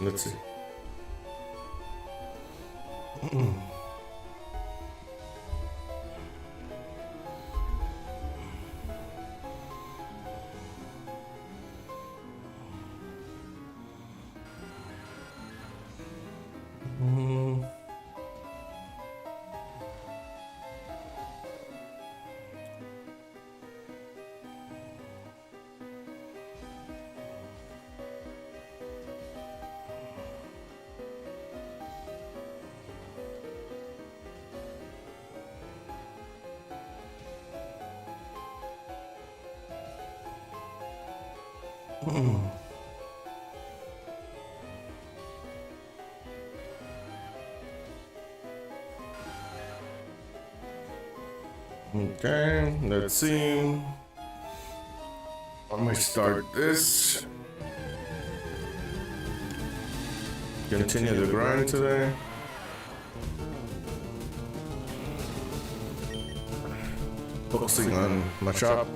Let's see. Okay, let's see. Let me start this. Continue the grind today. Focusing on Machop.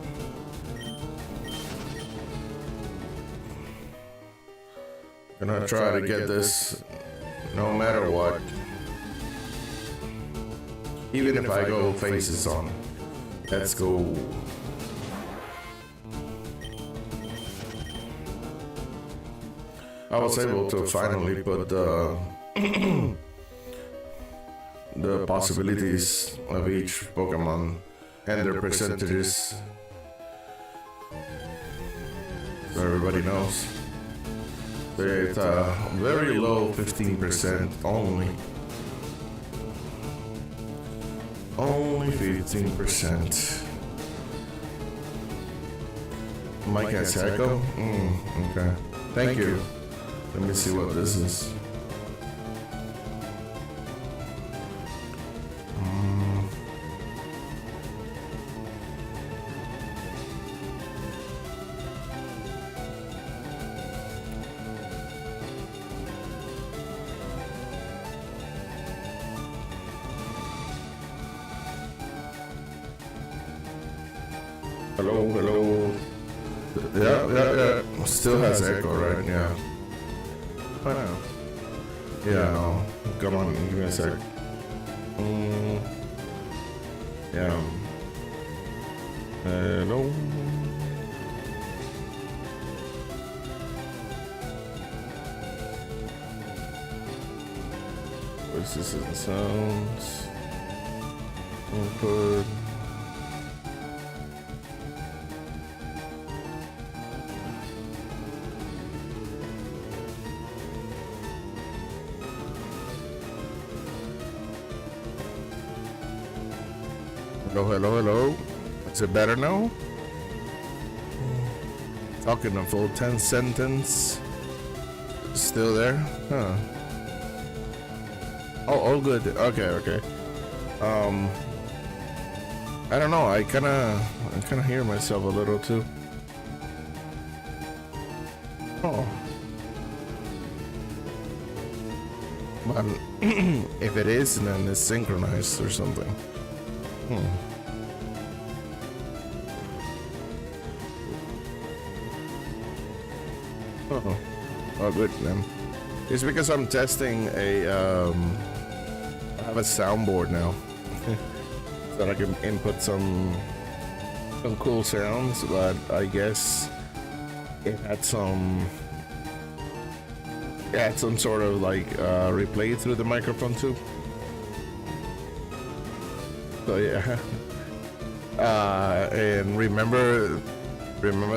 Gonna try to get this no matter what. Even if I go faces on. Let's go. I was able to finally put the possibilities of each Pokemon and their percentages so everybody knows. It's very low 15% only. Only 15%. Mike has Echo? Okay. Thank you. Let me see what this is. Hello, hello. Yeah. Still has echo, right? Yeah. Wow. Yeah, no. Come on, give me a sec. Yeah. Hello. What's this in sounds? Input. Hello, hello, hello. Is it better now? Talking a full 10 sentence. Still there? Huh. Oh, all good. Okay, okay. I don't know. I kind of hear myself a little too. Oh. But if it is, then it's synchronized or something. Oh, good then. It's because I'm testing a I have a soundboard now so I can input some cool sounds, but I guess it had some sort of like replay through the microphone too. So yeah. And remember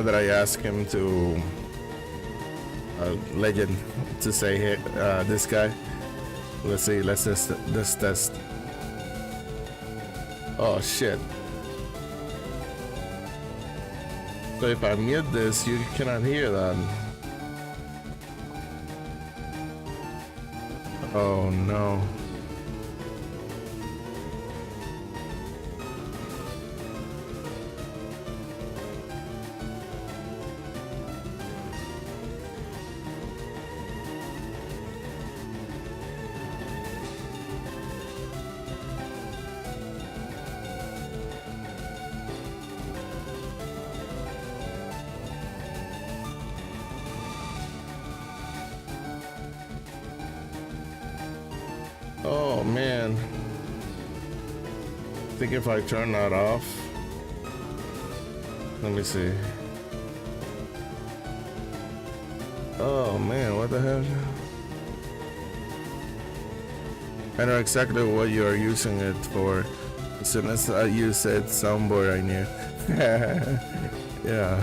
that I asked him to Legend to say, hey, this guy. Let's see. Let's just this test. Oh shit. So if I mute this, you cannot hear that. Oh no. man. I think if I turn that off. Let me see. Oh man, what the hell? I know exactly what you are using it for. As soon as you said soundboard, I knew. Yeah.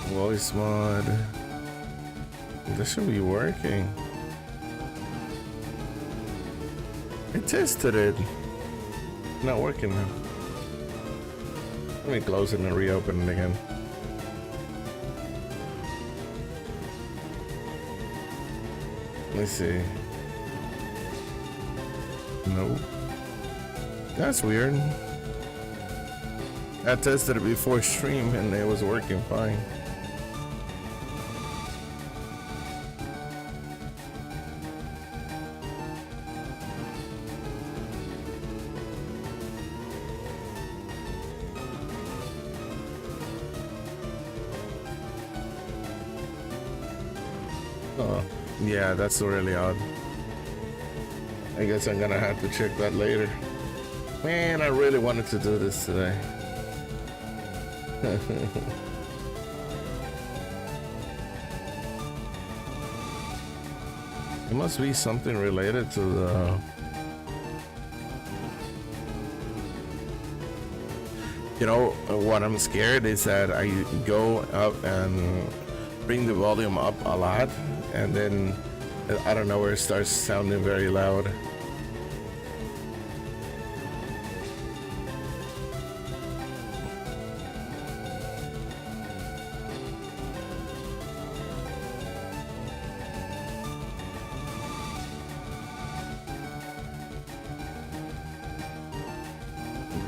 Voice mod. This should be working. I tested it. Not working now. Let me close it and reopen it again. Let me see. Nope. That's weird. I tested it before stream and it was working fine. Oh, yeah, that's really odd. I guess I'm gonna have to check that later. Man, I really wanted to do this today. It must be something related to the... You know, what I'm scared is that I go up and bring the volume up a lot, and then I don't know where it starts sounding very loud.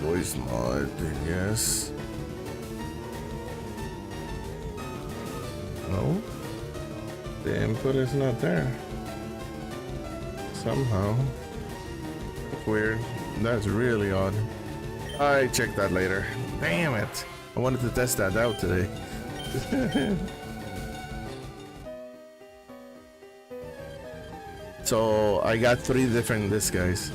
Voice mod, yes. No, the input is not there. Somehow. That's weird. That's really odd. I check that later. Damn it. I wanted to test that out today. So I got 3 different disc guys.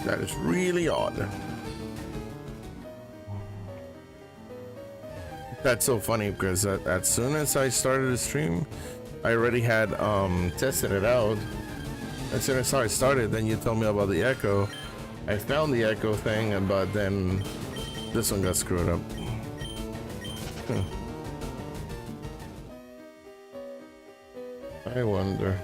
That is really odd. That's so funny because as soon as I started the stream, I already had tested it out. As soon as I started, then you told me about the echo. I found the echo thing, but then this one got screwed up. I wonder.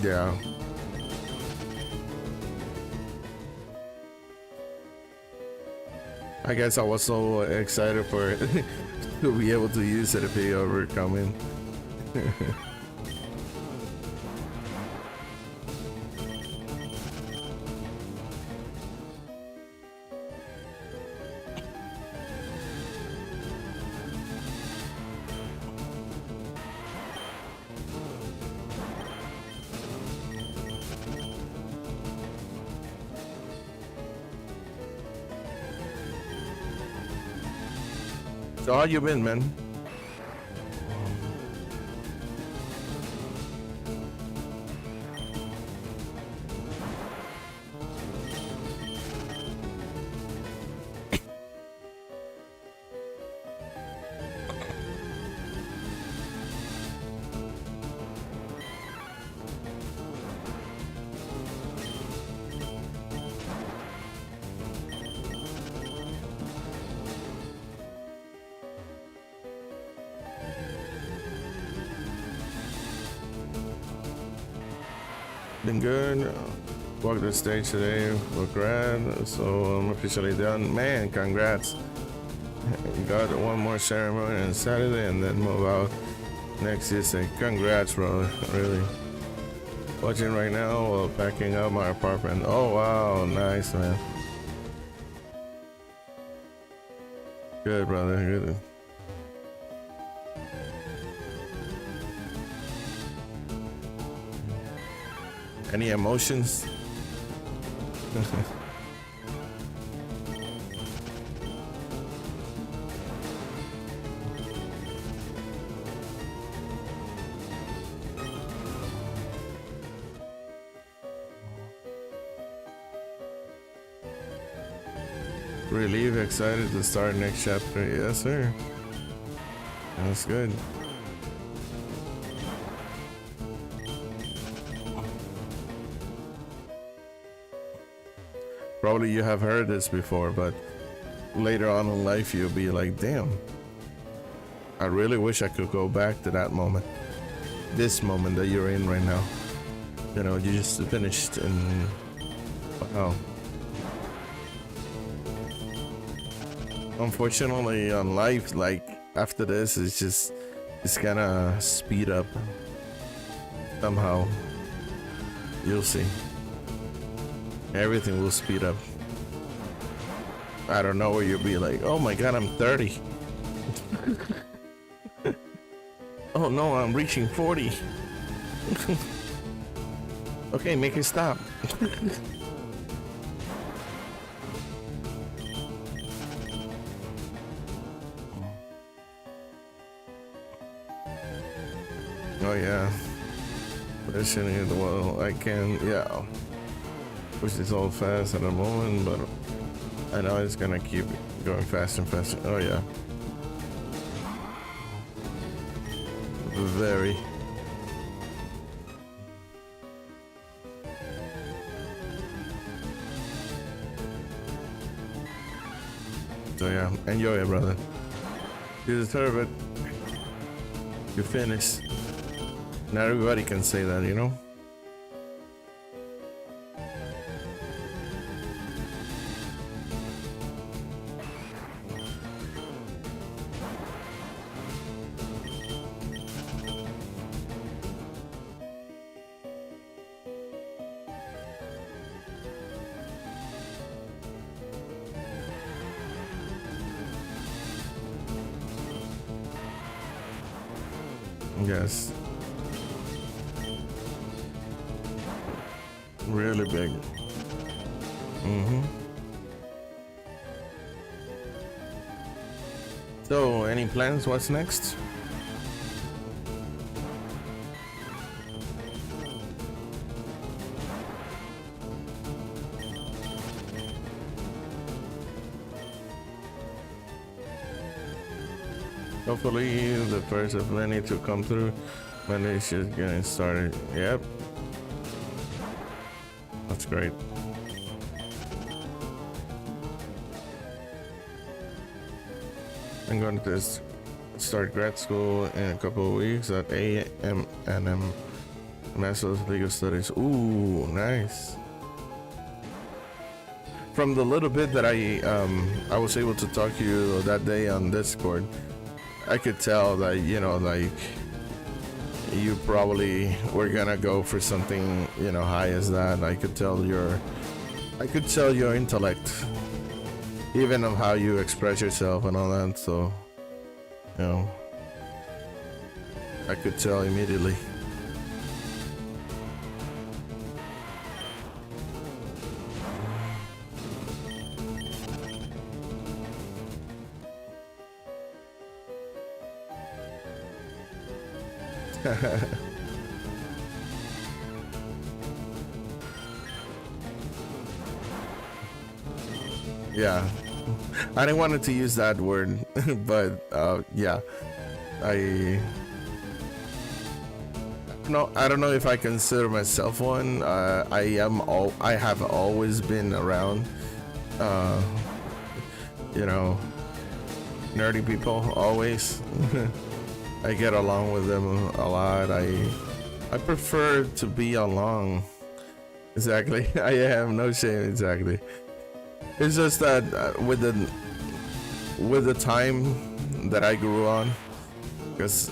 Yeah. I guess I was so excited for it to be able to use it if it ever come in. So how you been, man? been good. Walked the stage today with grad, so I'm officially done. Man, congrats. Got one more ceremony on Saturday and then move out next Tuesday. Congrats, bro. Really. Watching right now while packing up my apartment. Oh, wow. Nice, man. Good, brother. Good. Any emotions? Relieved, excited to start next chapter. Yes, sir. That's good. Probably you have heard this before, but later on in life you'll be like, damn, I really wish I could go back to that moment. This moment that you're in right now. You know, you just finished and wow. Unfortunately on life, like after this, it's gonna speed up somehow. You'll see. Everything will speed up. I don't know where you'll be like, oh my god, I'm 30. Oh no, I'm reaching 40. Okay, make it stop. Oh yeah. Pushing it, well, I can, yeah. Push this all fast at the moment, but I know it's gonna keep going faster and faster. Oh yeah. Very. So yeah, enjoy it, brother. You deserve it. You finished. Not everybody can say that, you know? Yes. Really big. So, any plans? What's next? Hopefully, the first of many to come through. Monday's just getting started. Yep. That's great. I'm going to start grad school in a couple of weeks at A.M. Master's of Legal Studies. Ooh, nice. From the little bit that I was able to talk to you that day on Discord, I could tell that, you know, like, you probably were gonna go for something, you know, high as that. I could tell your intellect, even of how you express yourself and all that. So, you know, I could tell immediately. Yeah, I didn't want to use that word, but yeah, I don't know if I consider myself one. I have always been around, you know, nerdy people always. I get along with them a lot. I prefer to be along Exactly. I am no shame. Exactly. It's just that with the time that I grew on, because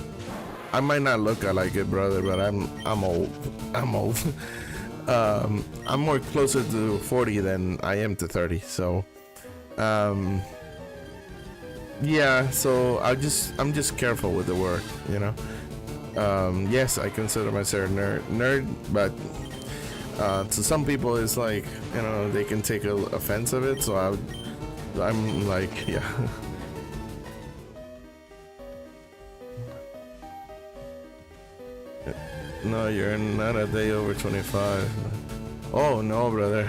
I might not look like it, brother, but I'm old. I'm old. I'm more closer to 40 than I am to 30. So, yeah. So I'm just careful with the word, you know. Yes, I consider myself nerd, but to some people it's like, you know, they can take offense of it. So I'm like, yeah. No, you're not a day over 25. Oh no, brother.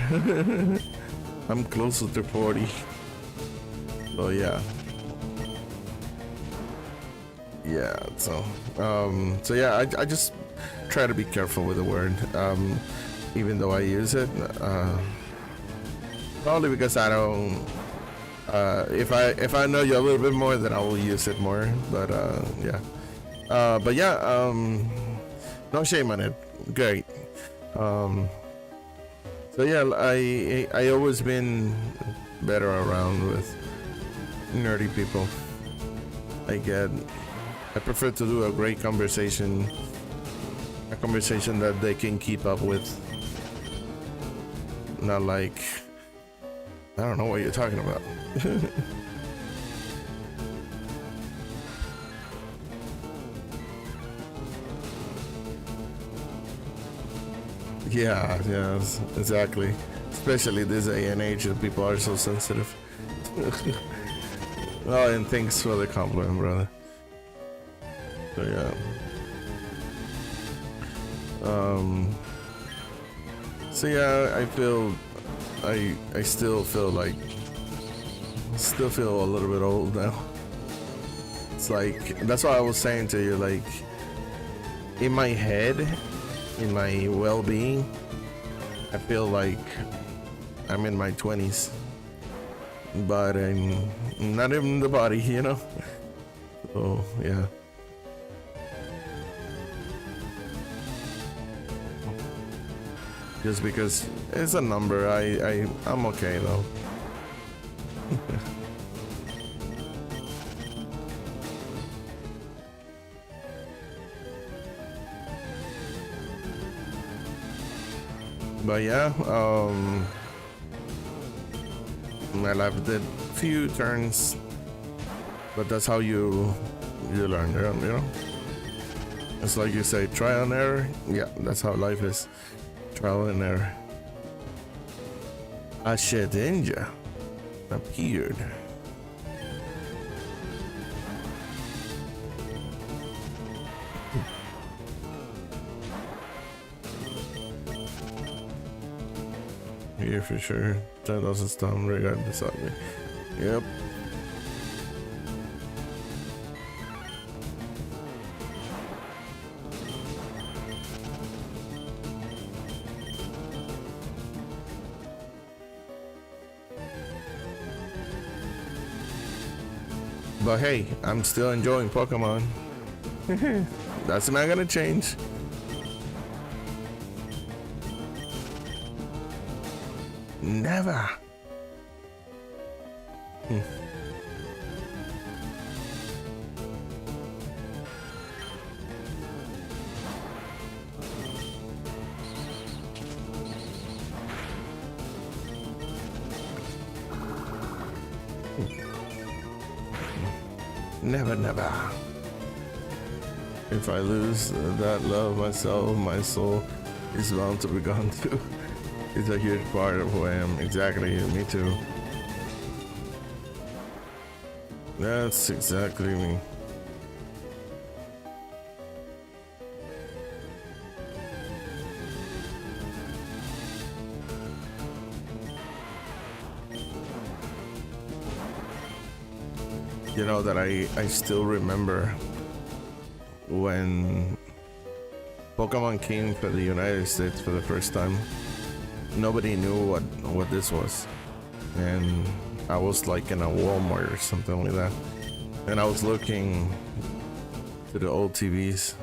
I'm closer to 40. So yeah. Yeah, so yeah, I just try to be careful with the word. Even though I use it. Probably because I don't if I know you a little bit more, then I will use it more. But yeah. But yeah, no shame on it. Great. So yeah, I always been better around with nerdy people. I prefer to do a great conversation, a conversation that they can keep up with. Not like, I don't know what you're talking about. Yeah, yes, exactly. Especially this day and age that people are so sensitive. Oh, and thanks for the compliment, brother. So yeah. So yeah, I still feel a little bit old now. It's like, that's what I was saying to you, like, in my head, in my well-being, I feel like I'm in my 20s, but I'm not in the body, you know. So yeah. Just because it's a number, I'm okay though. But yeah, my life did few turns, but that's how you learn, you know. It's like you say, trial and error. Yeah, that's how life is. Trial and error. A Shedinja appeared. Here for sure. 10,000 stone regardless of me. Yep. But hey, I'm still enjoying Pokemon. That's not gonna change. Never. Never, never. If I lose that love, myself, my soul is bound to be gone too. It's a huge part of who I am. Exactly, me too. That's exactly me. You know that I still remember when Pokemon came for the United States for the first time. Nobody knew what this was, and I was like in a Walmart or something like that, and I was looking to the old TVs,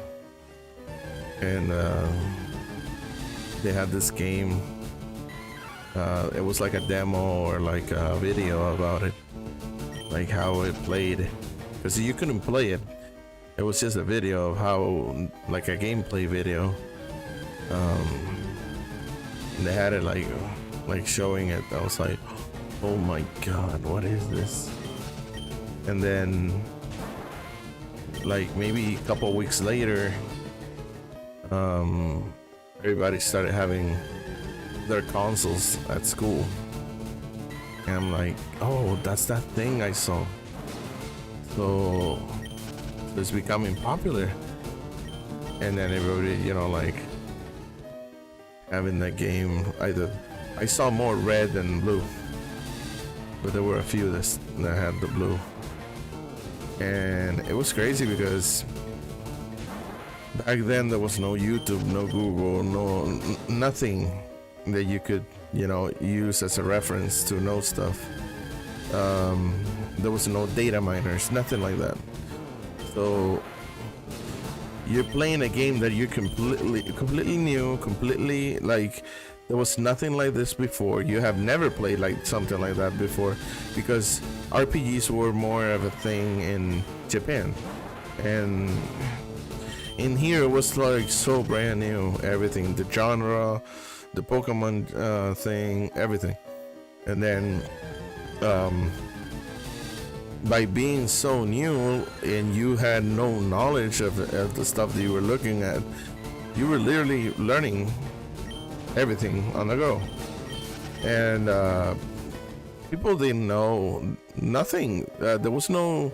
and they had this game It was like a demo or like a video about it, like how it played, because you couldn't play it. It was just a video of how, like a gameplay video. And they had it like showing it. I was like, oh my god, what is this? And then like maybe a couple weeks later, everybody started having their consoles at school, and I'm like, oh, that's that thing I saw. So it's becoming popular, and then everybody, you know, like having that game. Either I saw more red than blue, but there were a few that had the blue, and it was crazy because back then there was no YouTube, no Google, nothing that you could, you know, use as a reference to know stuff. There was no data miners, nothing like that. So you're playing a game that you're completely new, completely, like, there was nothing like this before. You have never played like something like that before, because RPGs were more of a thing in Japan, and in here it was like so brand new. Everything, the genre, the Pokemon thing, everything. And then by being so new and you had no knowledge of the stuff that you were looking at, you were literally learning everything on the go. And people didn't know nothing. There was no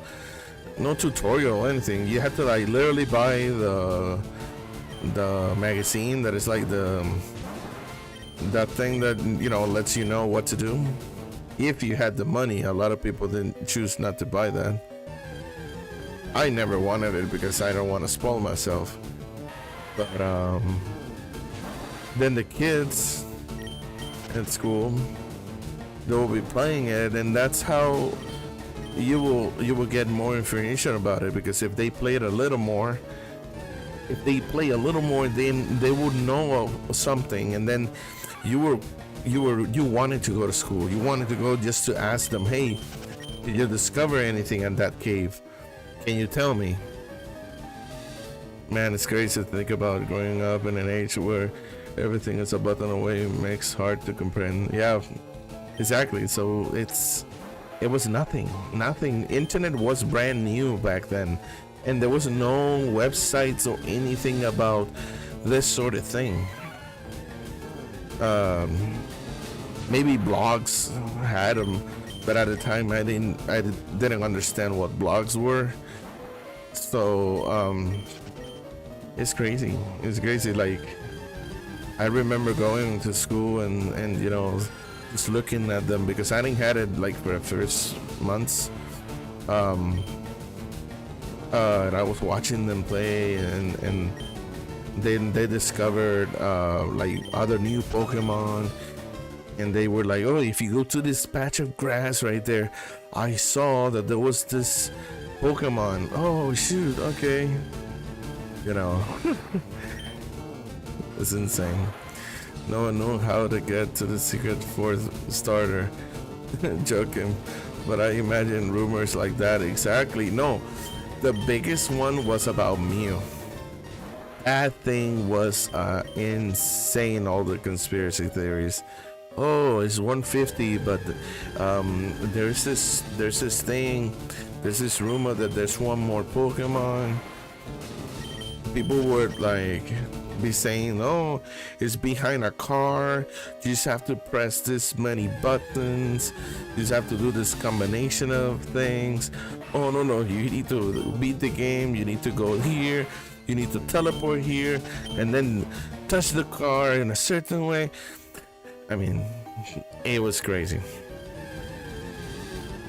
tutorial or anything. You had to like literally buy the magazine that is like that thing that, you know, lets you know what to do. If you had the money. A lot of people didn't choose not to buy that. I never wanted it because I don't want to spoil myself. But then the kids at school, they will be playing it, and that's how you will get more information about it. Because if they play it a little more, if they play a little more, then they would know something. And then you wanted to go to school. You wanted to go just to ask them, hey, did you discover anything in that cave? Can you tell me? Man, it's crazy to think about growing up in an age where everything is a button away. It makes hard to comprehend. Yeah, exactly. So it was nothing. Internet was brand new back then, and there was no websites or anything about this sort of thing. Maybe blogs had them, but at the time I didn't understand what blogs were. So it's crazy. Like, I remember going to school and you know, just looking at them, because I didn't had it like for the first months. And I was watching them play, and then they discovered like other new Pokemon, and they were like, oh, if you go to this patch of grass right there, I saw that there was this Pokemon. Oh shoot, okay, you know. It's insane. No one knew how to get to the secret fourth starter. Joking, but I imagine rumors like that. Exactly. No, the biggest one was about Mew. That thing was insane. All the conspiracy theories. Oh, it's 150, but there's this thing. There's this rumor that there's one more Pokemon. People would like be saying, oh, it's behind a car, you just have to press this many buttons, you just have to do this combination of things. Oh no, you need to beat the game, you need to go here, you need to teleport here, and then touch the car in a certain way. I mean, it was crazy.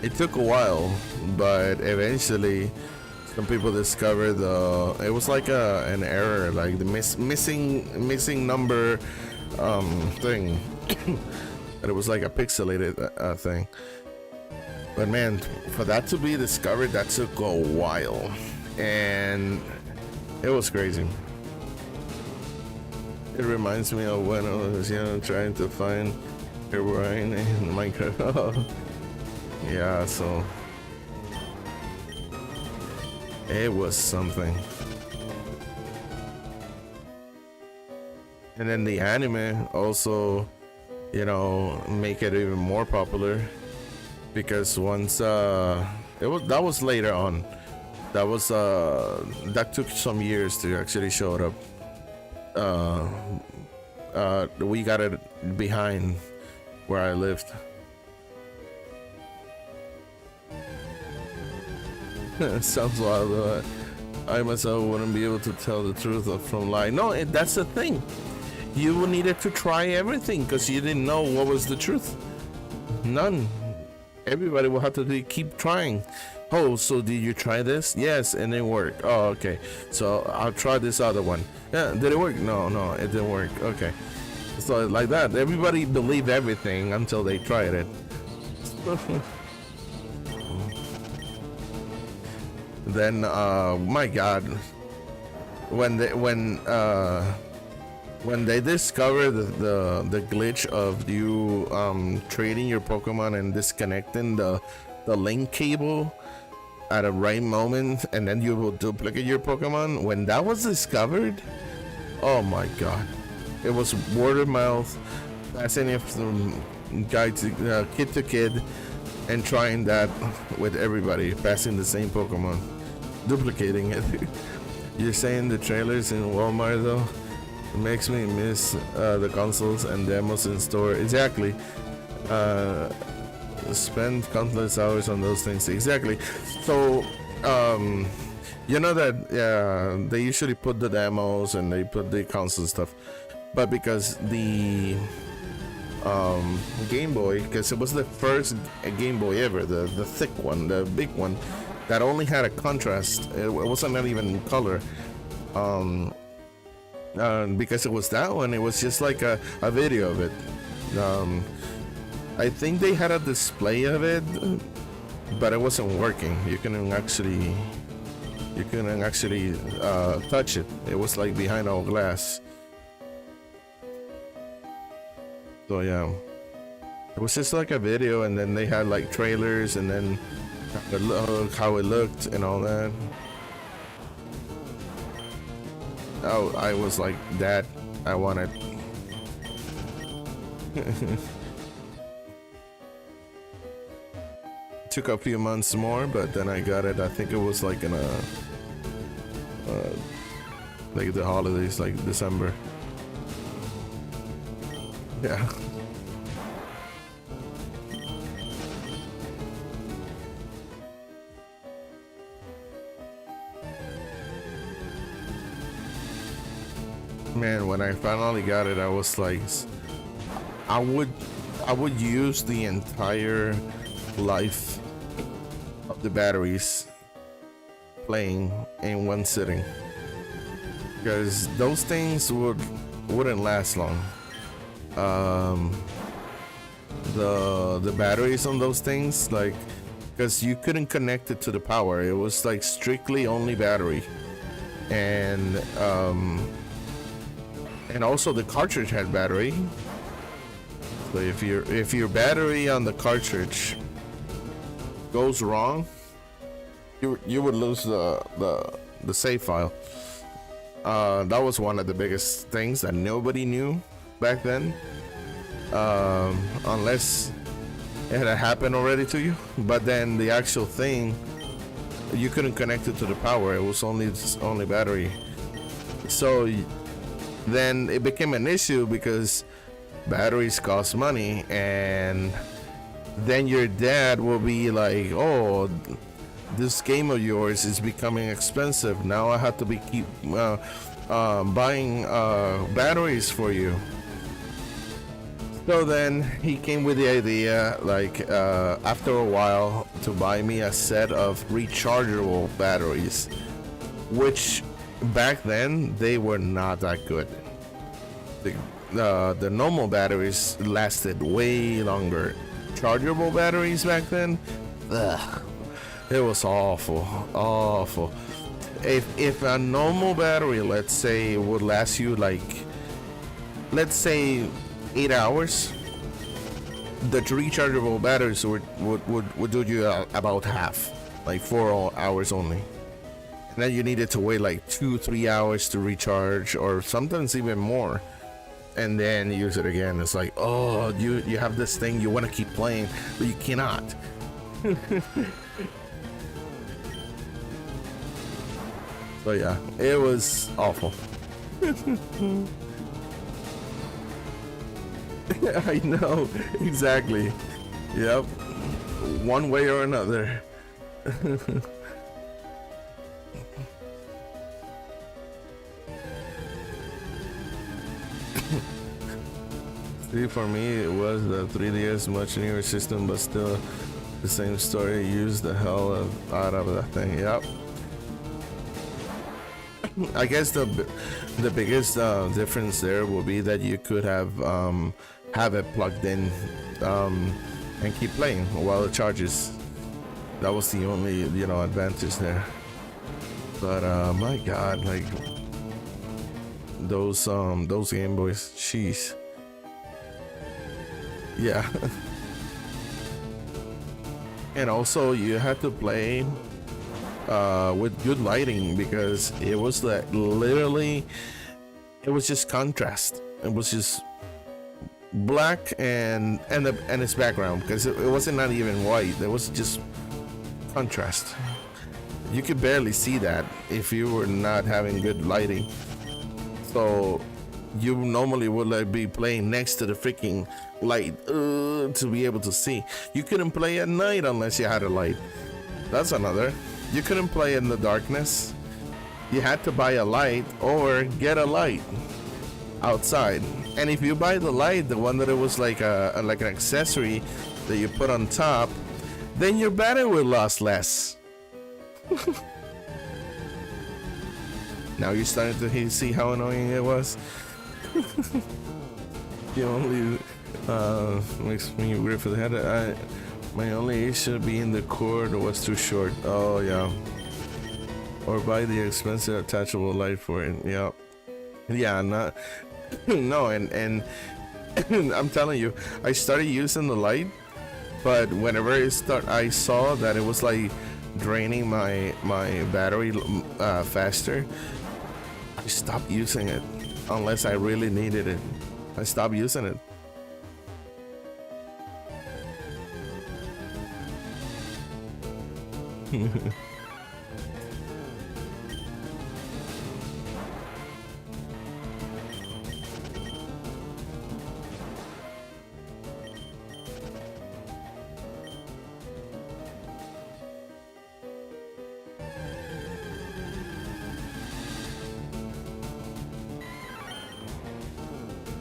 It took a while, but eventually some people discovered it was like an error, like the missing number thing. And it was like a pixelated thing. But man, for that to be discovered, that took a while, and it was crazy. It reminds me of when I was, you know, trying to find Right in Minecraft. Yeah, so it was something. And then the anime also, you know, make it even more popular, because once that was later on. That took some years to actually show it up. We got it behind where I lived. Sounds wild. I myself wouldn't be able to tell the truth from lie. No, that's the thing. You needed to try everything because you didn't know what was the truth. None. Everybody will have to keep trying. Oh, so did you try this? Yes, and it worked. Oh, okay. So I'll try this other one. Yeah, did it work? No, it didn't work. Okay. So like that, everybody believed everything until they tried it. Then, my God, when they discovered the glitch of you trading your Pokemon and disconnecting the link cable at a right moment, and then you will duplicate your Pokemon, when that was discovered, oh my God, it was word of mouth, passing it from guy to kid to kid, and trying that with everybody, passing the same Pokemon, duplicating it. You're saying the trailers in Walmart though? It makes me miss the consoles and demos in store. Exactly. Spend countless hours on those things. Exactly. So, you know that they usually put the demos and they put the console stuff, but because the Game Boy, because it was the first Game Boy ever, the thick one, the big one, that only had a contrast. It wasn't even color. Because it was that one, it was just like a video of it. I think they had a display of it, but it wasn't working. You couldn't actually touch it. It was like behind all glass. So yeah, it was just like a video, and then they had like trailers, and then how it looked and all that. Oh, I was like, Dad, I want it. Took a few months more, but then I got it. I think it was like in like the holidays, like December. Yeah. Man, when I finally got it, I was like, I would use the entire life of the batteries playing in one sitting, because those things wouldn't last long. The batteries on those things, like, because you couldn't connect it to the power. It was like strictly only battery, and also the cartridge had battery. So if your battery on the cartridge goes wrong, you would lose the save file. That was one of the biggest things that nobody knew back then, unless it had happened already to you. But then the actual thing, you couldn't connect it to the power. It was only battery. So then it became an issue because batteries cost money, and then your dad will be like, oh, this game of yours is becoming expensive. Now I have to keep buying batteries for you. So then he came with the idea, like, after a while, to buy me a set of rechargeable batteries, which back then they were not that good. The normal batteries lasted way longer. Chargeable batteries back then, ugh, it was awful. If a normal battery, let's say, would last you like, let's say 8 hours, the rechargeable batteries would do you about half, like 4 hours only. And then you needed to wait like 2-3 hours to recharge, or sometimes even more, and then use it again. It's like, oh, you have this thing you want to keep playing, but you cannot. So yeah, it was awful. I know, exactly. Yep, one way or another. See, for me, it was the 3DS, much newer system, but still the same story. Used the hell out of that thing. Yep. I guess the biggest difference there will be that you could have it plugged in and keep playing while it charges. That was the only, you know, advantage there. But my God, like those Game Boys, jeez. Yeah. And also you had to play with good lighting, because it was like literally, it was just contrast. It was just black and its background, because it wasn't not even white. It was just contrast. You could barely see that if you were not having good lighting. So you normally would like be playing next to the freaking light to be able to see. You couldn't play at night unless you had a light. That's another. You couldn't play in the darkness. You had to buy a light or get a light outside. And if you buy the light, the one that it was like an accessory that you put on top, then your battery will last less. Now you're starting to see how annoying it was. You only makes me weird for the head. My only issue being the cord was too short. Oh yeah. Or buy the expensive attachable light for it. Yeah. Yeah, not no, and I'm telling you, I started using the light, but whenever I saw that it was like draining my battery faster, I stopped using it unless I really needed it. I stopped using it.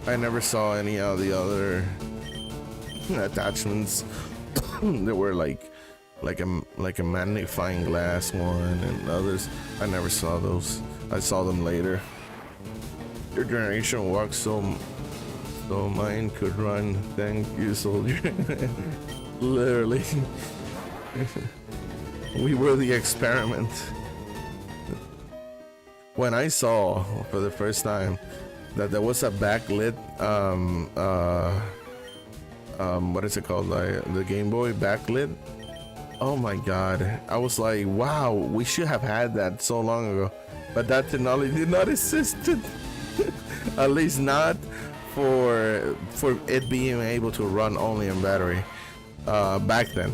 I never saw any of the other attachments. There were like a magnifying glass one and others. I never saw those. I saw them later. Your generation walks so mine could run. Thank you, soldier. Literally. We were the experiment. When I saw for the first time that there was a backlit what is it called, the Game Boy backlit, oh my God, I was like, wow, we should have had that so long ago, but that technology did not exist. At least not for it being able to run only on battery back then.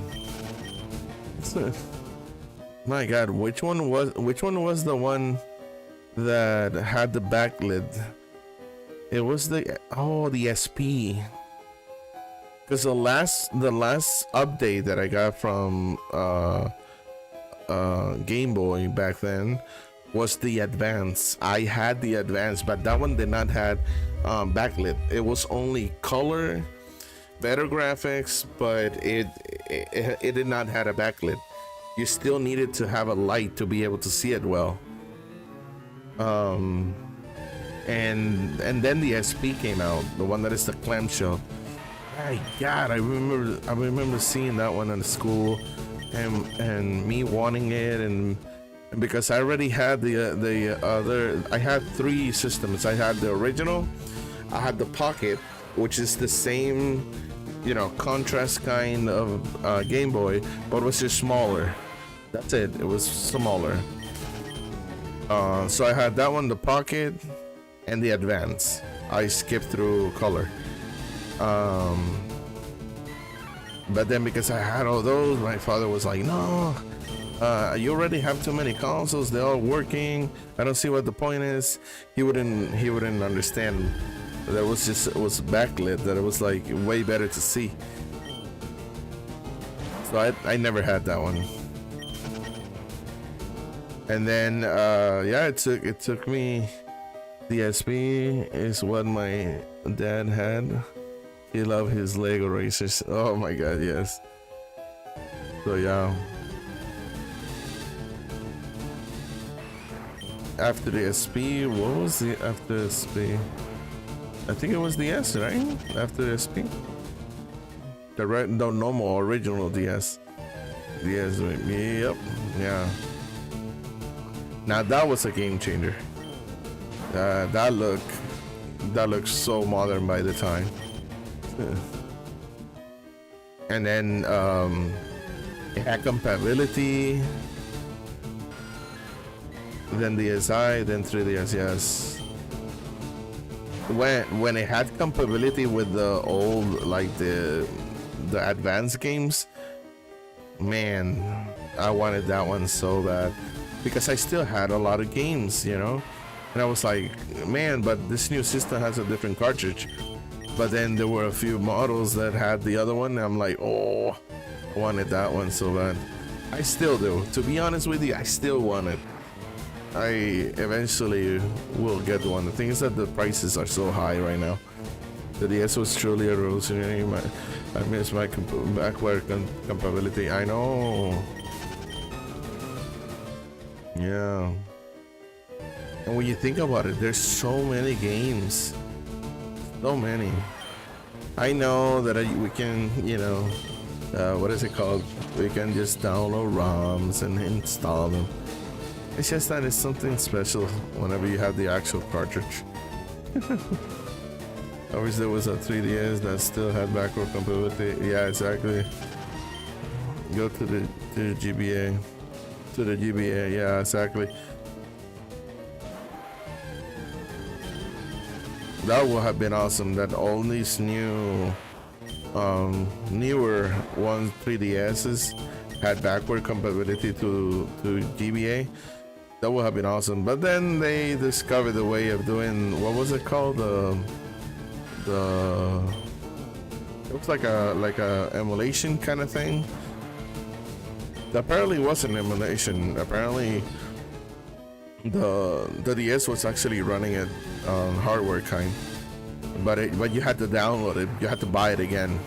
My God, which one was the one that had the backlit? It was the SP. Because the last update that I got from Game Boy back then was the Advance. I had the Advance, but that one did not have backlit. It was only color, better graphics, but it did not have a backlit. You still needed to have a light to be able to see it well. And then the SP came out, the one that is the clamshell. My God, I remember seeing that one in school, and me wanting it, and because I already had the other. I had 3 systems. I had the original, I had the Pocket, which is the same you know, contrast kind of Game Boy, but it was just smaller. That's it. It was smaller. So I had that one, the Pocket, and the Advance. I skipped through color. But then because I had all those, my father was like, "No, you already have too many consoles. They're all working. I don't see what the point is." He wouldn't understand that it was backlit. That it was like way better to see. So I never had that one. And then yeah, it took me. The SP is what my dad had. He loved his Lego racers. Oh my god, yes. So yeah. After the SP, what was the after SP? I think it was the S, right? After the SP? The normal original DS. DS, yep, yeah. Now that was a game changer. That looks so modern by the time. And then it had compatibility. Then DSi, then 3DS, yes. When it had compatibility with the old, like the advanced games, man, I wanted that one so bad because I still had a lot of games, you know. And I was like, man, but this new system has a different cartridge. But then there were a few models that had the other one, and I'm like, oh, I wanted that one so bad. I still do. To be honest with you, I still want it. I eventually will get one. The thing is that the prices are so high right now. The DS was truly a revolutionary. I miss my backward compatibility. I know. Yeah. And when you think about it, there's so many games. So many. I know that we can, you know, what is it called? We can just download ROMs and install them. It's just that it's something special whenever you have the actual cartridge. I wish there was a 3DS that still had backward compatibility. Yeah, exactly. Go to the GBA. To the GBA, yeah, exactly. That would have been awesome. That all these newer 3DSs had backward compatibility to GBA. That would have been awesome. But then they discovered a way of doing, what was it called? It looks like a emulation kind of thing. Apparently it wasn't emulation. Apparently the DS was actually running it on hardware kind, but you had to download it. You had to buy it again.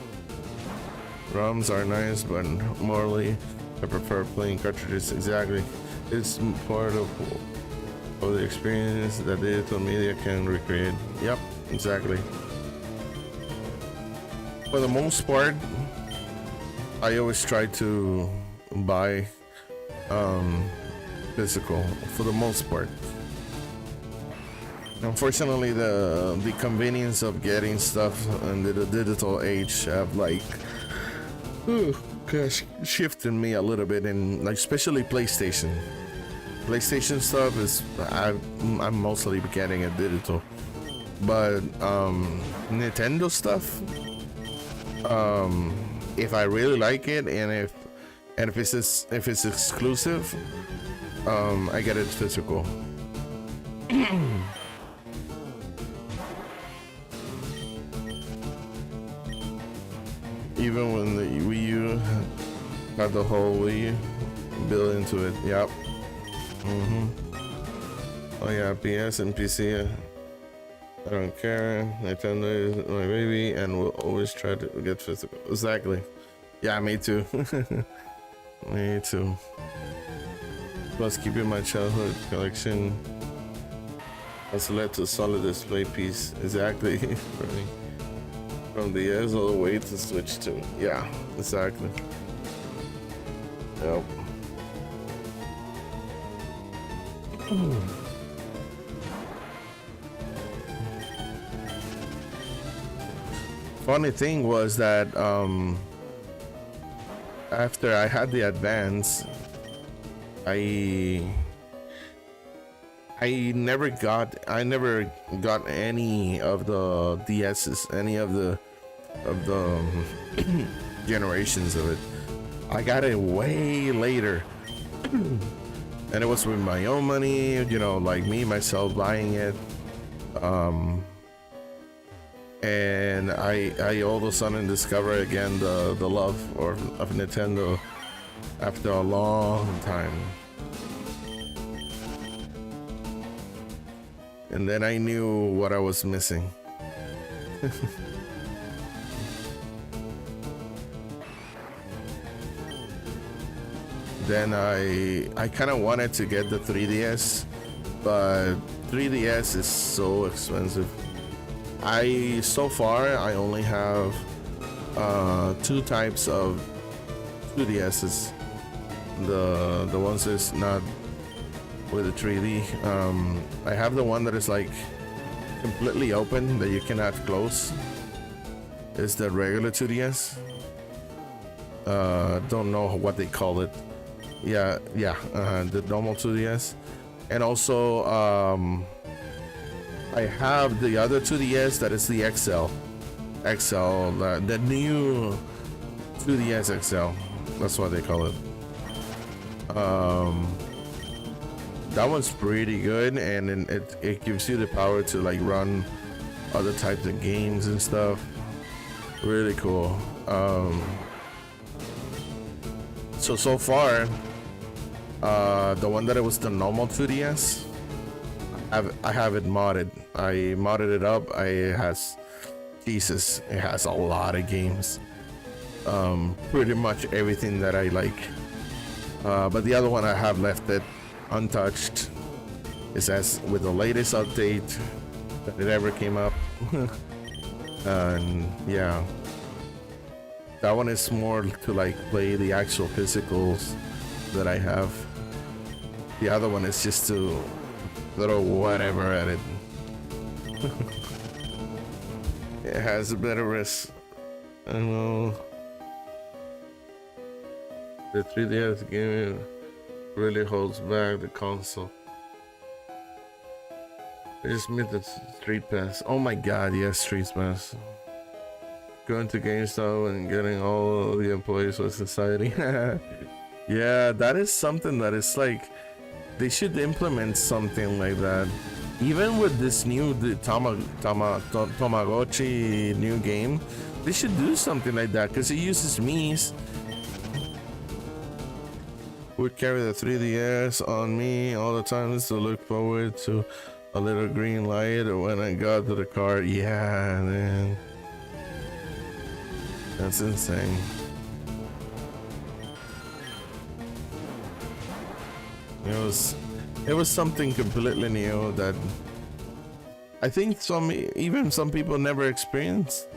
ROMs are nice, but morally I prefer playing cartridges. Exactly, it's part of the experience that digital media can recreate. Yep, exactly. For the most part, I always try to buy physical for the most part. Unfortunately, the convenience of getting stuff in the digital age have like shifted me a little bit, in like especially PlayStation stuff is I'm mostly getting it digital, but Nintendo stuff, if I really like it and if it's exclusive, I get it physical. Even when the Wii U had the whole Wii U built into it. Yep. Oh yeah, PS and PC. I don't care. Nintendo is my baby and will always try to get physical. Exactly. Yeah, me too. Me too. Plus, keeping my childhood collection has led to a solid display piece. Exactly. From the years all the way to Switch 2. Yeah, exactly. Yep. funny thing was that after I had the advance, I never got any of the DS's, any of the generations of it. I got it way later. And it was with my own money, you know, like me myself buying it. And I all of a sudden discover again the love of Nintendo after a long time. And then I knew what I was missing. Then I kind of wanted to get the 3DS, but 3DS is so expensive. So far I only have two types of 2DS's. The ones that's not with the 3D. I have the one that is like completely open that you cannot close. It's the regular 2DS. Don't know what they call it. Yeah, the normal 2DS. And also I have the other 2DS that is the XL, the new 2DS XL. That's what they call it. That one's pretty good, and it gives you the power to like run other types of games and stuff. Really cool. So far, the one that it was the normal 2DS, I have it modded. I modded it up. It has a lot of games. Pretty much everything that I like. But the other one I have left it untouched. It says with the latest update that it ever came up. And yeah, that one is more to like play the actual physicals that I have. The other one is just to throw whatever at it. It has a better wrist. I don't know. The 3DS game really holds back the console. I just missed the Street Pass. Oh my god, yes, Street Pass. Going to GameStop and getting all the employees with society. Yeah, that is something that is like, they should implement something like that. Even with this new Tamagotchi new game, they should do something like that because it uses Mii's. Would carry the 3DS on me all the time to look forward to a little green light when I got to the car. Yeah, man. That's insane. It was something completely new that I think even some people never experienced,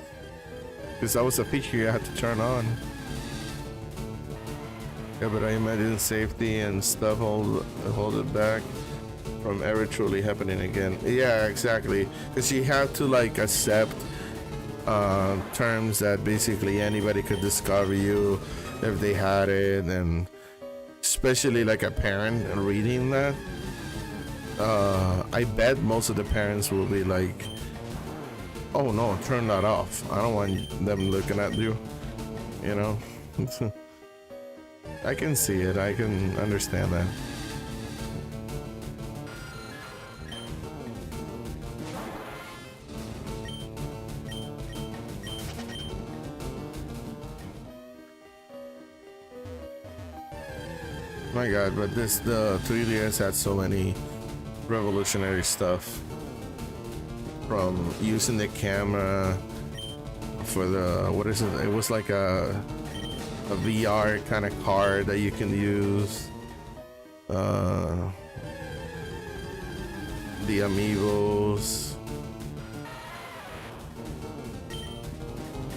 because that was a feature you had to turn on. Yeah, but I imagine safety and stuff hold it back from ever truly happening again. Yeah, exactly, because you have to like accept terms that basically anybody could discover you if they had it, and especially like a parent reading that, I bet most of the parents will be like, oh no, turn that off. I don't want them looking at you, you know. I can see it, I can understand that. My god, but the 3DS had so many revolutionary stuff, from using the camera for the, what is it? It was like a VR kind of card that you can use. The amiibos.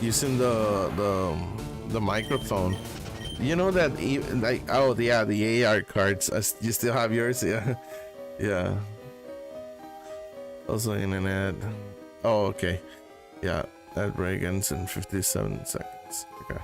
Using the microphone. You know that like, oh yeah, the AR cards. You still have yours? Yeah. Yeah. Also internet. Oh, okay. Yeah. That break ends in 57 seconds. Okay.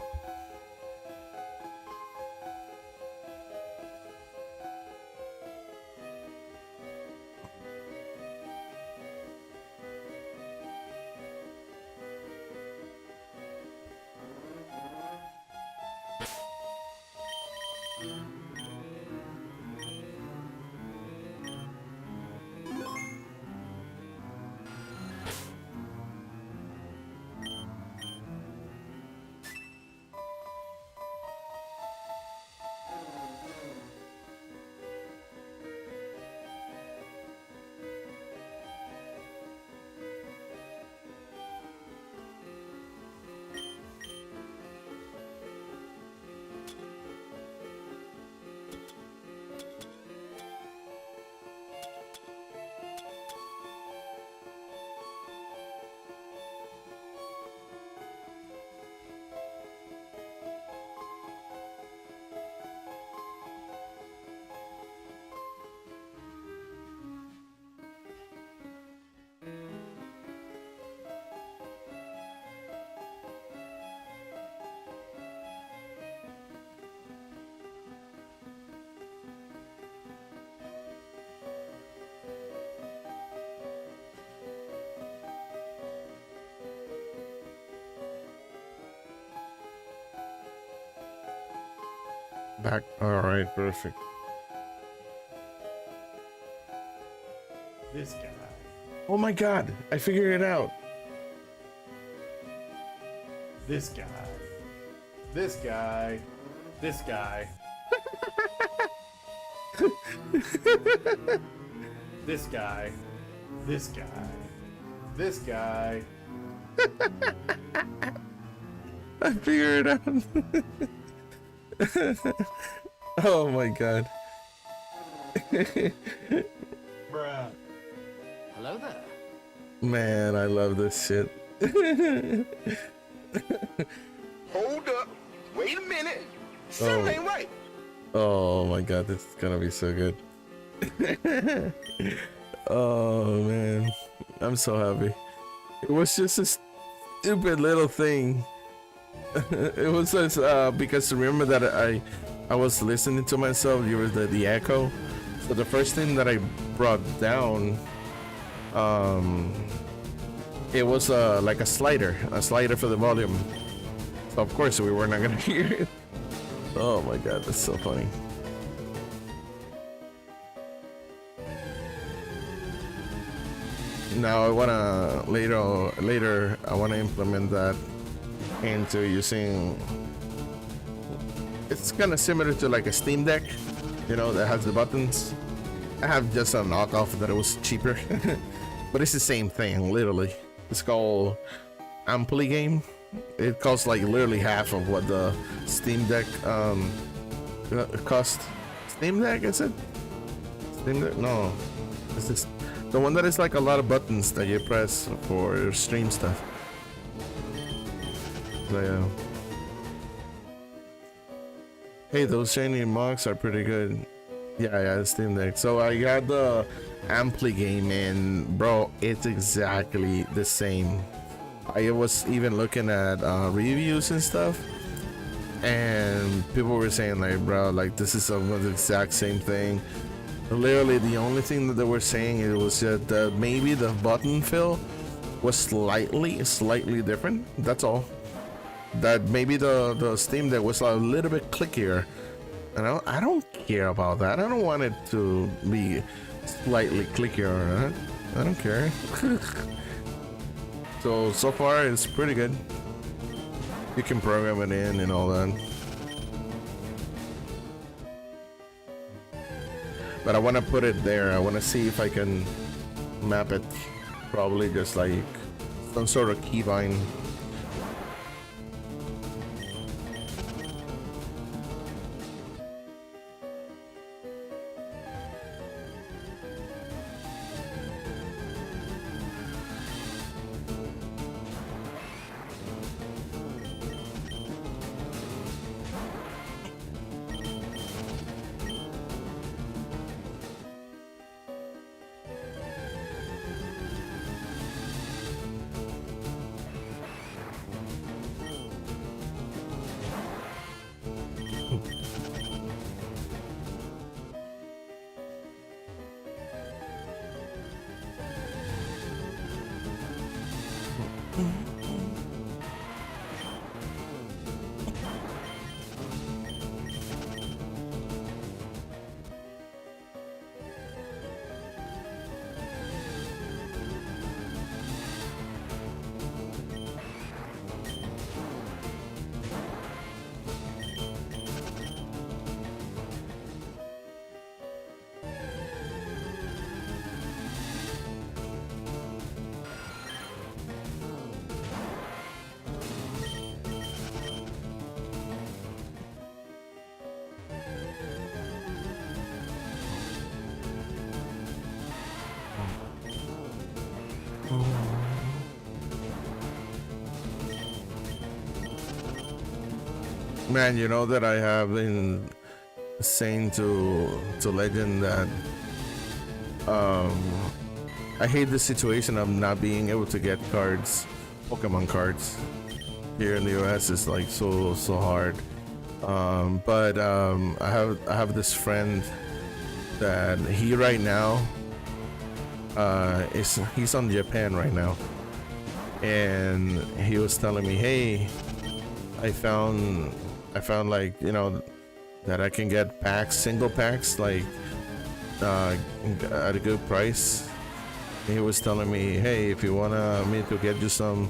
Back. All right, perfect. This guy. Oh my god, I figured it out. This guy. This guy. This guy. This guy. This guy. This guy. I figured it out. Oh my god. Bruh. Hello there. Man, I love this shit. Hold up. Wait a minute. Something ain't right. Oh my god, this is gonna be so good. Oh man, I'm so happy. It was just a stupid little thing. It was just because remember that I was listening to myself. You were the echo. So the first thing that I brought down, it was like a slider for the volume. So of course we were not gonna hear it. Oh my god, that's so funny. Now I wanna later I wanna implement that into using. It's kind of similar to like a Steam Deck, you know, that has the buttons. I have just a knockoff that it was cheaper, but it's the same thing, literally. It's called Ampli Game. It costs like literally half of what the Steam Deck cost. Steam Deck, is it? Steam Deck? No, it's just the one that is like a lot of buttons that you press for stream stuff. So, yeah. Hey, those shiny mugs are pretty good. Yeah, Steam Deck. So I got the Ampli Game, and bro, it's exactly the same. I was even looking at reviews and stuff, and people were saying like, bro, like this is almost the exact same thing. Literally, the only thing that they were saying it was that maybe the button fill was slightly different. That's all. That maybe the Steam Deck was a little bit clickier, and I don't care about that. I don't want it to be slightly clickier or not. I don't care. So far it's pretty good. You can program it in and all that. But I want to put it there. I want to see if I can map it. Probably just like some sort of keybind. Man, you know that I have been saying to Legend that I hate the situation of not being able to get cards, Pokemon cards here in the US. Is like so hard. But I have this friend that he right now he's on Japan right now, and he was telling me, hey, I found like, you know, that I can get packs, single packs, like at a good price. He was telling me, hey, if you want me to get you some,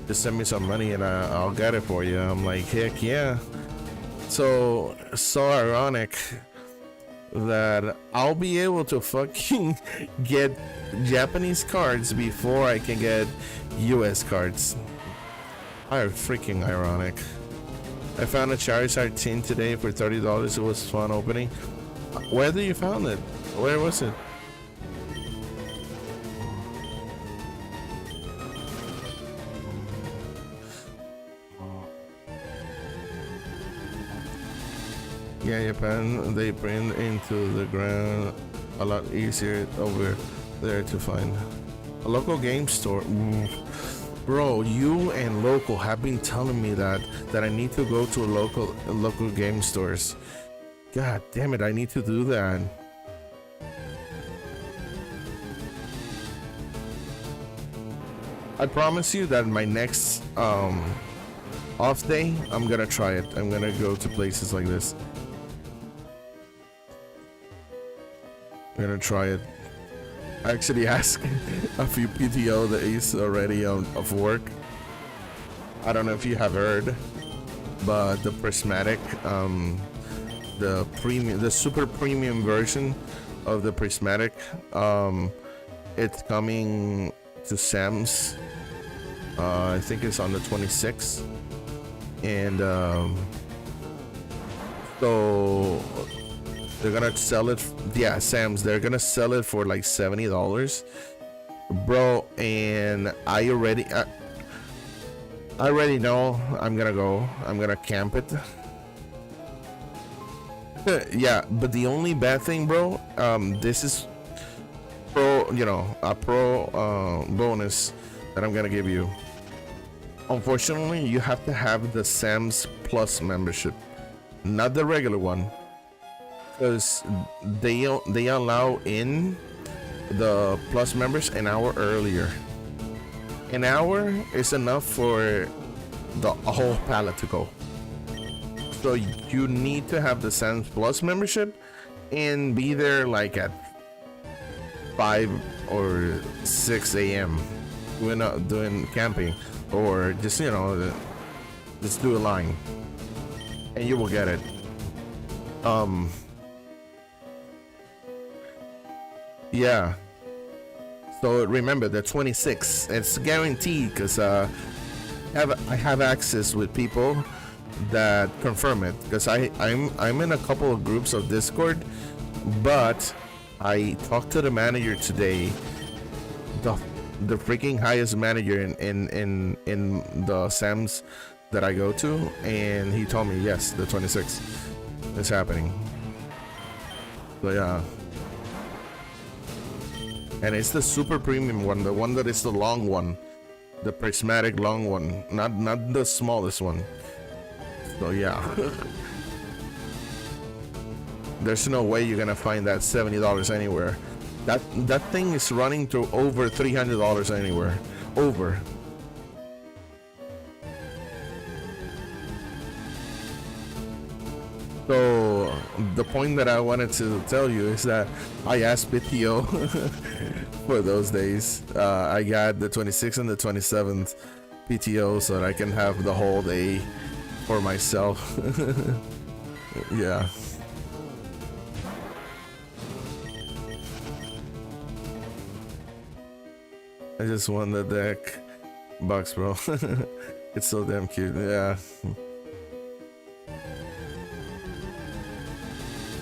just send me some money and I'll get it for you. I'm like, heck yeah. So ironic that I'll be able to fucking get Japanese cards before I can get US cards. How freaking ironic. I found a Charizard tin today for $30. It was fun opening. Where did you found it? Where was it? Yeah, Japan, they print into the ground a lot easier over there to find. A local game store. Bro, you and local have been telling me that I need to go to local game stores. God damn it, I need to do that. I promise you that my next off day, I'm gonna try it. I'm gonna go to places like this. I'm gonna try it. I actually asked a few PTO days already of work. I don't know if you have heard, but the prismatic, the super premium version of the prismatic, it's coming to Sam's. I think it's on the 26th, and so they're gonna sell it. Yeah, Sam's. They're gonna sell it for like $70, bro. And I already know I'm gonna go. I'm gonna camp it. Yeah, but the only bad thing, bro, this is pro. You know, a pro bonus that I'm gonna give you. Unfortunately, you have to have the Sam's Plus membership, not the regular one. Because they allow in the Plus members an hour earlier. An hour is enough for the whole pallet to go. So you need to have the Sam's Plus membership and be there like at 5 or 6 a.m. doing camping, or just, you know, just do a line and you will get it. Yeah. So remember the 26th. It's guaranteed because I have access with people that confirm it, because I'm in a couple of groups of Discord, but I talked to the manager today, the freaking highest manager in the Sam's that I go to, and he told me yes, the 26th is happening. So yeah. And it's the super premium one, the one that is the long one, the prismatic long one, not the smallest one. So yeah. There's no way you're gonna find that $70 anywhere. That thing is running to over $300 anywhere. Over. So the point that I wanted to tell you is that I asked PTO for those days. I got the 26th and the 27th PTO so that I can have the whole day for myself. Yeah. I just won the deck box, bro. It's so damn cute. Yeah.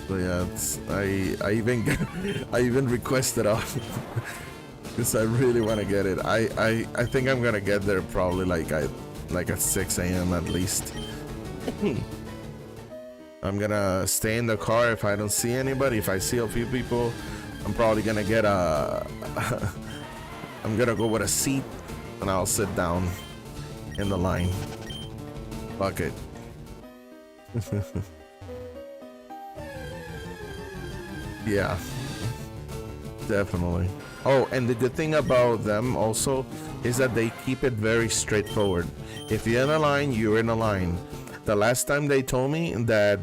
So yeah, I even requested off because I really want to get it. I think I'm gonna get there probably like at 6 a.m. at least. I'm gonna stay in the car if I don't see anybody. If I see a few people, I'm probably gonna get a I'm gonna go with a seat and I'll sit down in the line. Fuck it. Yeah, definitely. Oh, and the good thing about them also is that they keep it very straightforward. If you're in a line, you're in a line. The last time they told me that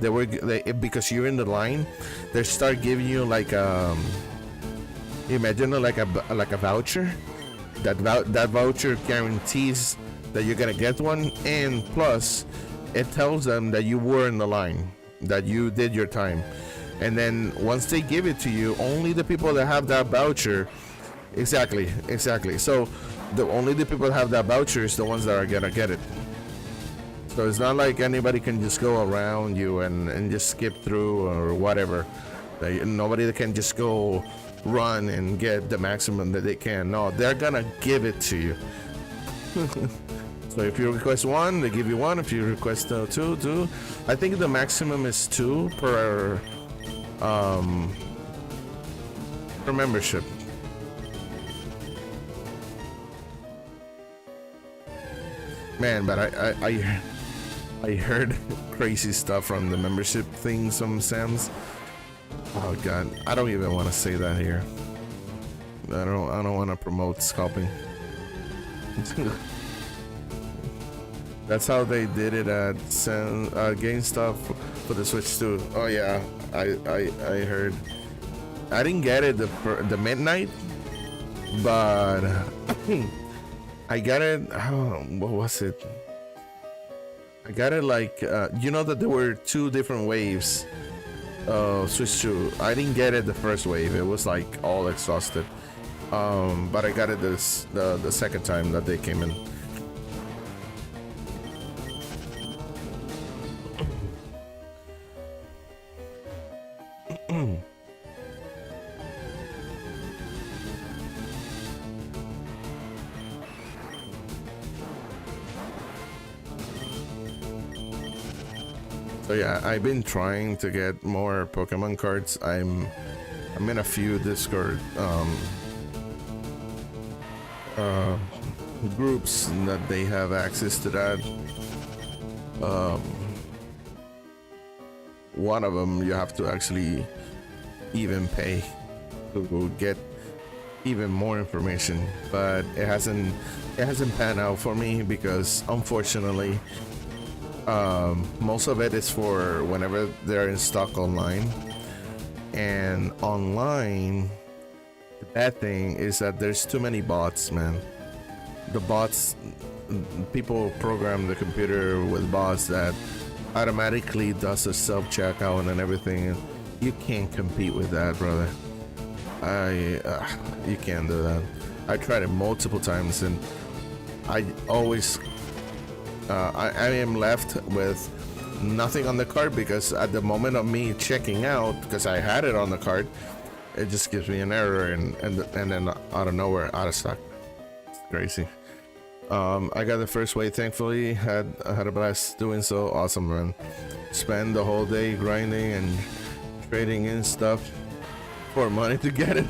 because you're in the line, they start giving you like imagine like a voucher. That voucher guarantees that you're gonna get one, and plus it tells them that you were in the line, that you did your time. And then once they give it to you, only the people that have that voucher, exactly. So only the people that have that voucher is the ones that are gonna get it. So it's not like anybody can just go around you and just skip through or whatever. Nobody can just go run and get the maximum that they can. No, they're gonna give it to you. So if you request one, they give you one. If you request two. I think the maximum is 2 per membership. Man, but I heard crazy stuff from the membership things from Sam's. Oh god, I don't even want to say that here. I don't want to promote scalping. That's how they did it at GameStop for the Switch too. Oh yeah, I heard. I didn't get it the midnight, but I got it. Oh, what was it? I got it like you know that there were 2 different waves. Switch 2. I didn't get it the first wave. It was like all exhausted. But I got it the second time that they came in. So yeah, I've been trying to get more Pokemon cards. I'm in a few Discord groups that they have access to that. One of them you have to actually even pay to get even more information, but it hasn't panned out for me because unfortunately most of it is for whenever they're in stock online, and online the bad thing is that there's too many bots, man. The bots, people program the computer with bots that automatically does a self-checkout and everything. You can't compete with that, brother. You can't do that. I tried it multiple times and I always I am left with nothing on the card because at the moment of me checking out, because I had it on the card, it just gives me an error and then out of nowhere, out of stock. It's crazy. I got the first wave, thankfully. I had a blast doing so. Awesome, man. Spend the whole day grinding and trading in stuff for money to get it.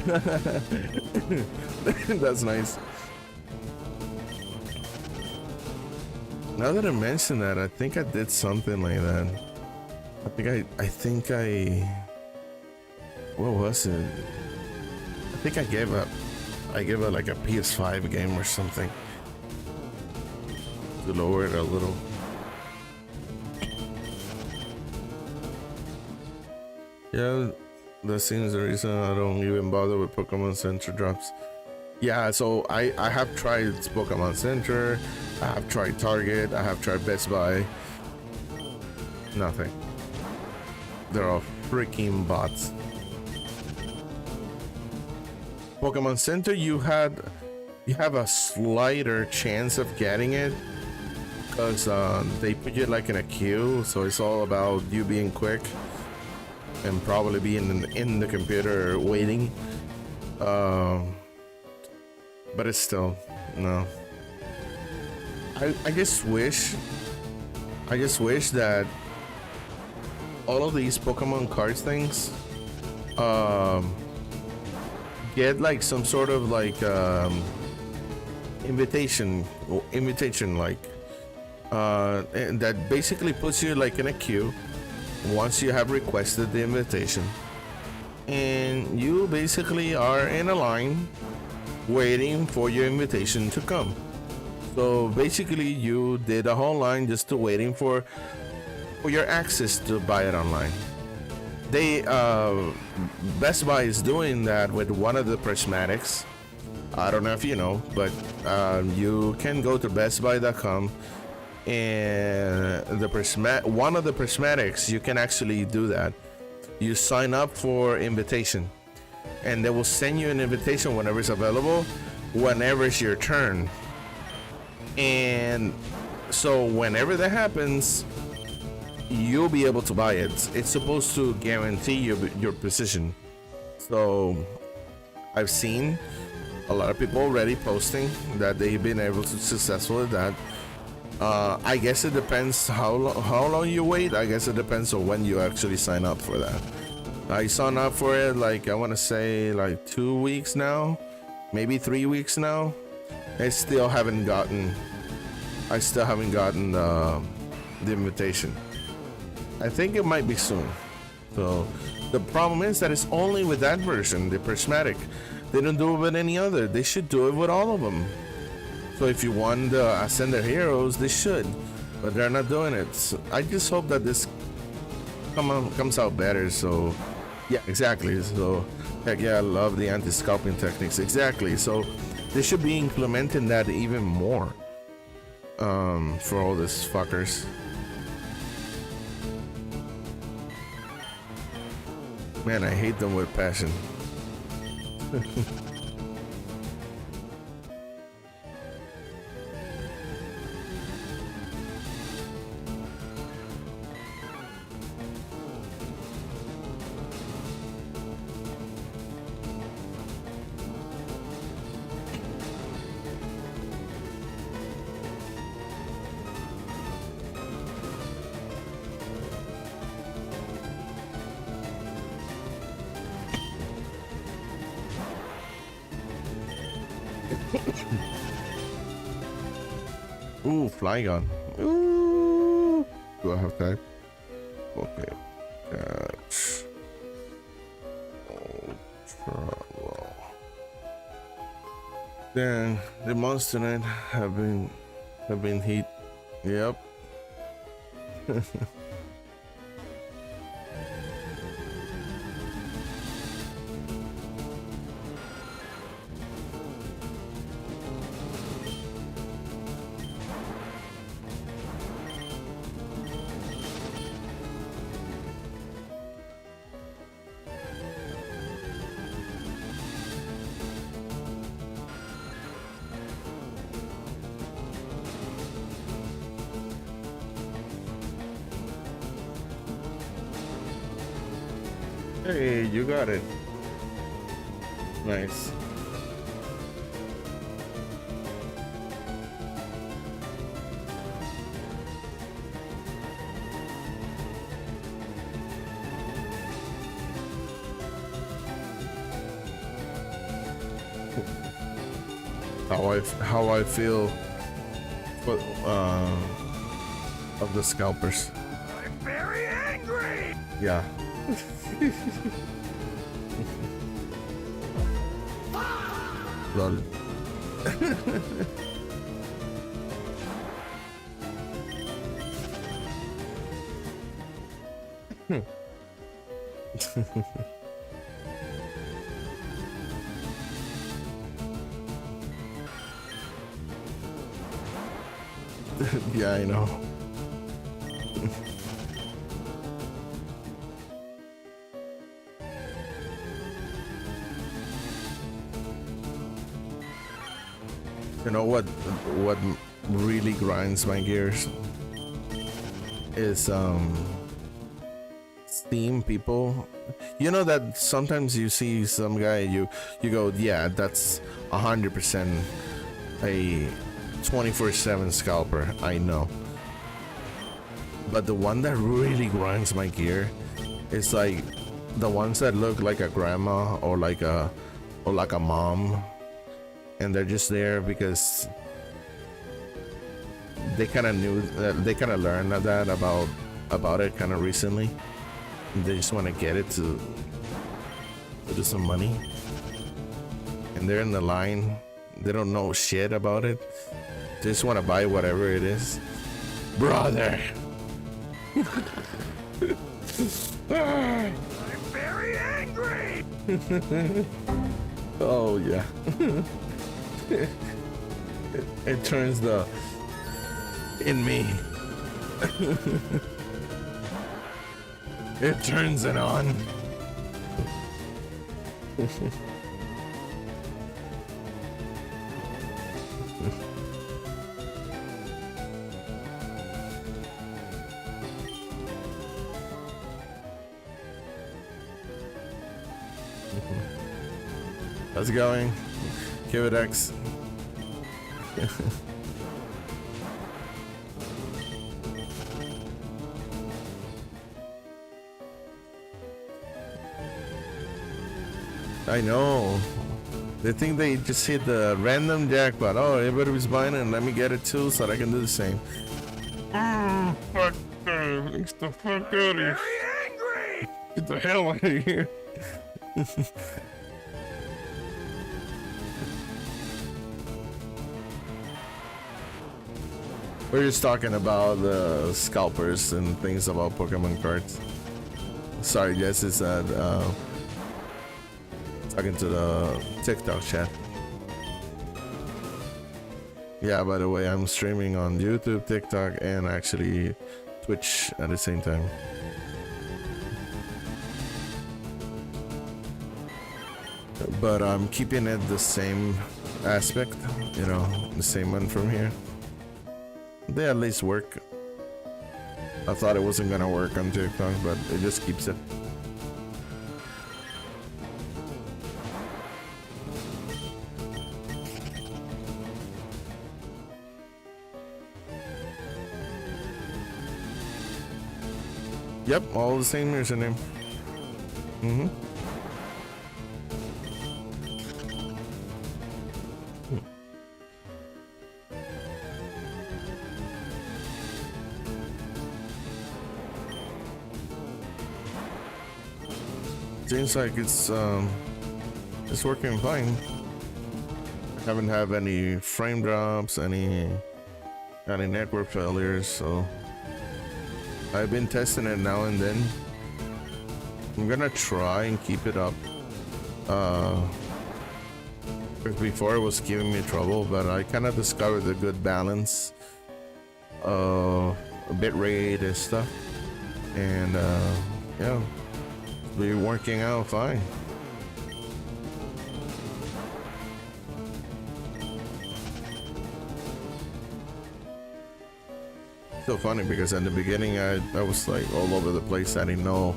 That's nice. Now that I mention that, I think I did something like that. I think I what was it? I think I gave up like a PS5 game or something to lower it a little. Yeah, that seems the reason I don't even bother with Pokemon Center drops. Yeah, so I have tried Pokemon Center, I have tried Target, I have tried Best Buy. Nothing. They're all freaking bots. Pokemon Center, you have a slighter chance of getting it because they put you like in a queue, so it's all about you being quick and probably being in the computer waiting. But it's still no. I just wish that all of these Pokemon cards things get like some sort of like invitation like and that basically puts you like in a queue once you have requested the invitation, and you basically are in a line waiting for your invitation to come. So basically you did a whole line just to waiting for your access to buy it online. They Best Buy is doing that with one of the prismatics. I don't know if you know, but you can go to bestbuy.com, and one of the prismatics, you can actually do that. You sign up for invitation, and they will send you an invitation whenever it's available, whenever it's your turn. And so whenever that happens, you'll be able to buy it. It's supposed to guarantee your position. So I've seen a lot of people already posting that they've been able to successful at that. I guess it depends how long you wait. I guess it depends on when you actually sign up for that. I signed up for it like I want to say like 2 weeks now, maybe 3 weeks now. I still haven't gotten the invitation. I think it might be soon. So the problem is that it's only with that version, the prismatic. They don't do it with any other. They should do it with all of them. So if you want the Ascender Heroes, they should, but they're not doing it. So I just hope that this comes out better. So yeah, exactly. So heck yeah, I love the anti-scalping techniques. Exactly. So they should be implementing that even more for all these fuckers. Man, I hate them with passion. Ooh, Flygon. Ooh. Do I have time? Okay. Catch. Ultra low. Then the monster knight have been hit. Yep. Hey, you got it. Nice. How I feel of the scalpers. I'm very angry. Yeah. Lol. Yeah, I know. You know what really grinds my gears is Steam people. You know that sometimes you see some guy, you go, yeah, that's 100% a 24/7 scalper. I know. But the one that really grinds my gear is like the ones that look like a grandma or like a mom, and they're just there because they kind of knew that, they kind of learned that about it kind of recently. They just want to get it to do some money, and they're in the line. They don't know shit about it. They just want to buy whatever it is, brother. I'm very angry. Oh yeah. It turns the in me. It turns it on. How's it going? Give it X. I know. They think they just hit the random jackpot. Oh, everybody was buying it, and let me get it too so that I can do the same. Fuck that. Get the fuck out of here. Very angry. Get the hell out of here. We're just talking about the scalpers and things about Pokemon cards. Sorry, guys, it's talking to the TikTok chat. Yeah, by the way, I'm streaming on YouTube, TikTok, and actually Twitch at the same time. But I'm keeping it the same aspect, you know, the same one from here. They at least work. I thought it wasn't gonna work on TikTok, but it just keeps it. Yep, all the same username. Mm-hmm. Seems like it's working fine. I haven't had any frame drops, any network failures, so I've been testing it now and then. I'm gonna try and keep it up. Because before it was giving me trouble, but I kind of discovered a good balance of bit rate and stuff, and yeah. Be working out fine. So funny because in the beginning I was like all over the place. I didn't know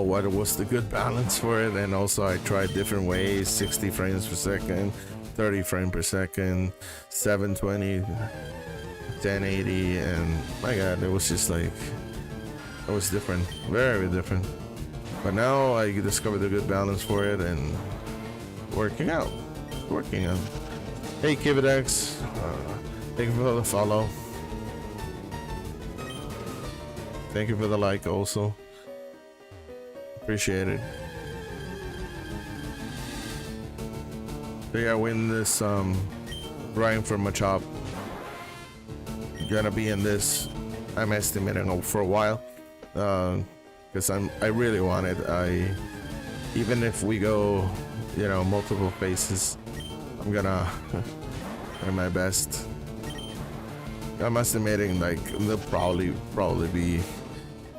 what was the good balance for it, and also I tried different ways: 60 frames per second, 30 frames per second, 720, 1080, and my god, it was just like, it was different, very different. But now I discovered a good balance for it and working out. Hey, Kividex, thank you for the follow. Thank you for the like also. Appreciate it. So yeah, win this Ryan for Machop. Gonna be in this, I'm estimating, for a while. because I really want it. Even if we go, you know, multiple phases, I'm gonna try my best. I'm estimating like there'll probably be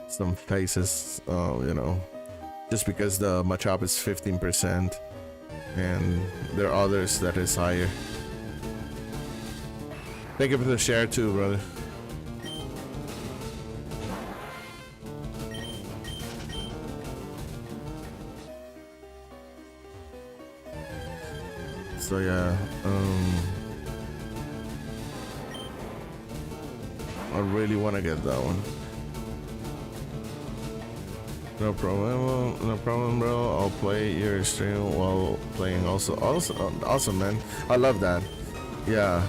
some phases, you know, just because the Machop is 15% and there are others that is higher. Thank you for the share too, brother. So yeah, I really want to get that one. No problem, bro. I'll play your stream while playing. Also, awesome, man. I love that. Yeah,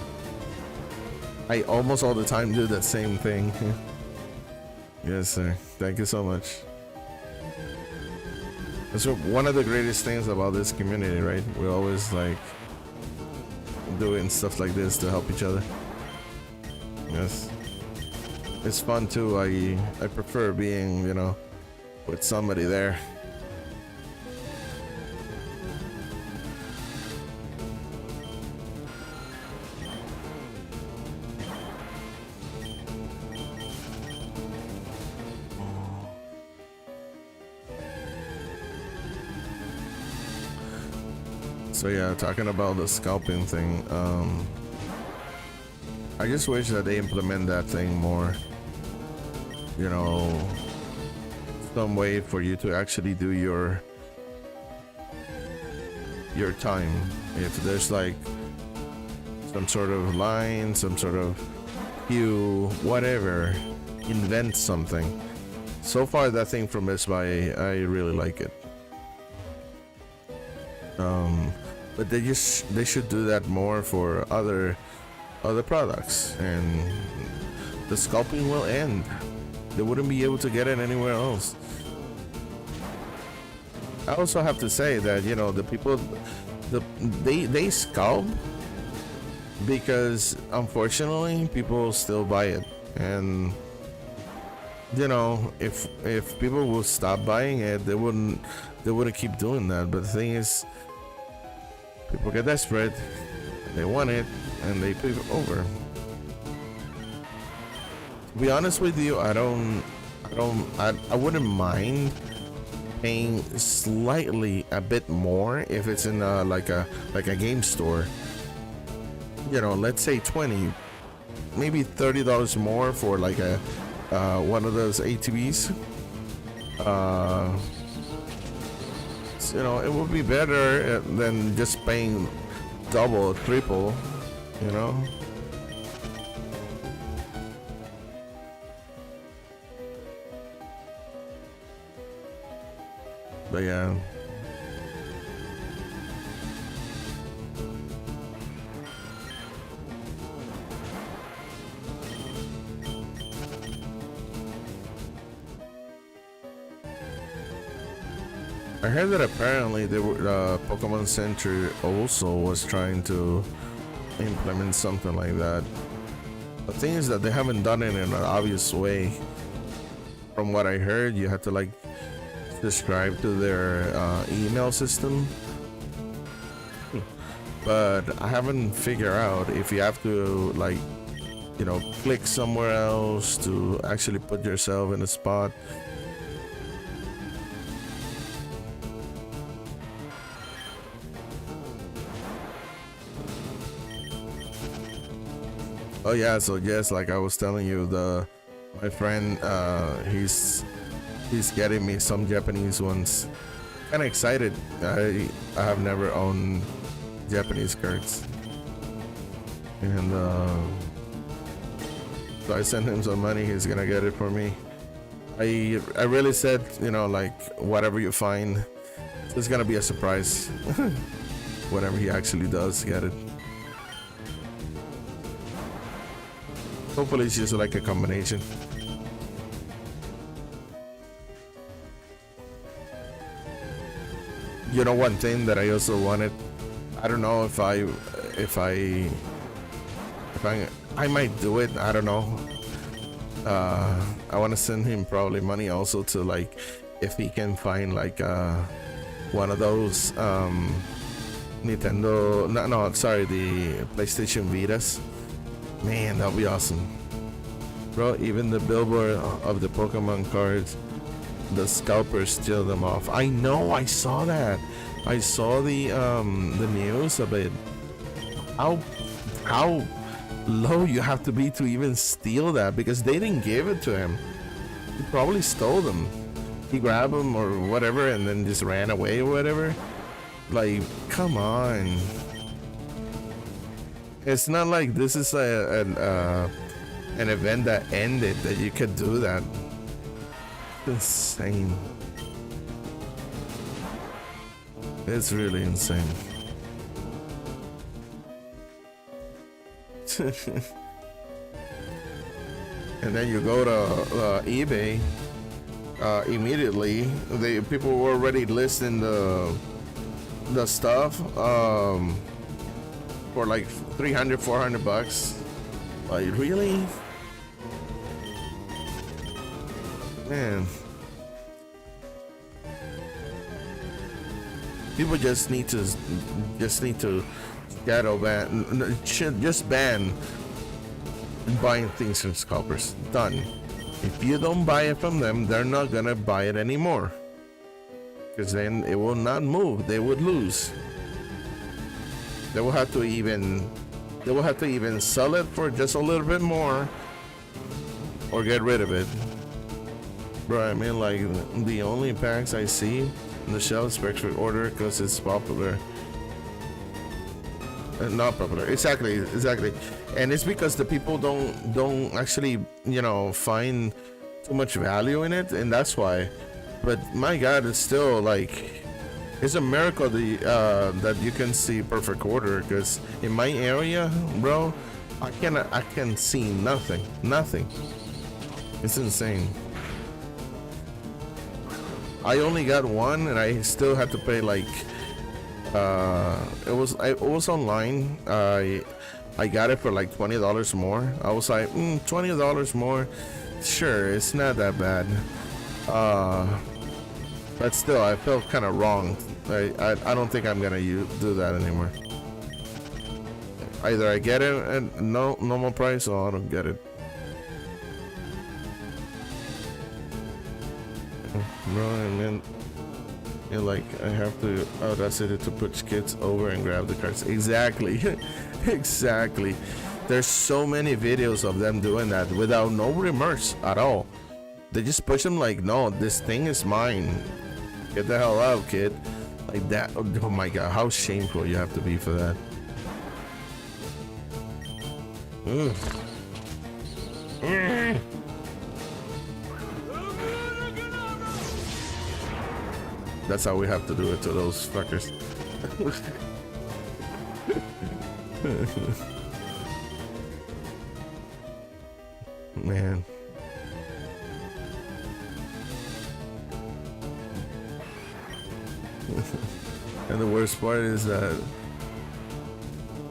I almost all the time do that same thing. Yes, sir. Thank you so much. That's one of the greatest things about this community, right? We always like doing stuff like this to help each other. Yes, it's fun too. I prefer being, you know, with somebody there. So yeah, talking about the scalping thing, I just wish that they implement that thing more. You know, some way for you to actually do your time. If there's like some sort of line, some sort of hue, whatever, invent something. So far, that thing from Best Buy, I really like it. But they should do that more for other products, and the scalping will end. They wouldn't be able to get it anywhere else. I also have to say that, you know, the people, they scalp because unfortunately people still buy it, and you know, if people will stop buying it, they wouldn't keep doing that. But the thing is, people get desperate, they want it, and they pay over. To be honest with you, I wouldn't mind paying slightly a bit more if it's in like a game store. You know, let's say 20, maybe $30 more for like a one of those ATVs. You know, it would be better than just paying double, triple, you know. But yeah. I heard that apparently they were Pokemon Center also was trying to implement something like that. The thing is that they haven't done it in an obvious way. From what I heard, you had to like subscribe to their email system, but I haven't figured out if you have to, like, you know, click somewhere else to actually put yourself in a spot. Oh yeah, so yes, like I was telling you, my friend, he's getting me some Japanese ones. Kinda excited. I have never owned Japanese cards, and so I sent him some money. He's gonna get it for me. I really said, you know, like, whatever you find, it's gonna be a surprise. Whatever he actually does get it. Hopefully it's just like a combination. You know, one thing that I also wanted, I don't know if I might do it, I don't know. I want to send him probably money also to like if he can find like one of those Nintendo, no, sorry, the PlayStation Vitas. Man, that'll be awesome, bro. Even the billboard of the Pokemon cards, the scalpers steal them off. I know, I saw that. I saw the news of it. How low you have to be to even steal that, because they didn't give it to him. He probably stole them. He grabbed them or whatever and then just ran away or whatever. Like, come on. It's not like this is an event that ended that you could do that. Insane. It's really insane. And then you go to eBay. Immediately, people were already listing the stuff for like 300-400 bucks. Like, really, man? People just need to shadow ban. Should just ban buying things from scalpers. Done. If you don't buy it from them, they're not gonna buy it anymore, because then it will not move. They would lose. They will have to even sell it for just a little bit more or get rid of it. Bro, I mean, like, the only packs I see in the shelf specs for order because it's popular. Not popular, exactly, and it's because the people don't actually, you know, find too much value in it, and that's why. But my God, it's still like, it's a miracle that you can see perfect order, because in my area, bro, I can see nothing. It's insane. I only got one, and I still had to pay like. It was online. I got it for like $20 more. I was like, $20 more, sure, it's not that bad. But still, I felt kind of wrong. I don't think I'm gonna do that anymore. Either I get it at normal price, or I don't get it. Bro, and then you're like, I have to audacity to put kids over and grab the cards. Exactly. Exactly. There's so many videos of them doing that without no remorse at all. They just push them like, no, this thing is mine. Get the hell out, kid. Like that. Oh my God, how shameful you have to be for that. Ugh. That's how we have to do it to those fuckers. Man. And the worst part is that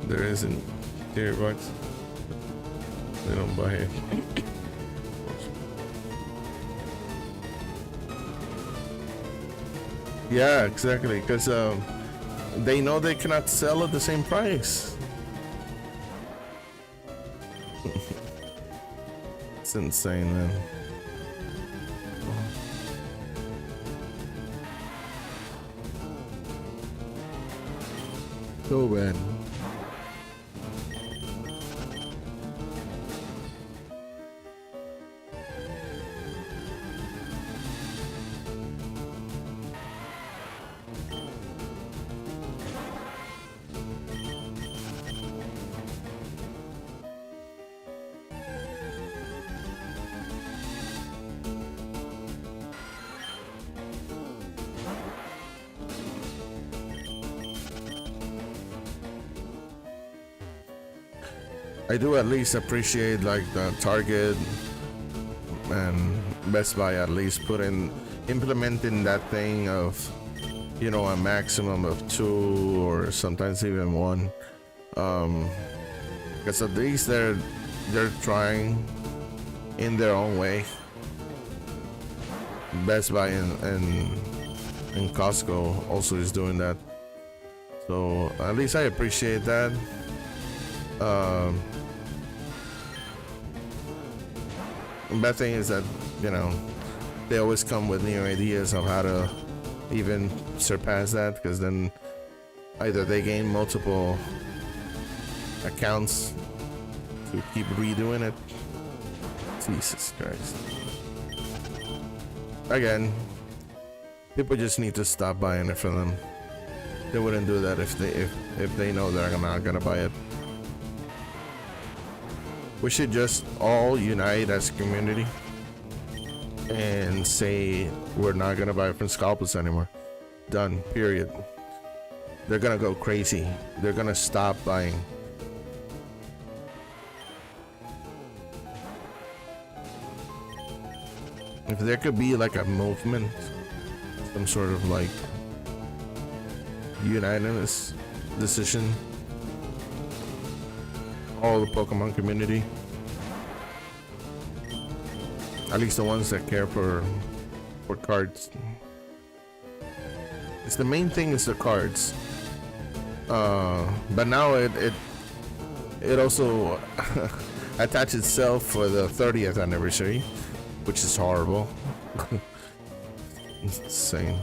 there isn't tier bucks. They don't buy it. Yeah, exactly, because they know they cannot sell at the same price. It's insane, man. So bad. I do at least appreciate like the Target and Best Buy at least implementing that thing of, you know, a maximum of 2 or sometimes even 1. Because at least they're trying in their own way. Best Buy and Costco also is doing that. So at least I appreciate that. Bad thing is that, you know, they always come with new ideas of how to even surpass that, because then either they gain multiple accounts to keep redoing it. Jesus Christ. Again, people just need to stop buying it for them. They wouldn't do that if they know they're not gonna buy it. We should just all unite as a community and say we're not gonna buy from scalpers anymore. Done. Period. They're gonna go crazy. They're gonna stop buying. If there could be like a movement, some sort of like unanimous decision, all the Pokemon community, at least the ones that care for cards. It's the main thing is the cards. But now it also attached itself for the 30th anniversary, which is horrible. It's insane.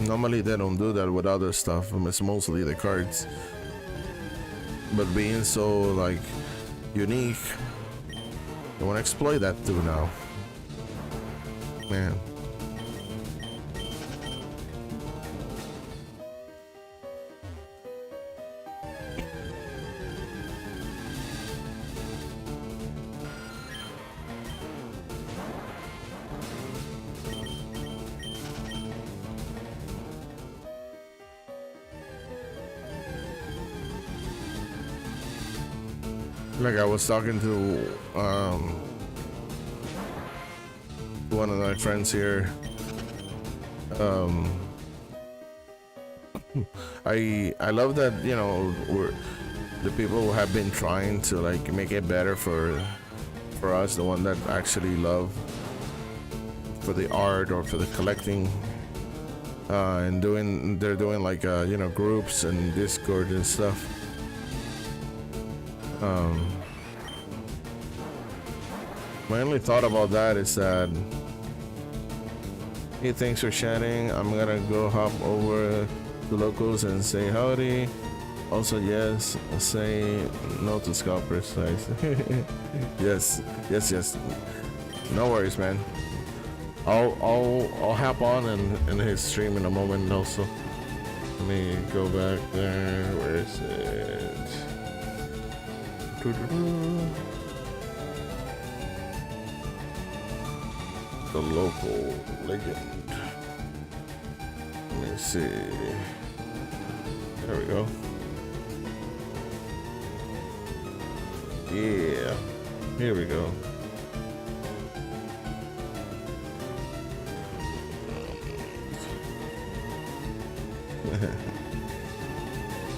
Normally they don't do that with other stuff. It's mostly the cards. But being so like unique, they want to exploit that too now. Man. Like I was talking to one of my friends here. I love that, you know, the people who have been trying to like make it better for us, the one that actually love for the art or for the collecting, and they're doing like you know, groups and Discord and stuff. My only thought about that is that, hey, thanks for chatting. I'm gonna go hop over to locals and say howdy. Also, yes, say no to scalpers. Nice. yes. No worries, man. I'll hop on in his stream in a moment. Also, let me go back there. Where is it? The local legend. Let me see. There we go. Yeah. Here we go.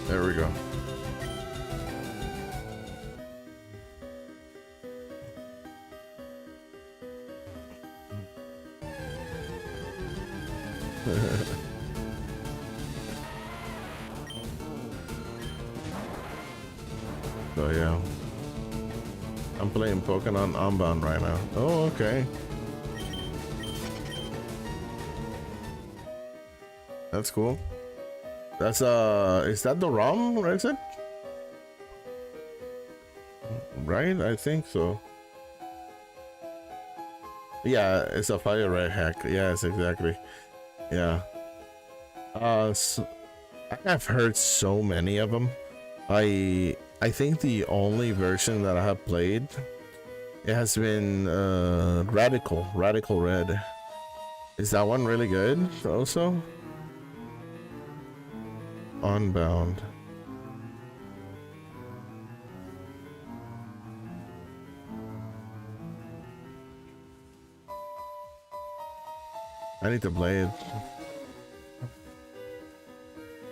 There we go. So yeah, I'm playing Pokemon Unbound right now. Oh, okay. That's cool. That's is that the ROM, right? Is it? Right? I think so. Yeah, it's a fire red hack. Yes, exactly. Yeah. So I've heard so many of them. I think the only version that I have played, it has been Radical Red. Is that one really good also? Unbound. I need to play it.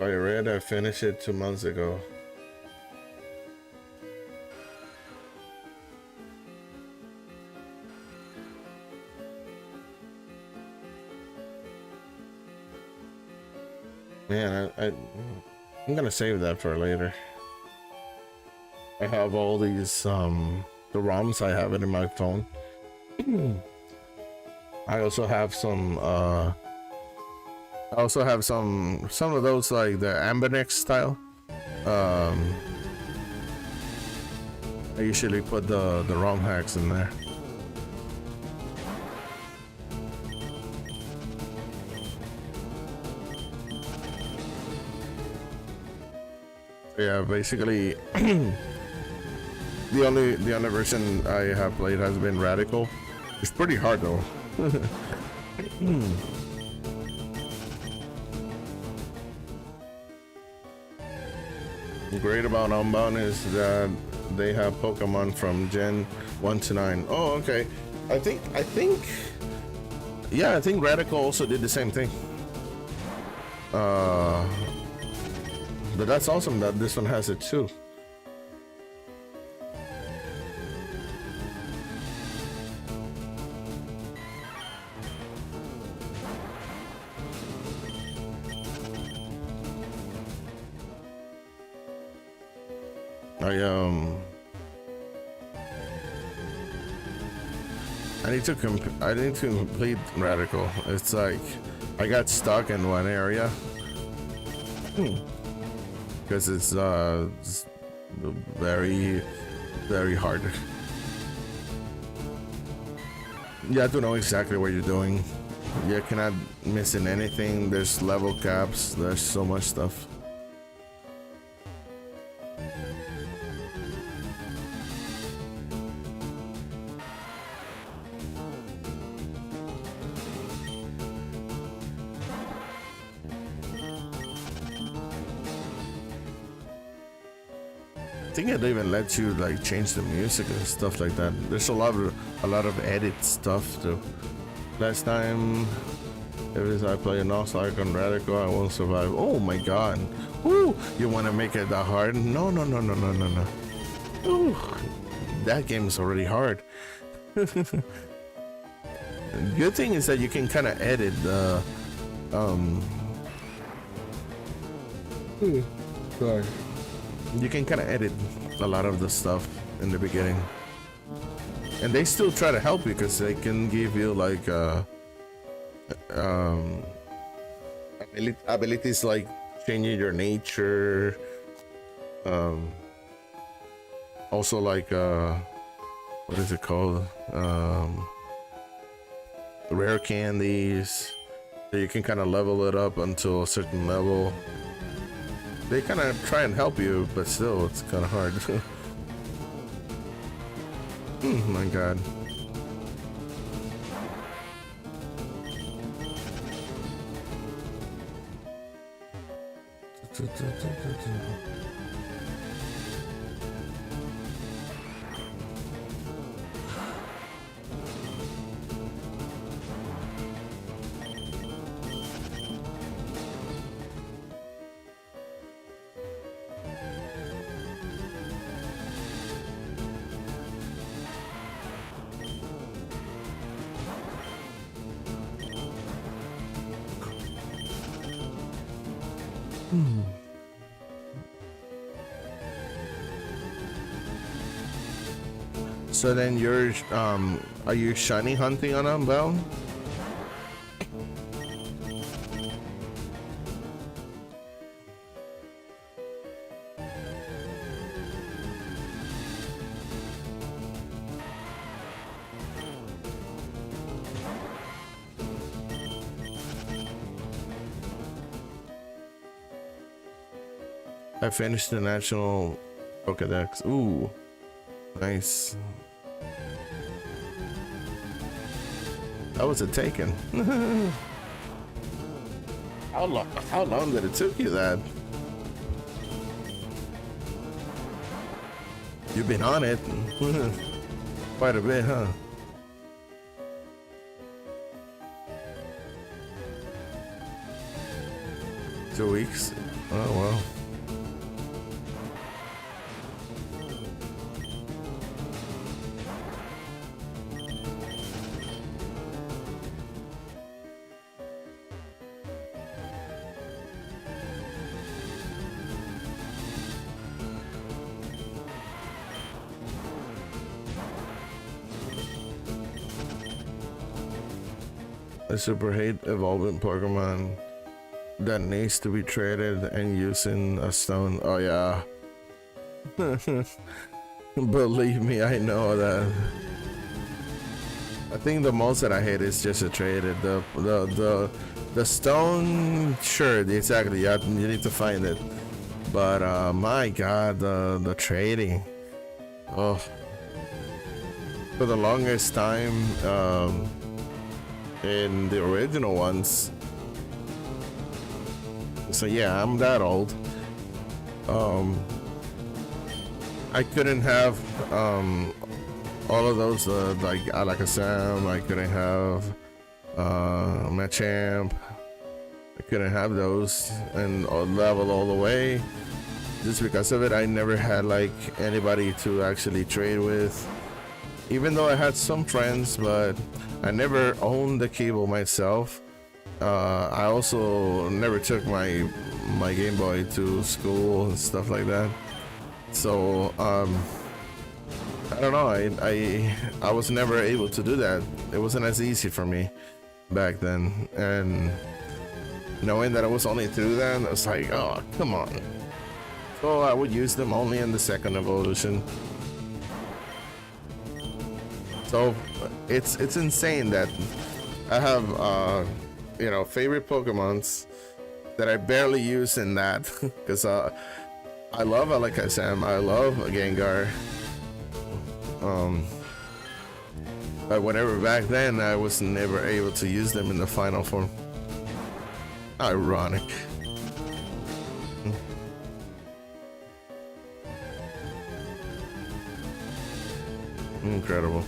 I read I finished it 2 months ago. Man, I'm gonna save that for later. I have all these the ROMs. I have it in my phone. I also have some some of those like the Ambernex style. I usually put the ROM hacks in there. Yeah, basically the only version I have played has been Radical. It's pretty hard though. Great about Unbound is that they have Pokemon from Gen 1 to 9. Oh, okay. I think yeah, I think Radical also did the same thing. But that's awesome that this one has it too. I need to complete Radical. It's like I got stuck in one area because it's very hard. You have to know exactly what you're doing. You cannot miss in anything. There's level caps. There's so much stuff. I think it even lets you like change the music and stuff like that. There's a lot of edit stuff too. Last time I play a Nosark on Radical, I won't survive. Oh my god. Woo! You wanna make it that hard? No. Ooh, that game is already hard. The good thing is that you can kinda edit the sorry. You can kind of edit a lot of the stuff in the beginning, and they still try to help you because they can give you like abilities like changing your nature, also like what is it called, rare candies, so you can kind of level it up until a certain level. They kind of try and help you, but still, it's kind of hard. Oh my god. So then you're are you shiny hunting on Unbound? I finished the national Pokédex. Ooh, nice. That was a taken. How long did it took you that? You've been on it quite a bit, huh? 2 weeks. Oh well. I super hate evolving Pokemon that needs to be traded and using a stone. Oh yeah. Believe me, I know that. I think the most that I hate is just a traded. The stone, sure, exactly. You need to find it. But my god, the trading. Oh. For the longest time, in the original ones. So yeah, I'm that old. I couldn't have all of those like Alakazam. I couldn't have Machop. I couldn't have those and level all the way. Just because of it, I never had like anybody to actually trade with. Even though I had some friends, but I never owned the cable myself. I also never took my Game Boy to school and stuff like that. So I don't know. I was never able to do that. It wasn't as easy for me back then. And knowing that I was only through that, I was like, oh come on. So I would use them only in the second evolution. So it's insane that I have you know, favorite Pokemons that I barely use in that because I love Alakazam, I love Gengar. But whenever back then I was never able to use them in the final form. Ironic. Incredible.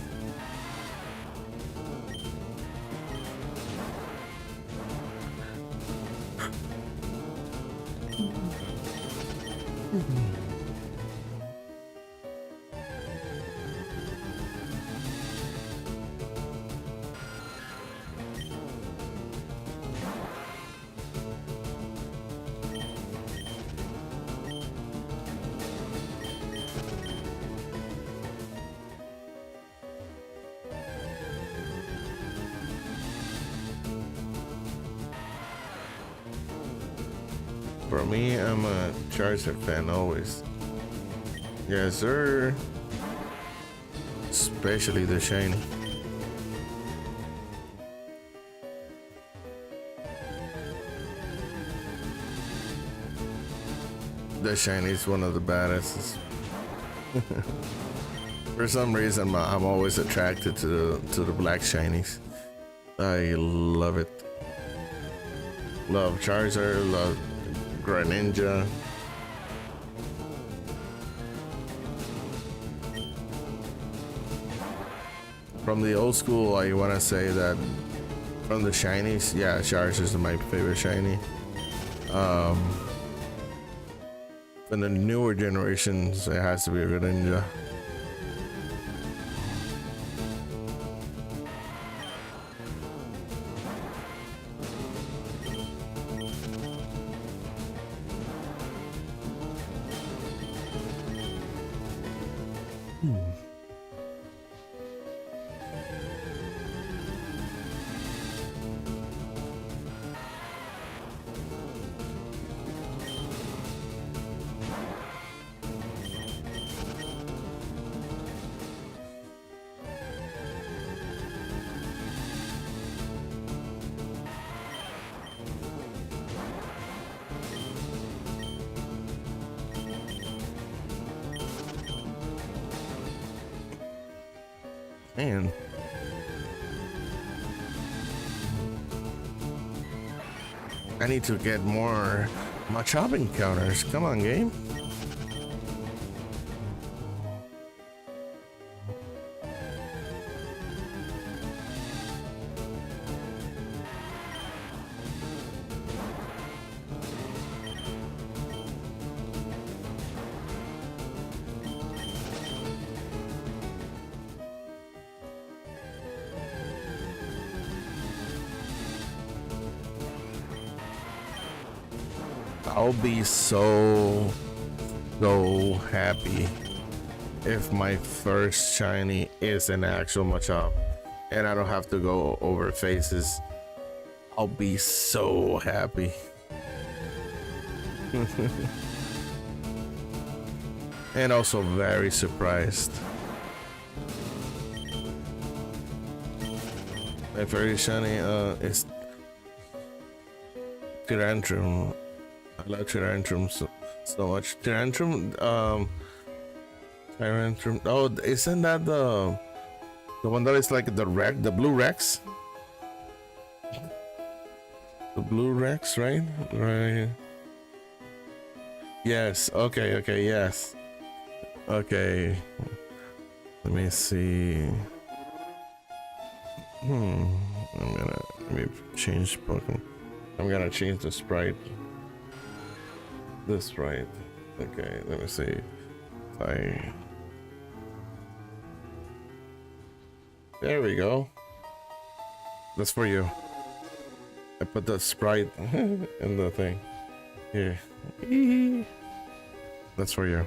For me, I'm a Charizard fan always. Yes, sir. Especially the shiny. The shiny is one of the baddest. For some reason, I'm always attracted to the black shinies. I love it. Love Charizard. Love Greninja. From the old school, I want to say that from the shinies, yeah, Charizard is my favorite shiny. From the newer generations, it has to be a Greninja. Man. I need to get more Machop encounters. Come on, game. I'll be so happy if my first shiny is an actual Machop and I don't have to go over faces. I'll be so happy. And also very surprised. My first shiny is Tyrantrum. I love Tyrantrum so much. Tyrantrum, oh, isn't that the one that is like the blue Rex? The blue Rex, right? Right. Yes. Okay. Yes. Okay. Let me see. Let me change Pokemon. I'm gonna change the sprite. This sprite. Okay, let me see. There we go. That's for you. I put the sprite in the thing. Here. That's for you.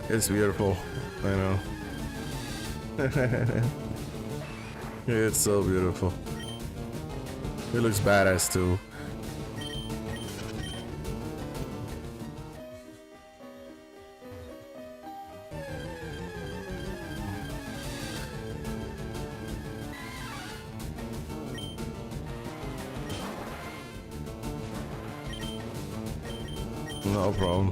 It's beautiful. I know. It's so beautiful. It looks badass too. No problem.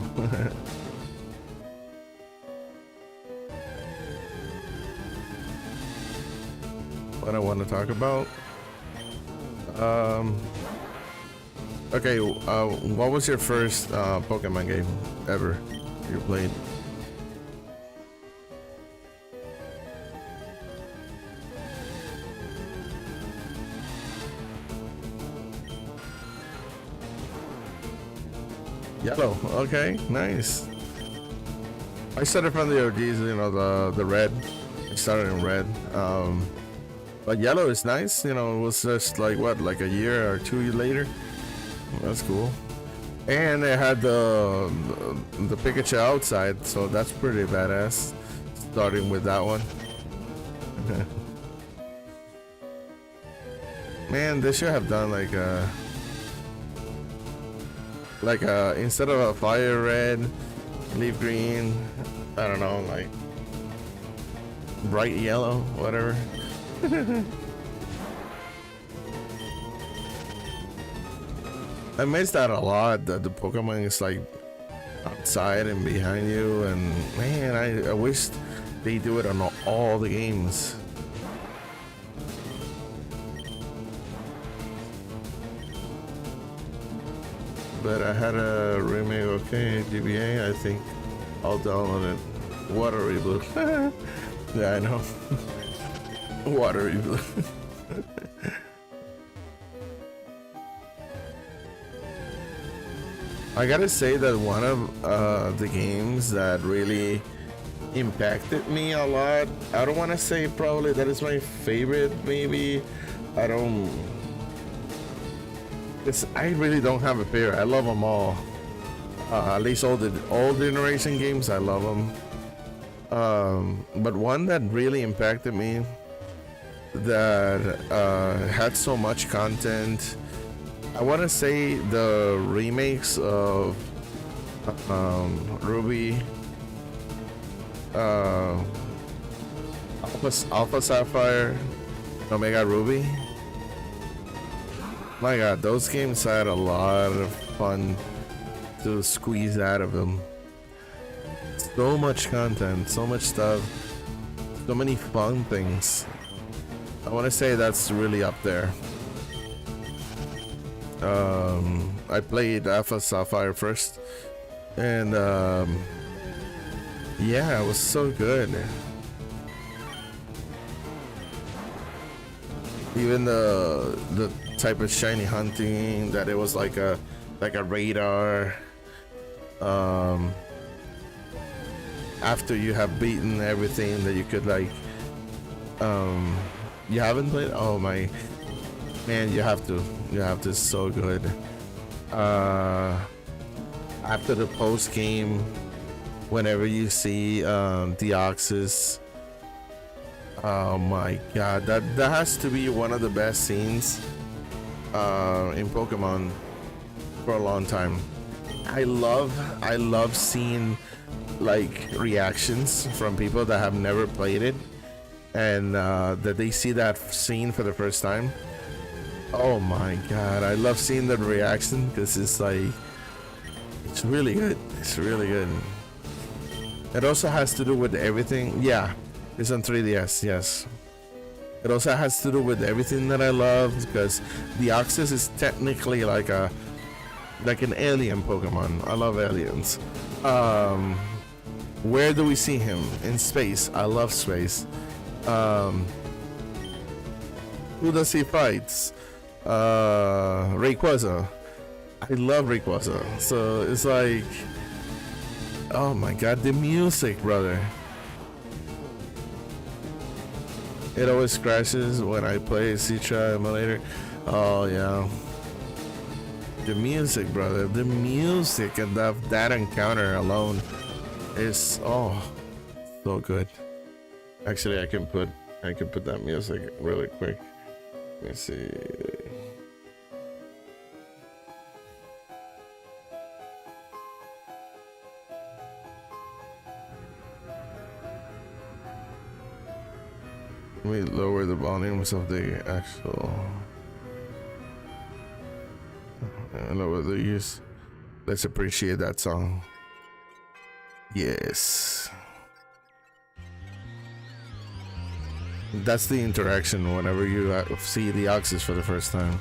What I want to talk about? Okay, what was your first Pokemon game ever you played? Yellow. Okay, nice. I started from the OGs, you know, the red. I started in red. But yellow is nice, you know. It was just like what, like a year or 2 years later. That's cool. And they had the Pikachu outside, so that's pretty badass. Starting with that one. Man, they should have done like instead of a fire red, leaf green, I don't know, like bright yellow, whatever. I miss that a lot, that the Pokemon is like outside and behind you, and man, I wish they do it on all the games. But I had a remake, okay, GBA, I think I'll download it. Watery blue. Yeah, I know. Watery blue. I gotta say that one of the games that really impacted me a lot, I don't want to say probably that is my favorite, maybe. I really don't have a favorite. I love them all. At least all the old generation games, I love them. But one that really impacted me, that had so much content, I want to say the remakes of Ruby, Alpha Sapphire, Omega Ruby. My god, those games had a lot of fun to squeeze out of them. So much content, so much stuff, so many fun things. I want to say that's really up there. I played Alpha Sapphire first, and yeah, it was so good. Even the type of shiny hunting, that it was like a after you have beaten everything that you could like. You haven't played? Oh my man, you have to. It's so good. After the post game, whenever you see Deoxys, oh my god, that has to be one of the best scenes in Pokemon for a long time. I love seeing like reactions from people that have never played it and that they see that scene for the first time. Oh my god, I love seeing the reaction because it's like, it's really good. It's really good. It also has to do with everything. Yeah, it's on 3DS, yes. It also has to do with everything that I love because Deoxys is technically like an alien Pokemon. I love aliens. Where do we see him? In space. I love space. Who does he fight? Rayquaza. I love Rayquaza. So it's like, oh my god, the music, brother. It always crashes when I play Citra emulator. Oh yeah. The music, brother. The music and that encounter alone is so good. Actually, I can put that music really quick. Let me see. Let me lower the volumes of the actual. I know what they use. Let's appreciate that song. Yes. That's the interaction whenever you see the Deoxys for the first time.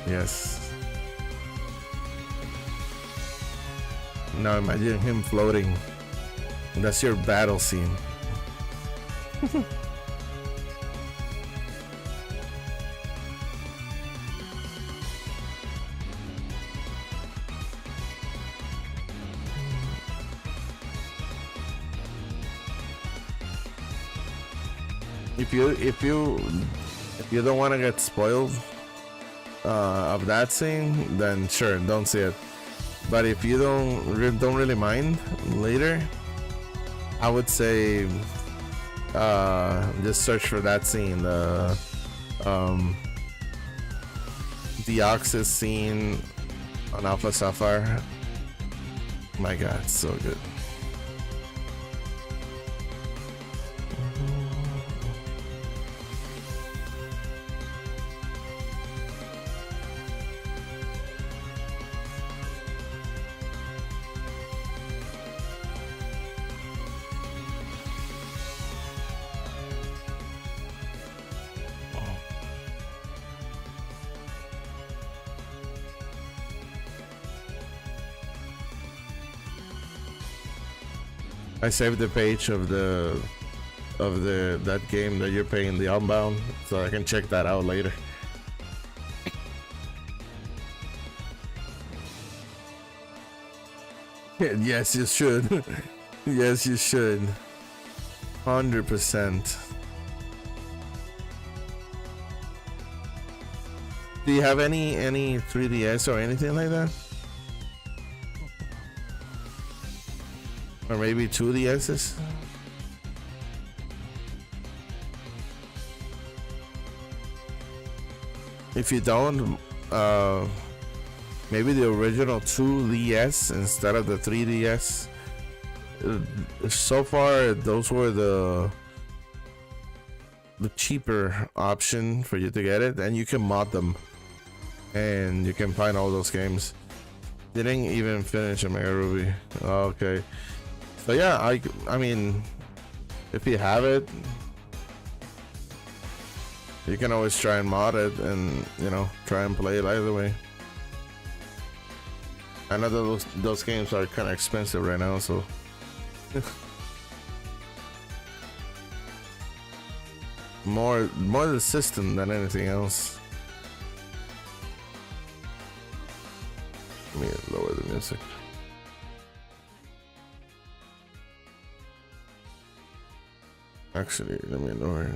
Yes. Now imagine him floating. That's your battle scene. If you don't want to get spoiled of that scene, then sure, don't see it. But if you don't really mind later, I would say just search for that scene, the Deoxys scene on Alpha Sapphire. My god, it's so good. I saved the page of that game that you're paying the Unbound, so I can check that out later. Yes, you should. Yes, you should. 100%. Do you have any 3DS or anything like that? Or maybe 2DSs? If you don't, maybe the original 2DS instead of the 3DS. So far, those were the cheaper option for you to get it, and you can mod them, and you can find all those games. Didn't even finish Omega Ruby. Okay. So yeah, I mean, if you have it, you can always try and mod it and, you know, try and play it either way. I know that those games are kind of expensive right now, so. more the system than anything else. Let me lower the music. Actually, let me lower it.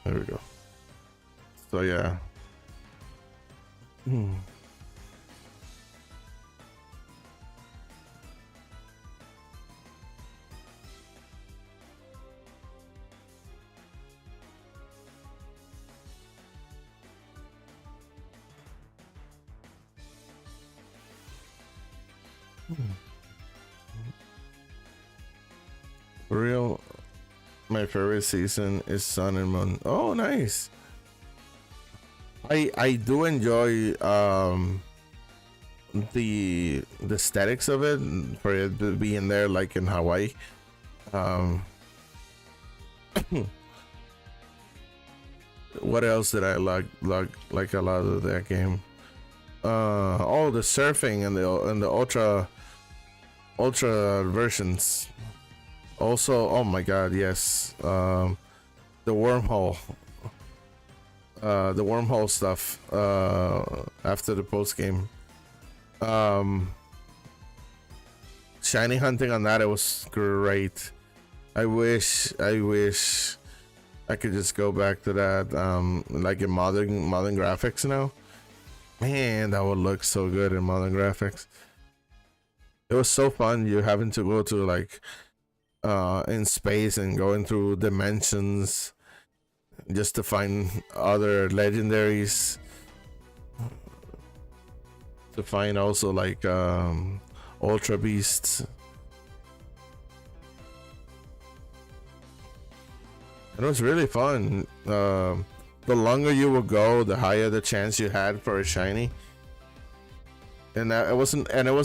There we go. So yeah. For real, my favorite season is Sun and Moon. Oh, nice. I do enjoy the aesthetics of it, for it to be in there like in Hawaii. What else did I like a lot of that game? Oh, the surfing and the ultra versions. Also, oh my god, yes. The wormhole stuff after the post game. Shiny hunting on that, it was great. I wish I could just go back to that, like in modern graphics now. Man, that would look so good in modern graphics. It was so fun. You having to go to like in space and going through dimensions just to find other legendaries, to find also like ultra beasts. It was really fun. The longer you would go, the higher the chance you had for a shiny. And it was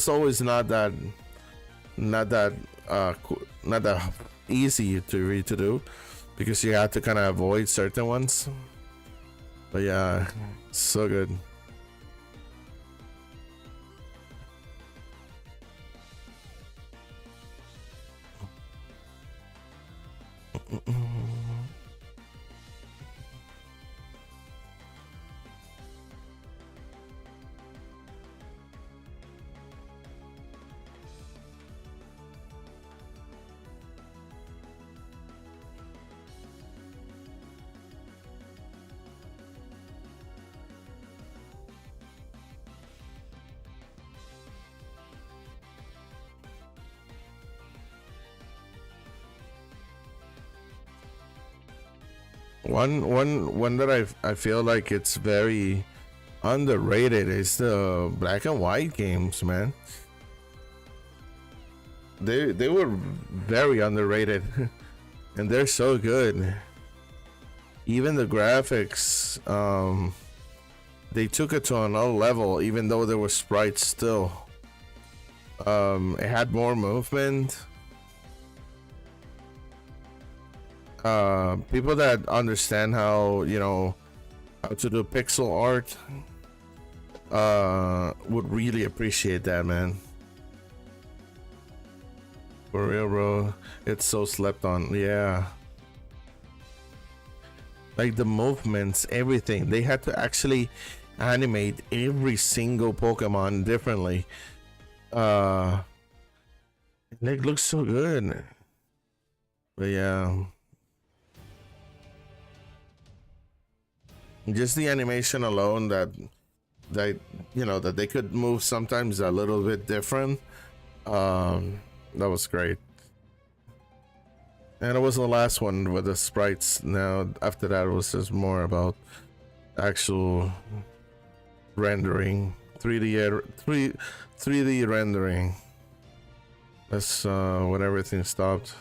always not that easy to do, because you had to kind of avoid certain ones. But yeah, so good. One that I feel like it's very underrated is the black and white games, man. They were very underrated, and they're so good. Even the graphics, they took it to another level, even though there were sprites still. It had more movement. People that understand how, how to do pixel art would really appreciate that, man. For real, bro. It's so slept on. Yeah. Like the movements, everything. They had to actually animate every single Pokemon differently. It looks so good. But yeah. Just the animation alone, that they could move sometimes a little bit different. That was great. And it was the last one with the sprites. Now after that, it was just more about actual rendering, 3D rendering. That's when everything stopped.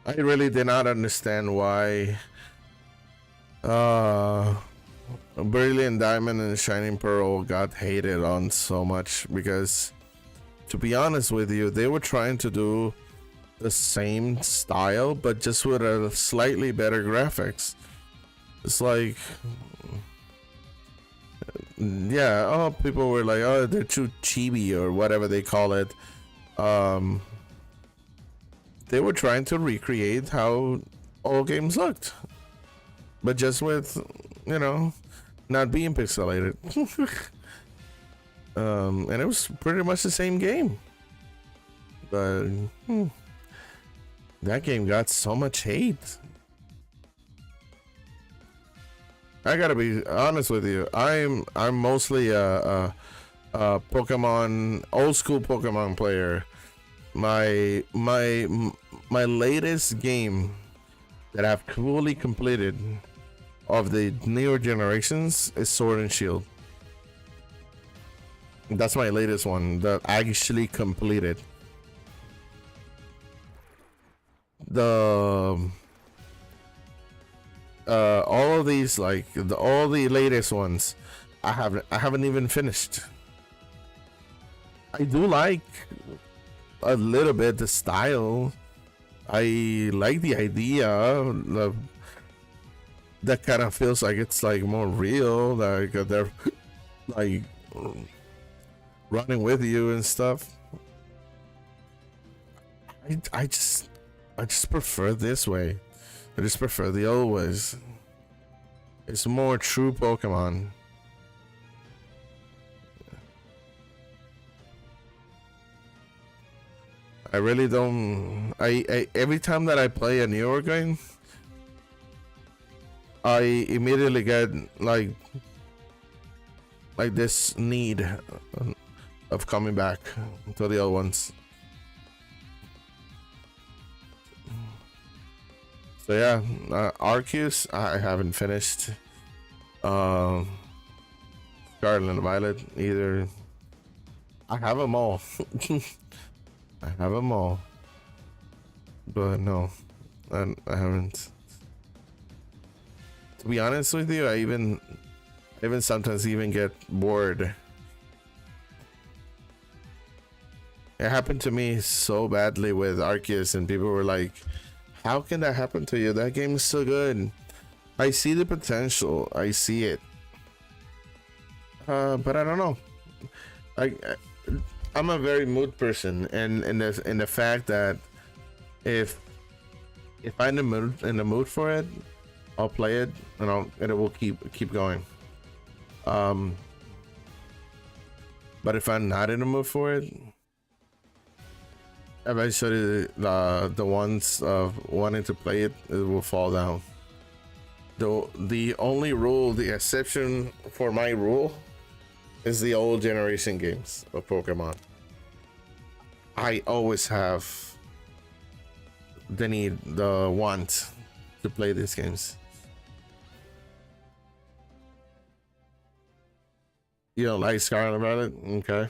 I really did not understand why Brilliant Diamond and Shining Pearl got hated on so much, because to be honest with you, they were trying to do the same style, but just with a slightly better graphics. It's like, yeah, oh, people were like, oh, they're too chibi or whatever they call it. They were trying to recreate how old games looked, but just with, you know, not being pixelated. And it was pretty much the same game, but that game got so much hate. I gotta be honest with you. I'm mostly a Pokemon, old school Pokemon player. My latest game that I've fully completed of the newer generations is Sword and Shield. That's my latest one that I actually completed. The all of these, like all the latest ones, I haven't even finished. I do like a little bit the style. I like the idea that kind of feels like it's like more real, like they're like running with you and stuff. I just prefer this way. I just prefer the old ways. It's more true Pokemon. I really don't. I every time that I play a newer game, I immediately get like this need of coming back to the old ones. So yeah, Arceus I haven't finished. Scarlet and Violet either. I have them all. I have them all, but no, I haven't. To be honest with you, I even sometimes even get bored. It happened to me so badly with Arceus, and people were like, "How can that happen to you? That game is so good." I see the potential. I see it, but I don't know. I'm a very mood person, and in the fact that if I'm in the mood for it, I'll play it, and it will keep going. But if I'm not in the mood for it, eventually the ones of wanting to play it will fall down. The only rule, the exception for my rule, is the old generation games of Pokemon. I always have the want to play these games. You don't like Scarlet and Violet? Okay.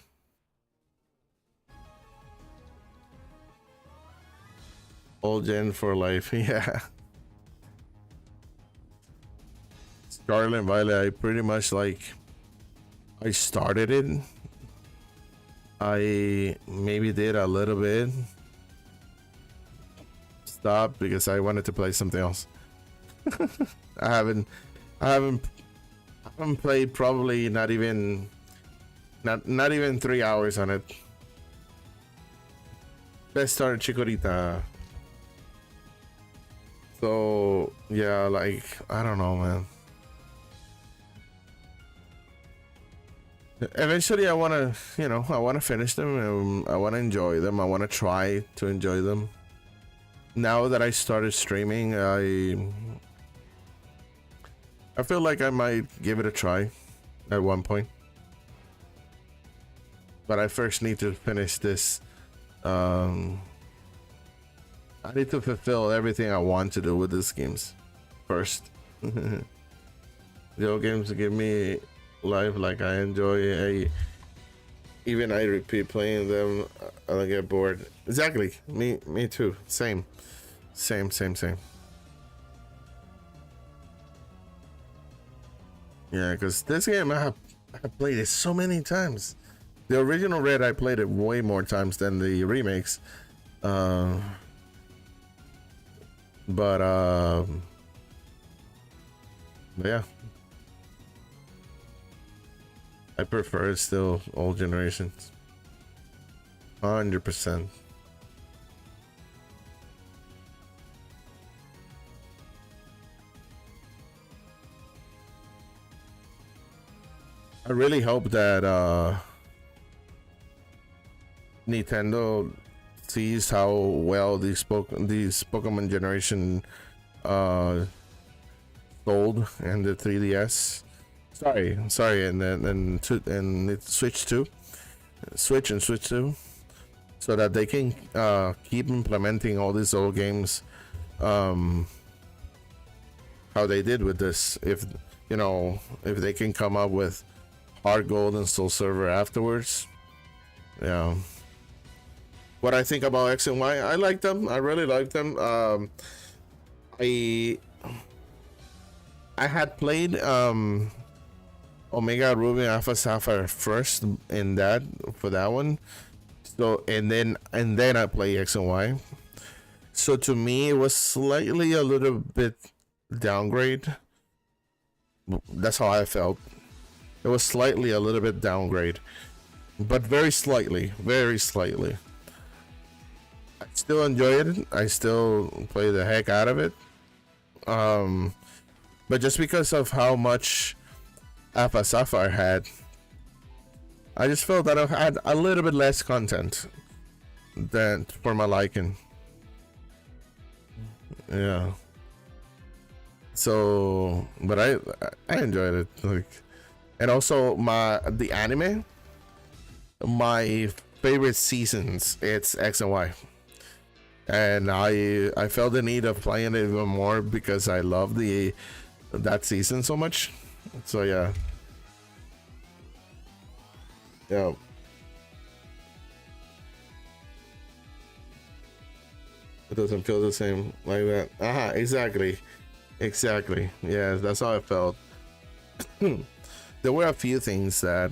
Old gen for life, yeah. Scarlet and Violet, I pretty much like. I started it. I maybe did a little bit. Stopped because I wanted to play something else. I haven't played probably not even 3 hours on it. Best start Chikorita. So yeah, like I don't know, man. Eventually I want to, I want to finish them, and I want to enjoy them. I want to try to enjoy them. Now that I started streaming, I feel like I might give it a try at one point. But I first need to finish this. I need to fulfill everything I want to do with these games first. The old games give me life, like I enjoy. Even I repeat playing them. I don't get bored. Exactly. Me too. Same. Yeah, because this game I have played it so many times. The original Red I played it way more times than the remakes. But yeah, I prefer still old generations. 100%. I really hope that Nintendo sees how well these Pokemon generation sold and the 3DS. Sorry, and it Switch 2, Switch and Switch 2, so that they can keep implementing all these old games, how they did with this. If you know, if they can come up with Hard Gold and Soul Silver afterwards, yeah. What I think about X and Y, I like them. I really like them. I had played Omega Ruby Alpha Sapphire first in that for that one. So and then I play X and Y. So to me it was slightly a little bit downgrade. That's how I felt. It was slightly a little bit downgrade. But very slightly. I still enjoy it. I still play the heck out of it. But just because of how much Alpha Sapphire had, I just felt that I had a little bit less content than for my liking. Yeah. So, but I enjoyed it. Like, and also the anime. My favorite seasons, it's X and Y. And I felt the need of playing it even more because I love that season so much. So yeah. It doesn't feel the same like that. Exactly. Yeah, that's how I felt. There were a few things that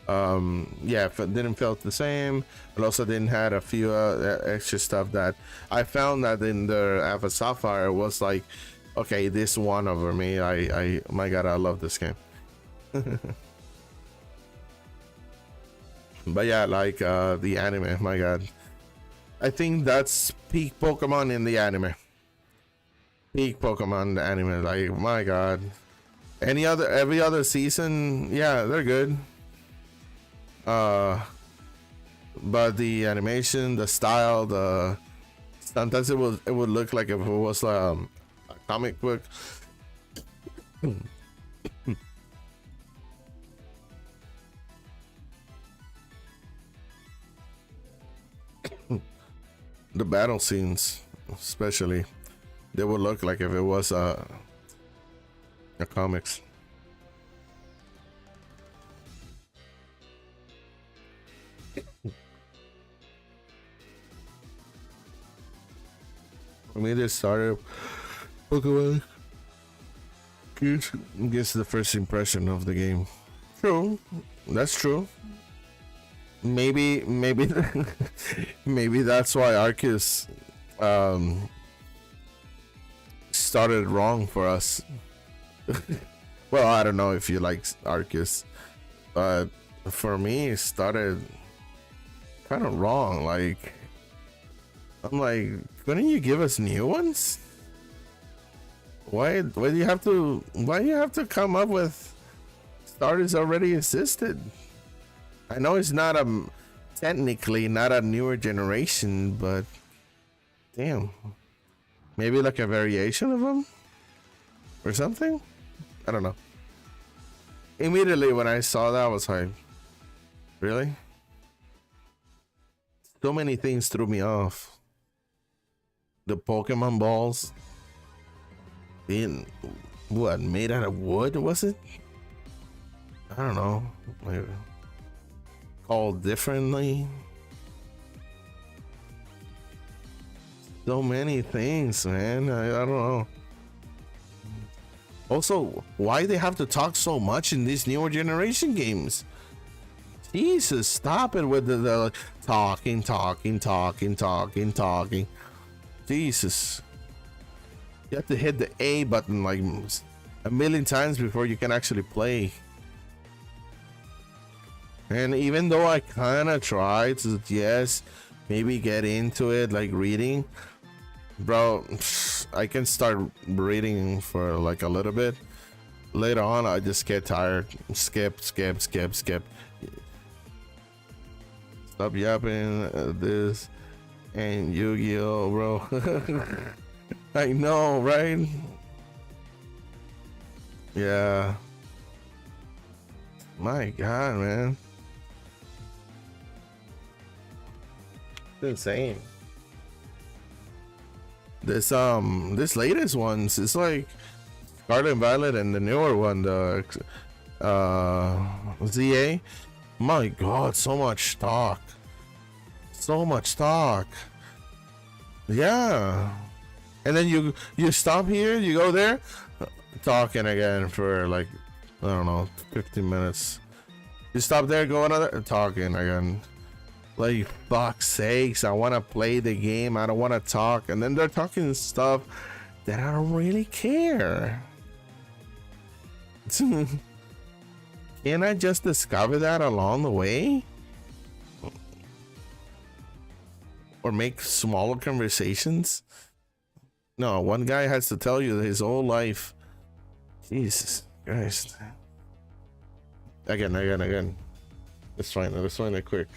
didn't feel the same. But also didn't had a few extra stuff that I found that in the Alpha Sapphire was like, okay, this won over me. My god, I love this game. But yeah, like the anime, my god, I think that's peak Pokemon in the anime. Peak Pokemon the anime, like my god. Every other season, yeah, they're good. But the animation, the style, sometimes it would look like if it was a comic book. The battle scenes, especially, they would look like if it was a comics. For me, this started Pokemon gives the first impression of the game. True, that's true. Maybe maybe that's why Arceus started wrong for us. Well, I don't know if you like Arceus, but for me it started kind of wrong. Like, I'm like, couldn't you give us new ones? Why do you have to come up with starters already existed? I know it's not technically not a newer generation, but damn, maybe like a variation of them or something. I don't know. Immediately when I saw that, I was like, really? So many things threw me off. The Pokemon balls being what, made out of wood, was it? I don't know. Like, called differently. So many things, man. I don't know. Also, why they have to talk so much in these newer generation games? Jesus, stop it with the talking. Jesus. You have to hit the A button like a million times before you can actually play. And even though I kind of tried to, yes, maybe get into it, like reading, bro, I can start reading for like a little bit. Later on, I just get tired. Skip. Stop yapping this and Yu-Gi-Oh, bro. I know, right? Yeah. My God, man. It's insane. This latest ones, it's like Scarlet and Violet, and the newer one, the ZA. My God, so much talk. So much talk. Yeah. And then you stop here, you go there, talking again for like, I don't know, 15 minutes. You stop there, go another, talking again. Like, fuck's sakes, I want to play the game, I don't want to talk. And then they're talking stuff that I don't really care. Can I just discover that along the way? Or make smaller conversations? No, one guy has to tell you his whole life. Jesus Christ. Again. Let's find it quick.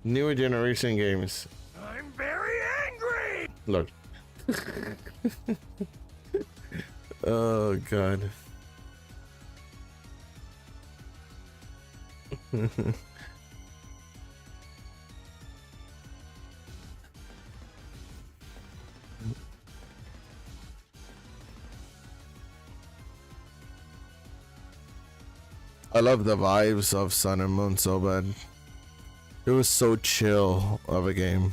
Newer generation games. I'm very angry. Look. Oh God. I love the vibes of Sun and Moon so bad. It was so chill of a game.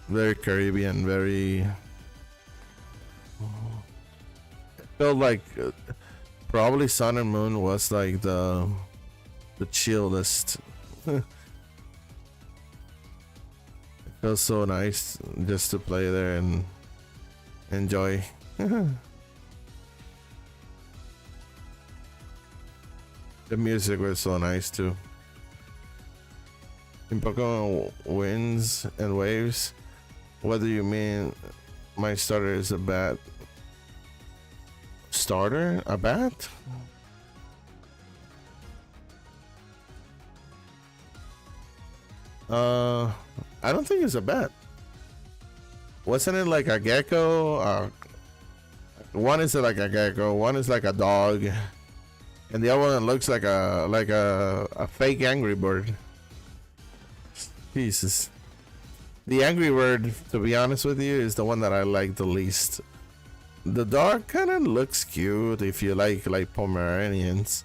Very Caribbean, very... Felt like probably Sun and Moon was like the chillest. It feels so nice just to play there and enjoy. The music was so nice too. In Pokemon Winds and Waves, what do you mean my starter is a bat? Starter? A bat? I don't think it's a bat. Wasn't it like a gecko? One is like a gecko, one is like a dog, and the other one looks like a fake Angry Bird. Jesus. The Angry Bird, to be honest with you, is the one that I like the least. The dog kind of looks cute if you like Pomeranians.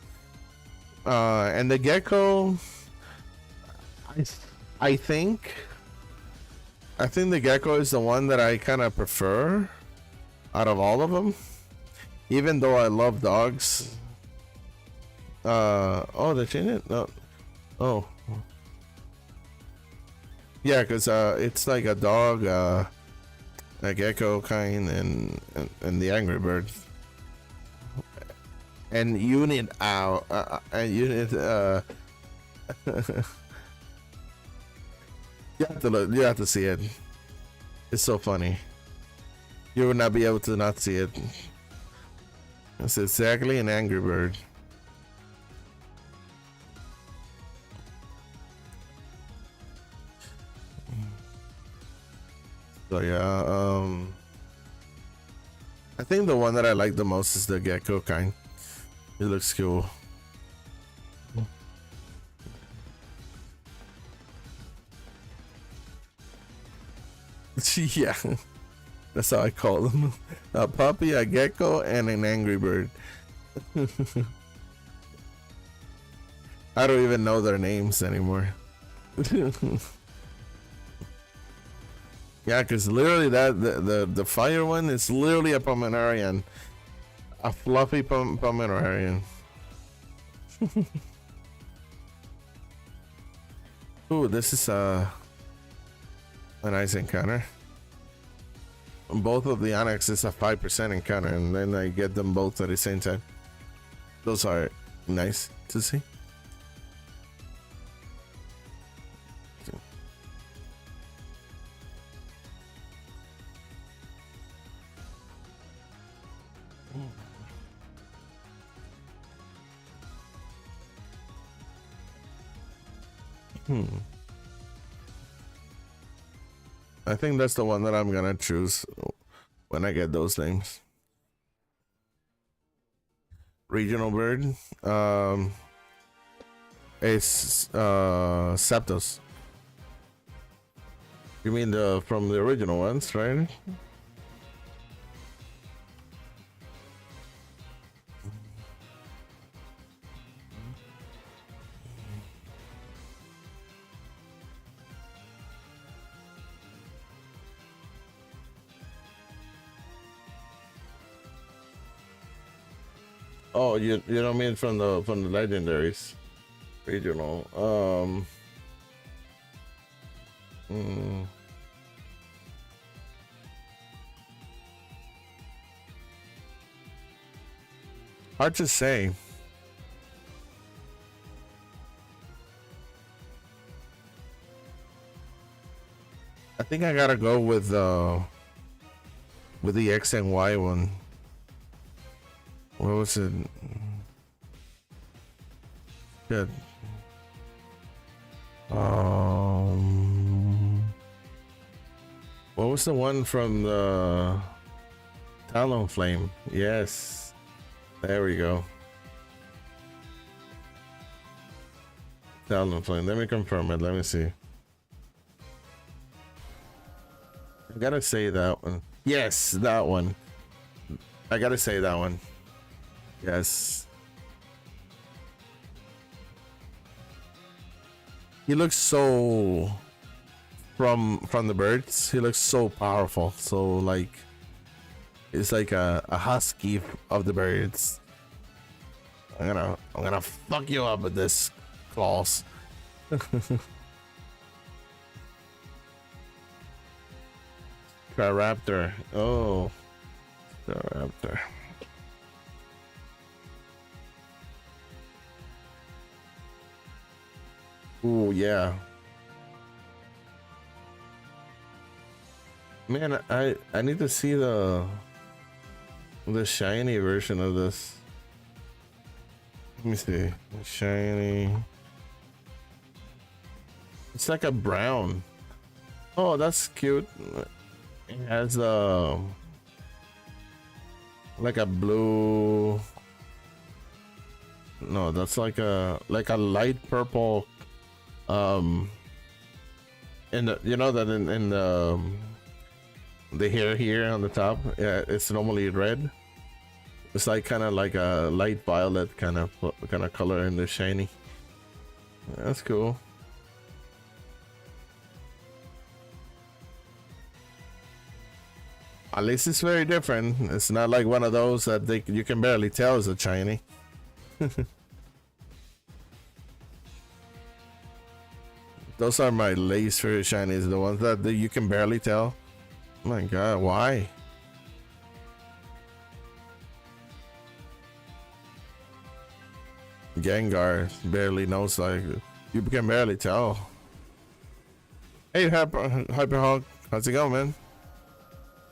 And the gecko, I think the gecko is the one that I kind of prefer out of all of them, even though I love dogs. Oh, they changed it? No. Oh. Yeah, because it's like a dog, a gecko kind, and the Angry Bird. And unit and unit you have to look, you have to see it. It's so funny. You would not be able to not see it. It's exactly an Angry Bird. So yeah, I think the one that I like the most is the gecko kind. It looks cool. Yeah, that's how I call them. A puppy, a gecko, and an Angry Bird. I don't even know their names anymore. Yeah, because literally the fire one is literally a Pomeranian. A fluffy Pomeranian. Ooh, this is a nice encounter. both of the Onyx is a 5% encounter, and then I get them both at the same time. Those are nice to see. I think that's the one that I'm gonna choose when I get those names. Regional bird. It's Septos. You mean the from the original ones, right? Oh, you don't mean from the legendaries, regional. Hard to say. I think I gotta go with the X and Y one. What was it? Good. What was the one from the Talonflame? Yes. There we go. Talonflame. Let me confirm it. Let me see. I gotta say that one. Yes, that one. I gotta say that one. Yes. He looks so from the birds. He looks so powerful. So like it's like a husky of the birds. I'm gonna fuck you up with this claws. Raptor. Oh, Raptor. Oh yeah, man. I need to see the shiny version of this. Let me see. Shiny. It's like a brown. Oh, that's cute. It has like a blue. No, that's like a light purple. In the, you know that in the hair here on the top, yeah, it's normally red. It's like kind of like a light violet kind of color in the shiny. That's cool. At least it's very different. It's not like one of those that you can barely tell is a shiny. Those are my least favorite shinies, the ones that you can barely tell. Oh my god, why? Gengar barely knows, like, you can barely tell. Hey, Hyperhog, how's it going, man?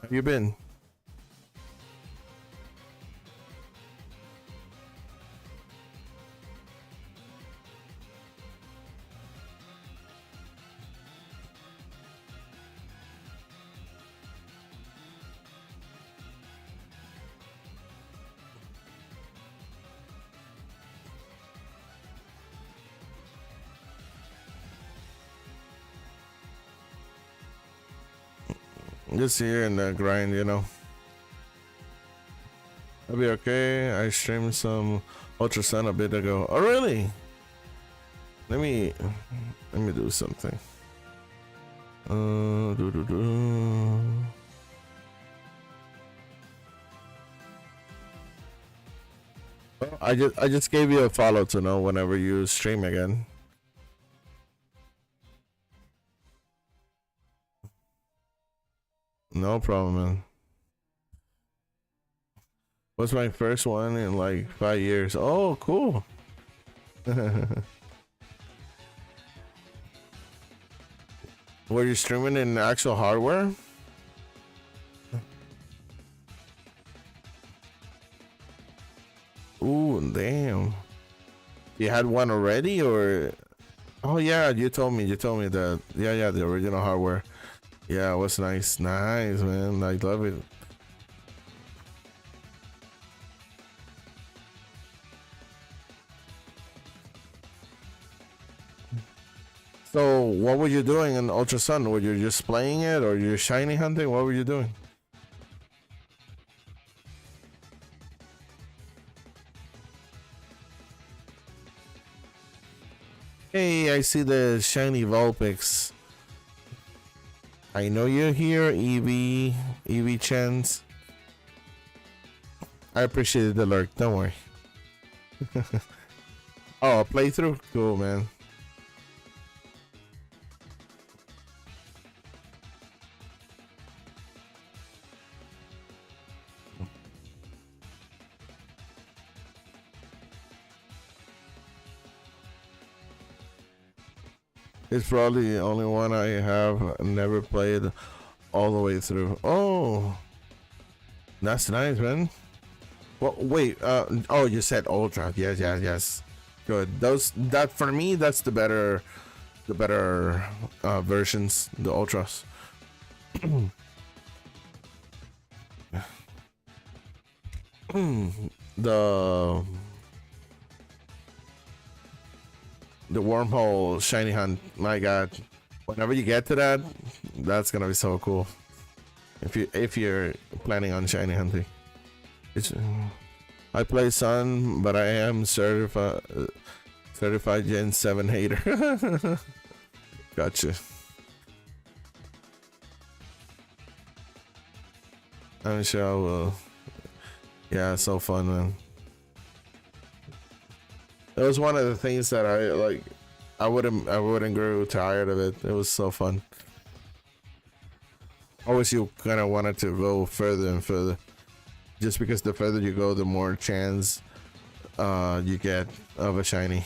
How you been? Just here in the grind, you know. I'll be okay. I streamed some Ultra Sun a bit ago. Oh really? Let me do something. I just gave you a follow to know whenever you stream again. No problem, man. Was my first one in like 5 years. Oh, cool. Were you streaming in actual hardware? Ooh, damn. You had one already, or? Oh yeah, you told me that. Yeah, the original hardware. Yeah, it was nice, man. I love it. So, what were you doing in Ultra Sun? Were you just playing it, or you shiny hunting? What were you doing? Hey, I see the shiny Vulpix. I know you're here, Evie Chance. I appreciate the lurk. Don't worry. Oh, a playthrough? Cool, man. It's probably the only one I have never played all the way through. Oh, that's nice, man. Well, wait. Oh, you said Ultra. Yes. Good. That for me, that's the better versions, the Ultras. The wormhole shiny hunt, my god, whenever you get to that, that's gonna be so cool. If you're planning on shiny hunting. I play Sun, but I am certified Gen 7 hater. Gotcha. I'm sure I will. Yeah, so fun, man. It was one of the things that I like. I wouldn't grow tired of it. It was so fun. Always you kind of wanted to go further and further, just because the further you go, the more chance you get of a shiny.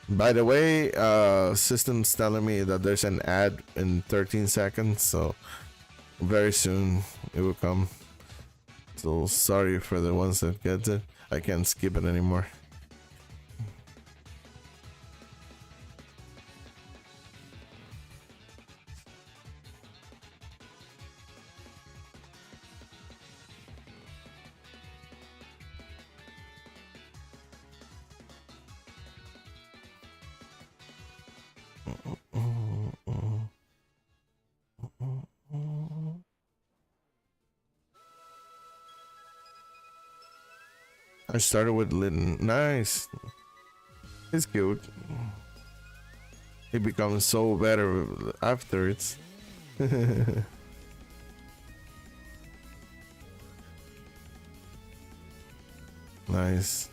By the way, system's telling me that there's an ad in 13 seconds, so very soon it will come. So sorry for the ones that get it. I can't skip it anymore. I started with Litten. Nice. It's cute. It becomes so better after it's. Nice.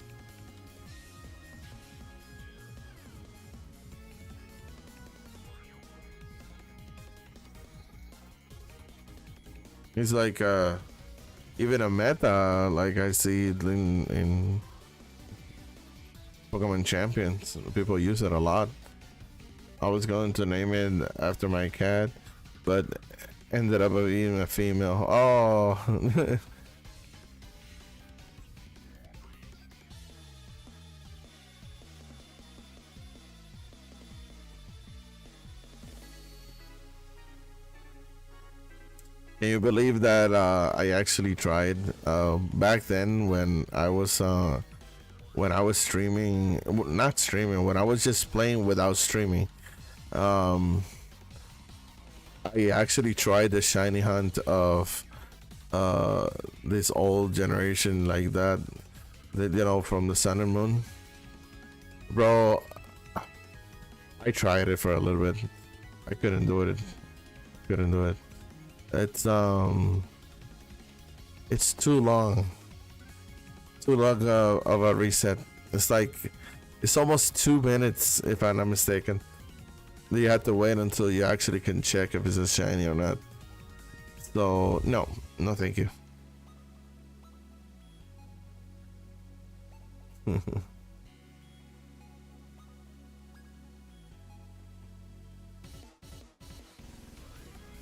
It's like even a meta, like I see it in Pokemon Champions. People use it a lot. I was going to name it after my cat, but ended up being a female. Oh. Can you believe that I actually tried back then when I was streaming, not streaming, when I was just playing without streaming. I actually tried the shiny hunt of this old generation like that, you know, from the Sun and Moon. Bro, I tried it for a little bit. I couldn't do it. It's too long of a reset. It's like it's almost 2 minutes, if I'm not mistaken. You have to wait until you actually can check if it's a shiny or not. So no, no, thank you.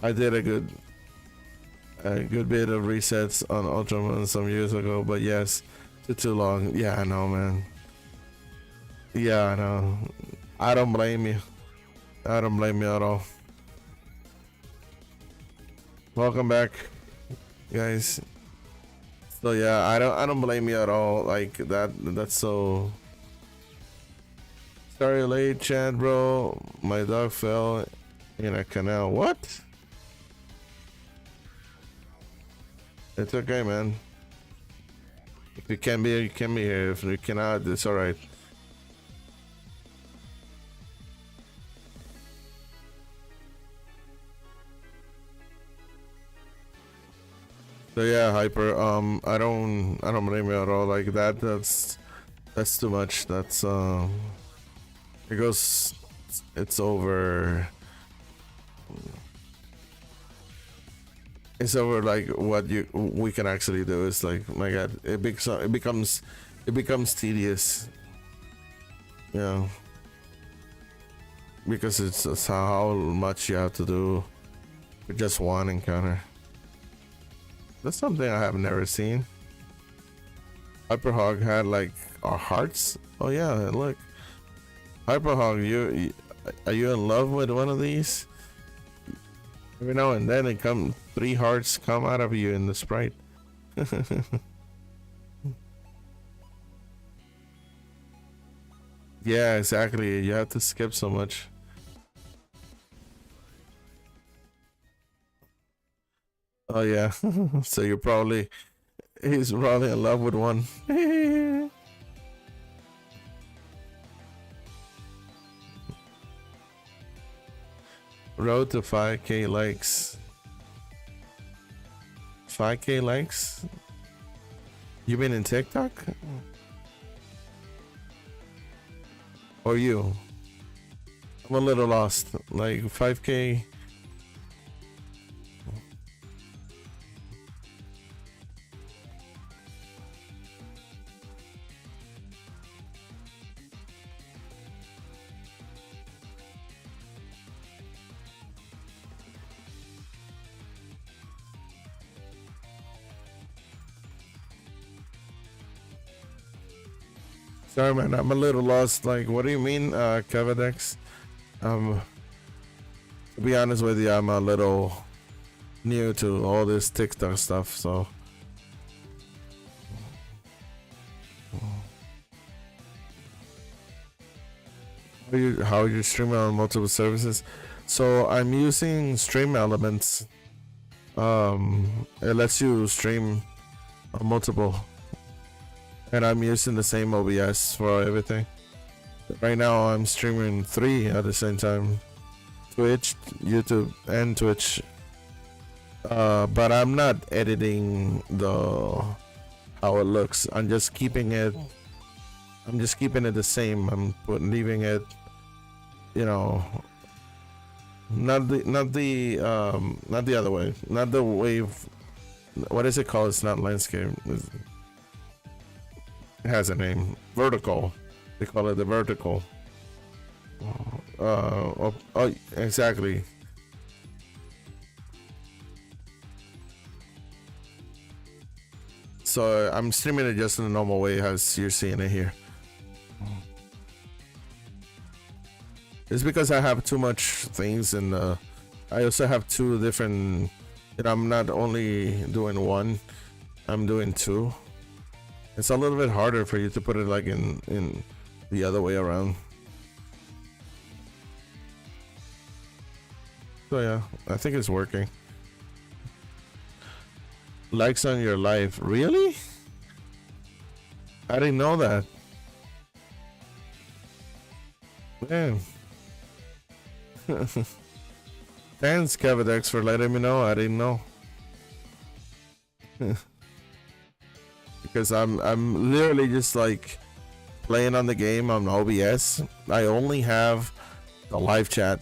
I did a good bit of resets on Ultraman some years ago, but yes, too long. Yeah, I know, man. Yeah, I know. I don't blame you. I don't blame you at all. Welcome back, guys. So yeah, I don't blame you at all. Like that's so. Sorry, late, Chad, bro. My dog fell in a canal. What? It's okay, man. If you can be here, you can be here. If you cannot, it's alright. So yeah, Hyper. I don't blame you at all. Like that. That's too much. That's it goes. It's over. It's over. Like what we can actually do is like, my God, it becomes tedious. Yeah. Because it's how much you have to do for just one encounter. That's something I have never seen. Hyperhog had like our hearts. Oh yeah, look. Hyperhog, are you in love with one of these? Every now and then it come 3 hearts come out of you in the sprite. Yeah, exactly. You have to skip so much. Oh yeah. So he's probably in love with one. Road to 5K likes. 5K likes? You been in TikTok? Or you? I'm a little lost. Like 5K. Sorry, man, I'm a little lost. Like, what do you mean, Kevadex? To be honest with you, I'm a little new to all this TikTok stuff, so. How you streaming on multiple services? So I'm using Stream Elements. It lets you stream on multiple. And I'm using the same OBS for everything. Right now I'm streaming 3 at the same time. Twitch, YouTube, and Twitch. But I'm not editing how it looks. I'm just keeping it the same. I'm leaving it, you know, not the other way. Not the wave. What is it called? It's not landscape. It has a name. Vertical. They call it the vertical. Oh, exactly. So I'm streaming it just in the normal way as you're seeing it here. It's because I have too much things, and I also have 2 different. And I'm not only doing 1, I'm doing 2. It's a little bit harder for you to put it like in the other way around. So yeah, I think it's working. Likes on your live, really? I didn't know that. Man. Thanks, Kevadex, for letting me know. I didn't know. Because I'm literally just like playing on the game on OBS. I only have the live chat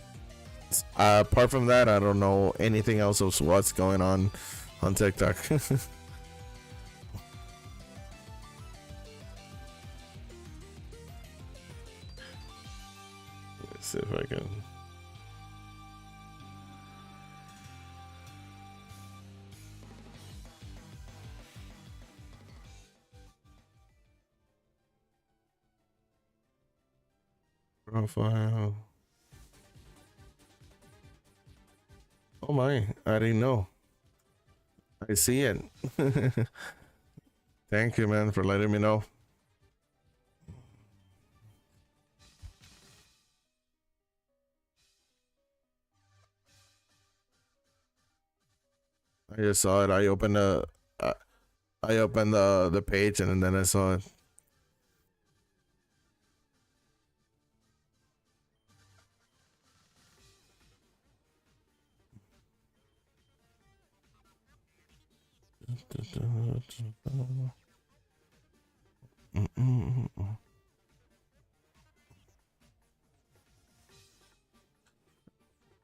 Apart from that, I don't know anything else of what's going on TikTok. Let's see if I can. Profile. Oh my, I didn't know. I see it. Thank you, man, for letting me know. I just saw it. I opened the page and then I saw it.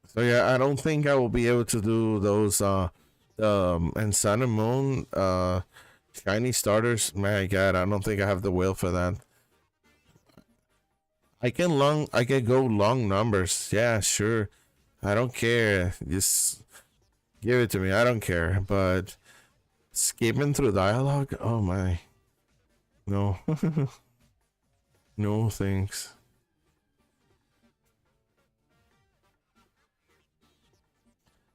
So yeah, I don't think I will be able to do those and Sun and Moon shiny starters. My God, I don't think I have the will for that. I can go long numbers. Yeah, sure. I don't care. Just give it to me. I don't care. But skipping through dialogue, oh my. No. No thanks.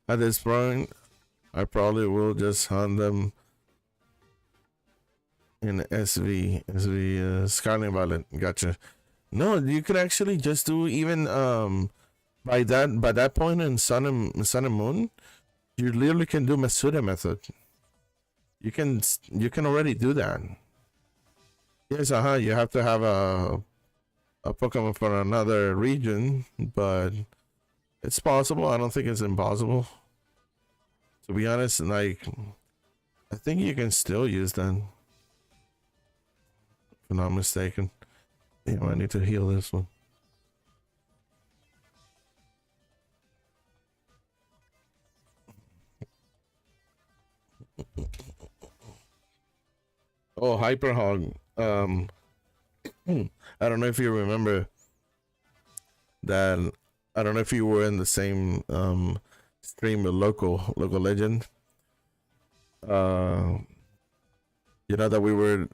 At this point, I probably will just hunt them in SV Scarlet Violet. Gotcha. No, you could actually just do even by that point in Sun and Moon, you literally can do Masuda method. You can already do that. Yes, you have to have a Pokemon from another region, but it's possible. I don't think it's impossible. To be honest, like, I think you can still use that. If I'm not mistaken. Damn, I need to heal this one. Oh, Hyper Hog. I don't know if you remember that. I don't know if you were in the same stream with local legend. You know that we were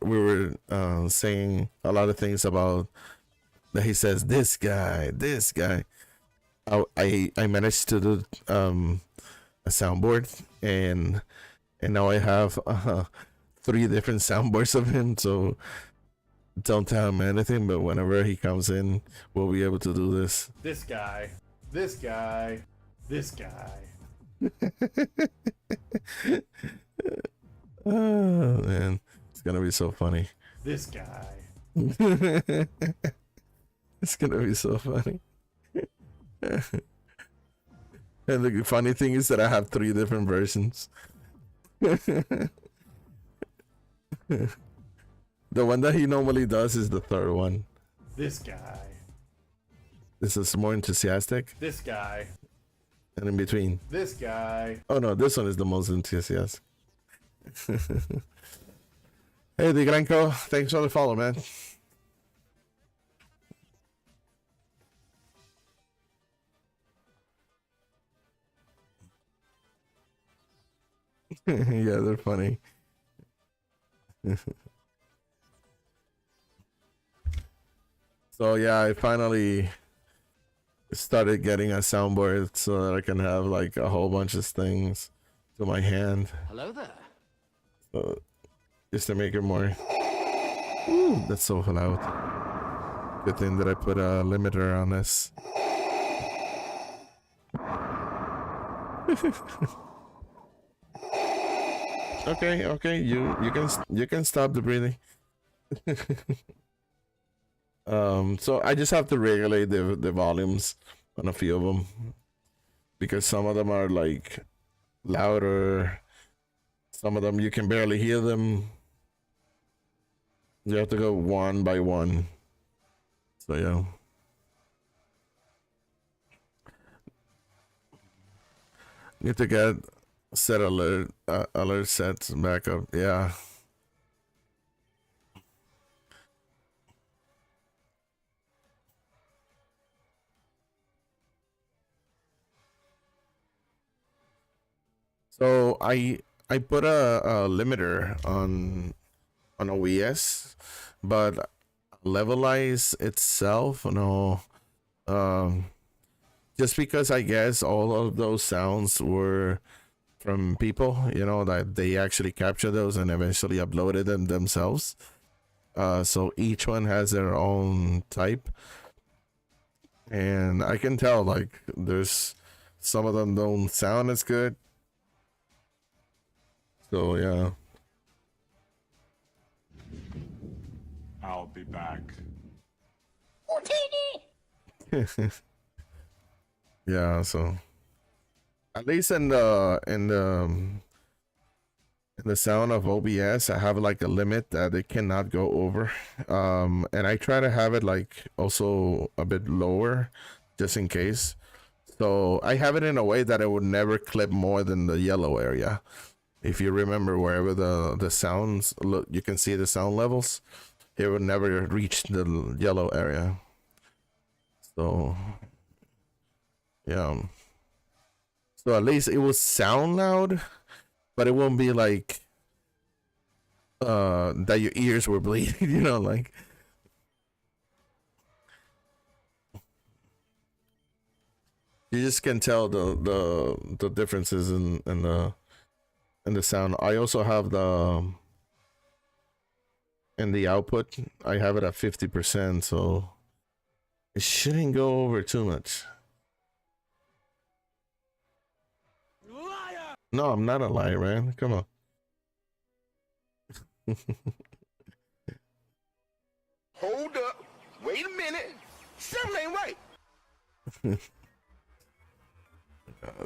saying a lot of things about that. He says this guy. I managed to do a soundboard and now I have 3 different soundboards of him. So don't tell him anything, but whenever he comes in, we'll be able to do this. This guy. This guy. This guy. Oh man, it's gonna be so funny. This guy. It's gonna be so funny. And the funny thing is that I have 3 different versions. The one that he normally does is the 3rd one. This guy. This is more enthusiastic. This guy. And in between. This guy. Oh no, this one is the most enthusiastic. Hey, the Granco, thanks for the follow, man. Yeah, they're funny. So yeah, I finally started getting a soundboard so that I can have like a whole bunch of things to my hand. Hello there. So, just to make it more. Ooh, that's so loud. Good thing that I put a limiter on this. Okay, you can stop the breathing. So I just have to regulate the volumes on a few of them because some of them are like louder. Some of them you can barely hear them. You have to go one by one. So yeah. Need to get set alert sets back up. Yeah. So I put a limiter on OES, but levelize itself, no. Um, just because I guess all of those sounds were from people, you know, that they actually captured those and eventually uploaded them themselves. So each one has their own type, and I can tell like there's some of them don't sound as good. So yeah. I'll be back. Yeah, so at least in the sound of OBS, I have like a limit that it cannot go over. And I try to have it like also a bit lower just in case. So I have it in a way that it would never clip more than the yellow area. If you remember, wherever the sounds look, you can see the sound levels. It would never reach the yellow area. So yeah. So at least it will sound loud, but it won't be like that your ears were bleeding, you know, like you just can tell the differences in the sound. I also have in the output, I have it at 50%, so it shouldn't go over too much. Liar! No, I'm not a liar, man. Come on. Hold up. Wait a minute. Something ain't right.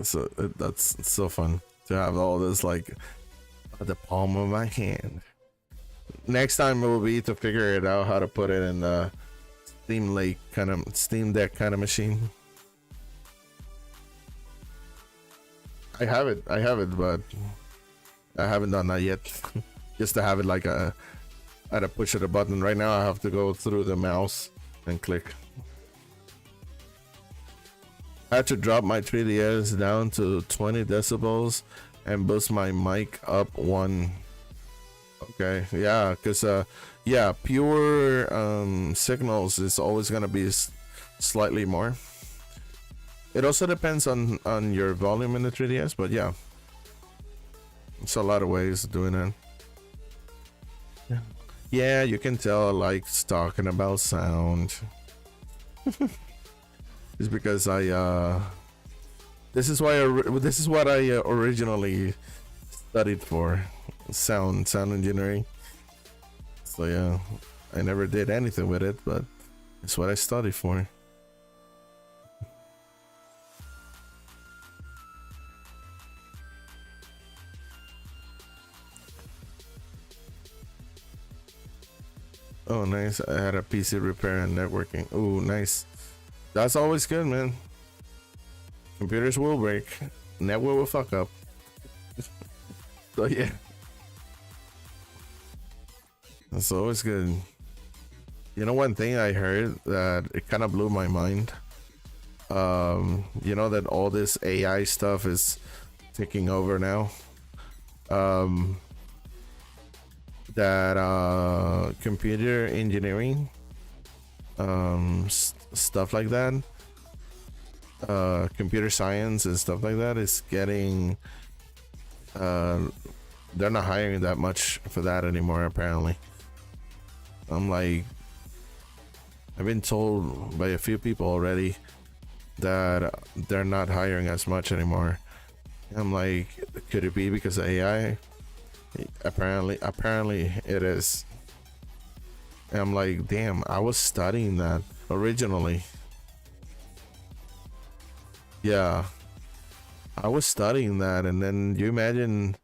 So that's so fun to have all this like at the palm of my hand. Next time it will be to figure it out how to put it in the Steam Deck kind of machine. I have it, but I haven't done that yet. Just to have it like at a push of the button. Right now I have to go through the mouse and click. I had to drop my 3DS down to 20 decibels and boost my mic up 1. Okay, yeah, because yeah, pure signals is always gonna be slightly more. It also depends on your volume in the 3DS, but yeah, it's a lot of ways of doing it. Yeah, you can tell I like talking about sound. It's because this is what I originally studied for, sound engineering. So yeah, I never did anything with it, but it's what I studied for. Oh, nice. I had a PC repair and networking. Oh, nice. That's always good, man. Computers will break. Network will fuck up. So yeah. That's always good. You know, one thing I heard that it kind of blew my mind. You know that all this AI stuff is taking over now. That computer engineering, stuff like that, computer science and stuff like that is getting, they're not hiring that much for that anymore, apparently. I'm like, I've been told by a few people already that they're not hiring as much anymore. I'm like, could it be because of AI? Apparently it is. And I'm like, damn, I was studying that originally. Yeah, I was studying that, and then you imagine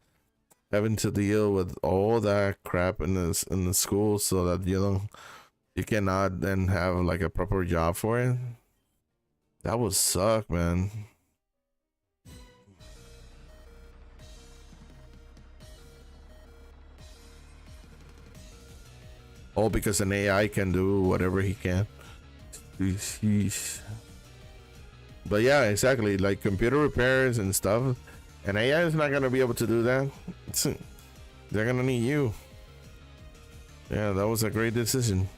having to deal with all that crap in the school, so that you cannot then have like a proper job for it. That would suck, man. All because an AI can do whatever he can. But yeah, exactly. Like computer repairs and stuff. And AI is not gonna be able to do that. They're gonna need you. Yeah, that was a great decision.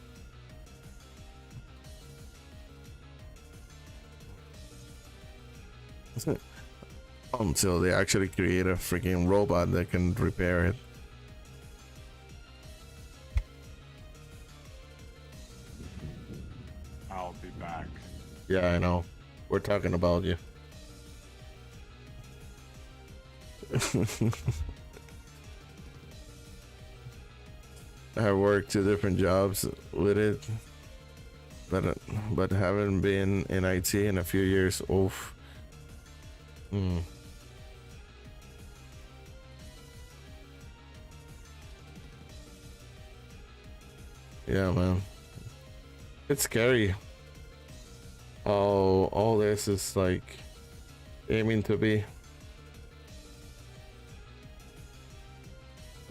Until they actually create a freaking robot that can repair it. I'll be back. Yeah, I know. We're talking about you. I worked 2 different jobs with it, but haven't been in IT in a few years. Oof. Yeah, man. It's scary. All this is like aiming to be.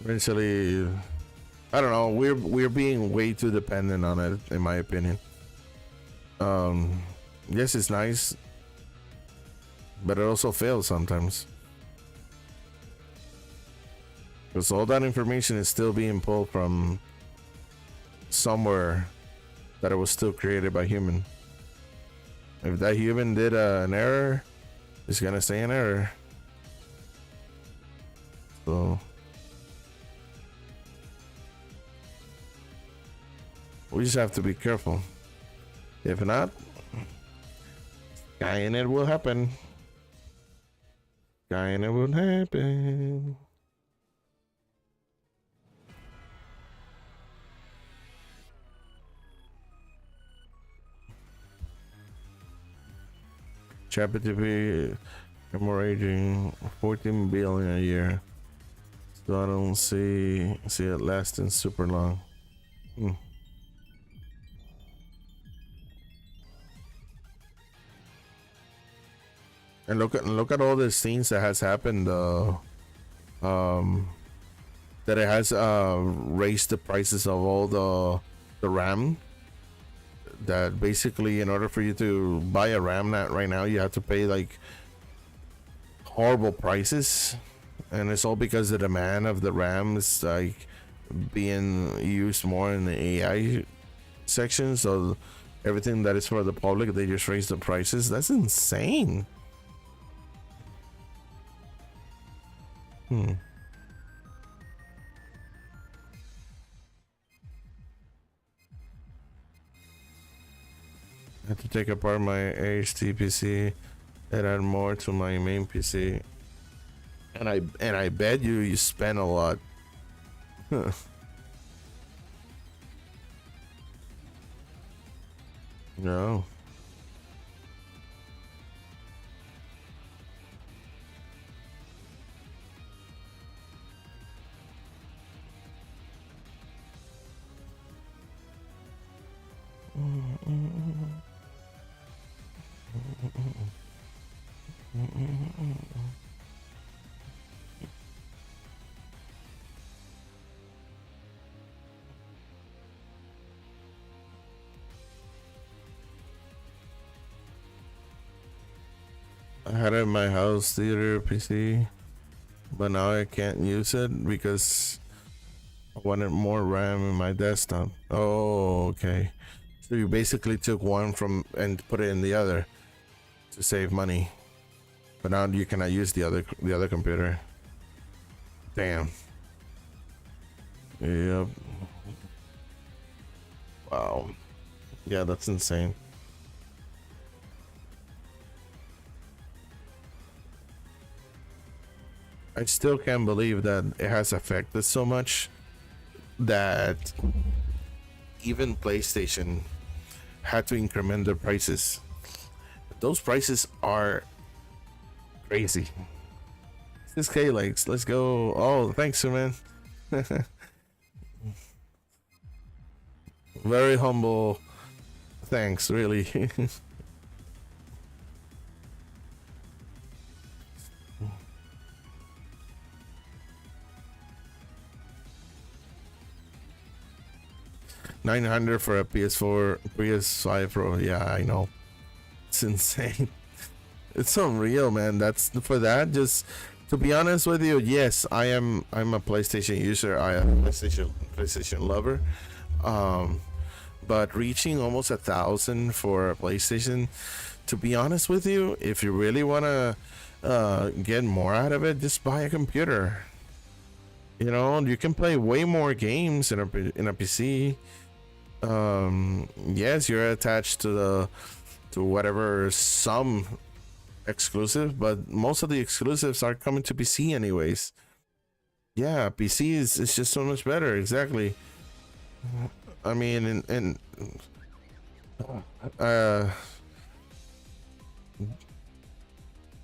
Eventually, I don't know. We're being way too dependent on it, in my opinion. Yes, it's nice, but it also fails sometimes. Because all that information is still being pulled from somewhere that it was still created by human. If that human did an error, it's gonna say an error. So we just have to be careful. If not, Skynet will happen. Skynet will happen. Chapter TV hemorrhaging 14 billion a year. So I don't see it lasting super long. And look at all these things that has happened. That it has raised the prices of all the RAM. That basically, in order for you to buy a RAM right now, you have to pay like horrible prices, and it's all because the demand of the RAM is like being used more in the AI section. So everything that is for the public, they just raise the prices. That's insane. I have to take apart my HT PC and add more to my main PC. And I bet you spend a lot. No. I had it in my house theater PC, but now I can't use it because I wanted more RAM in my desktop. Oh, okay. So you basically took one from and put it in the other to save money, but now you cannot use the other computer. Damn. Yep. Wow. Yeah, that's insane. I still can't believe that it has affected so much that even PlayStation had to increment their prices. Those prices are crazy. This K-Legs, let's go. Oh, thanks, man. Very humble. Thanks, really. $900 for a PS4, PS5 Pro. Yeah, I know. It's insane. It's unreal, man. That's for that. Just to be honest with you, yes, I'm a PlayStation user. I am a PlayStation lover. But reaching almost 1,000 for a PlayStation, to be honest with you, if you really wanna get more out of it, just buy a computer. You know, you can play way more games in a PC. Yes, you're attached to whatever some exclusive, but most of the exclusives are coming to PC anyways. Yeah, PC is just so much better. Exactly. I mean, and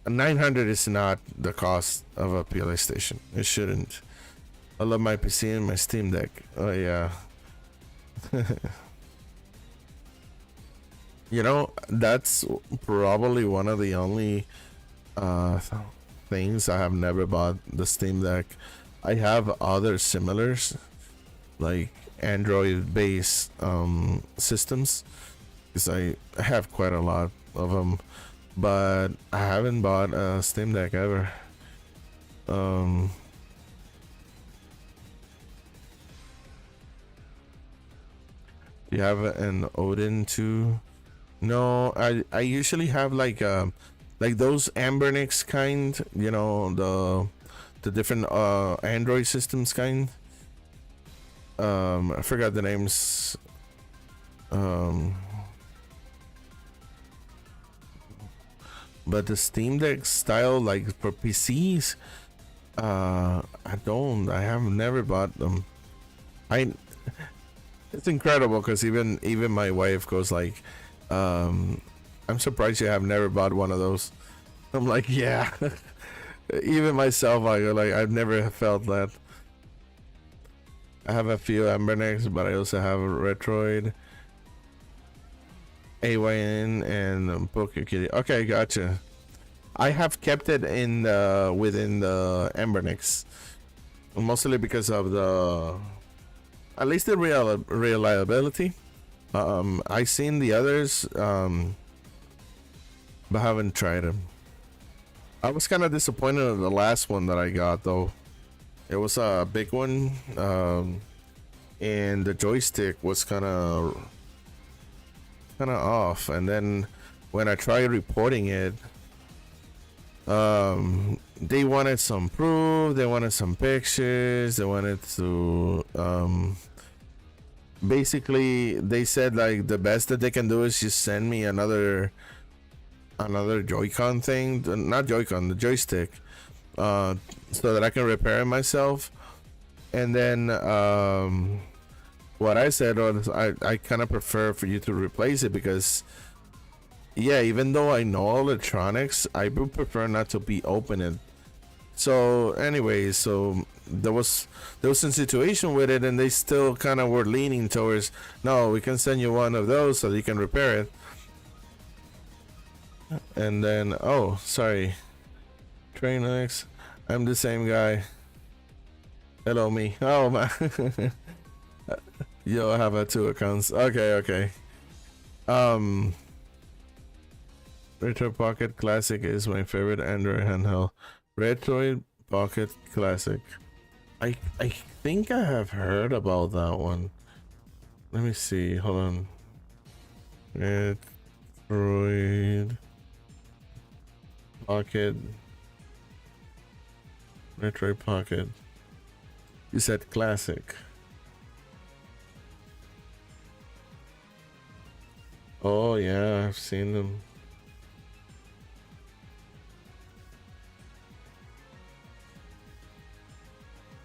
900 is not the cost of a PlayStation. It shouldn't. I love my PC and my Steam Deck. Oh yeah. You know, that's probably one of the only things I have never bought, the Steam Deck. I have other similars, like Android-based systems, because I have quite a lot of them, but I haven't bought a Steam Deck ever. You have an Odin too? No, I usually have like those Ambernix kind, you know, the different Android systems kind. I forgot the names. But the Steam Deck style, like for PCs, I have never bought them. It's incredible because even my wife goes like, I'm surprised you have never bought one of those. I'm like, yeah. Even myself, I go like, I've never felt that. I have a few Ambernix, but I also have a Retroid, AYN, and PokeKitty. Okay, gotcha. I have kept it in within the Ambernix, mostly because of at least the reliability. I seen the others, but haven't tried them. I was kind of disappointed in the last one that I got though. It was a big one, and the joystick was kind of off. And then when I tried reporting it, they wanted some proof, they wanted some pictures, they wanted to basically they said like the best that they can do is just send me another Joy-Con thing, not Joy-Con, the joystick, so that I can repair it myself. And then what I said was I kind of prefer for you to replace it, because yeah, even though I know electronics, I would prefer not to be opening. So anyways, so there was a situation with it, and they still kind of were leaning towards, no, we can send you one of those so that you can repair it. And then, oh, sorry, Trainx, I'm the same guy. Hello, me. Oh man. Yo, I have 2 accounts. Okay. Retro Pocket Classic is my favorite Android handheld. Retro Pocket Classic. I think I have heard about that one. Let me see. Hold on. Retroid Pocket. Retroid Pocket. You said classic. Oh yeah, I've seen them.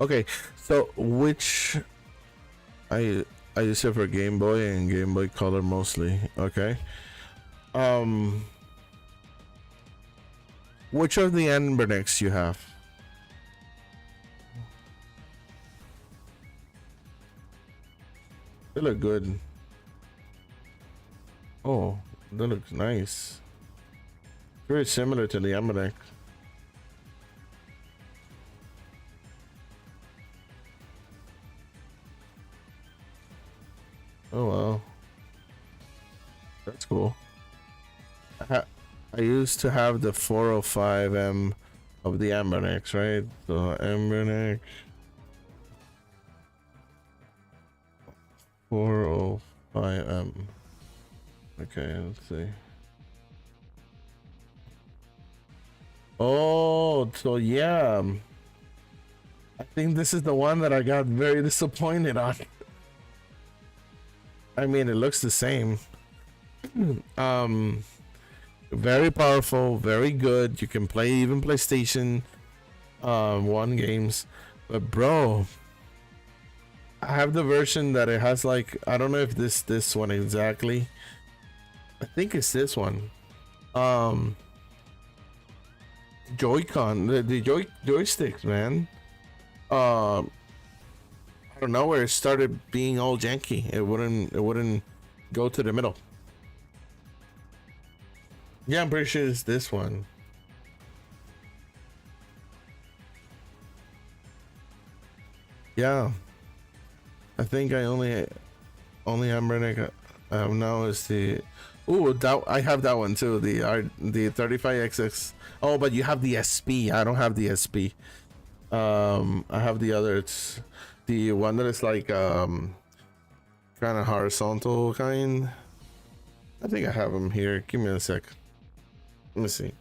Okay, so which I use it for Game Boy and Game Boy Color mostly. Okay. Which of the Ambernix you have? They look good. Oh, that looks nice. Very similar to the Ambernix. Oh wow, that's cool. I used to have the 405M of the Ambernex, right? So Ambernex 405M. Okay, let's see. Oh, so yeah. I think this is the one that I got very disappointed on. I mean, it looks the same. Very powerful, very good. You can play even PlayStation 1 games. But bro, I have the version that it has like, I don't know if this one exactly. I think it's this one. Joy-Con, the joysticks, man. I don't know where it started being all janky. It wouldn't go to the middle. Yeah, I'm pretty sure it's this one. Yeah, I think I only Ambernick now is the. Ooh, that I have that one too. The 35XX. Oh, but you have the SP. I don't have the SP. I have the other. It's the one that is like kind of horizontal kind. I think I have them here. Give me a sec. Let me see.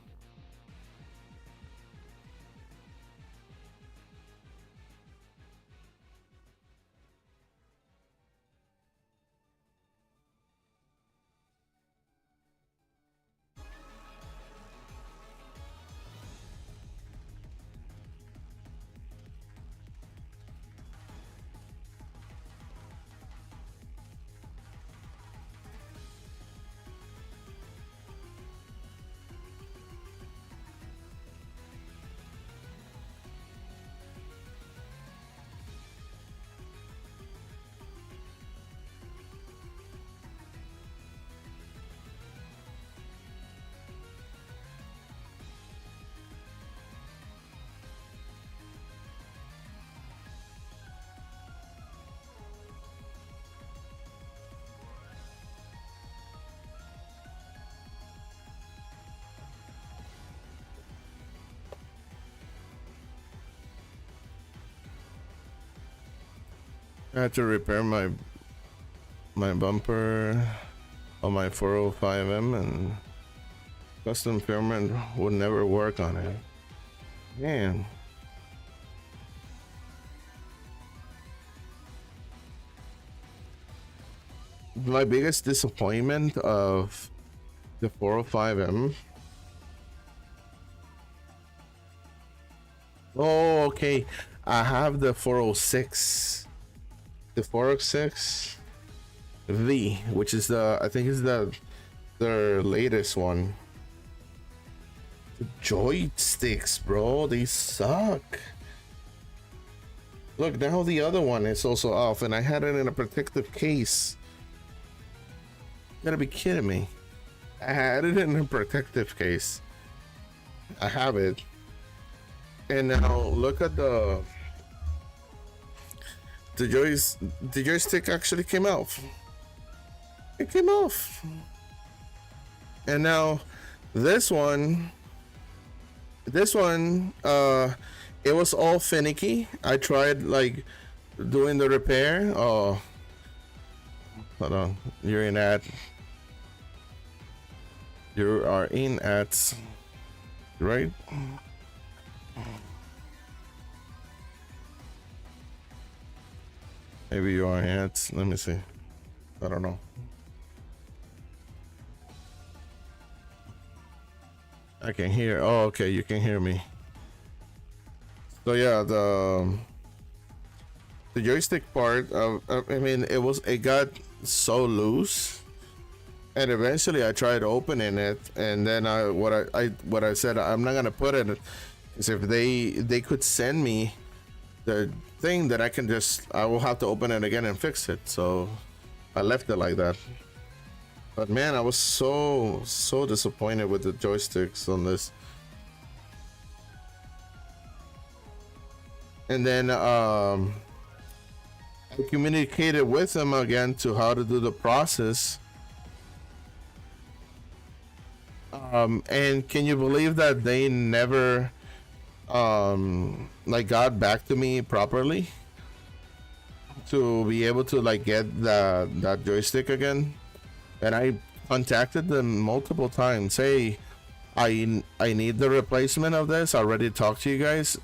I had to repair my bumper on my 405M, and custom firmware would never work on it. Man. My biggest disappointment of the 405M. Oh, okay. I have the 406. The 406 V, which is I think is their latest one. The joysticks, bro, they suck. Look, now the other one is also off, and I had it in a protective case. You gotta be kidding me. I had it in a protective case. I have it. And now look at the joystick actually came off. It came off. And now this one, it was all finicky. I tried like doing the repair. Oh, hold on. You are in ads, right? Maybe you are in ads. Let me see. I don't know. I can hear. Oh, okay. You can hear me. So yeah, the joystick part. I mean, it got so loose, and eventually I tried opening it, and then what I said, I'm not gonna put it, is if they could send me the thing that I will have to open it again and fix it. So I left it like that. But man, I was so disappointed with the joysticks on this. And then I I communicated with them again to how to do the process. And can you believe that they never like got back to me properly to be able to like get that joystick again? And I contacted them multiple times. Hey, I need the replacement of this. I already talked to you guys.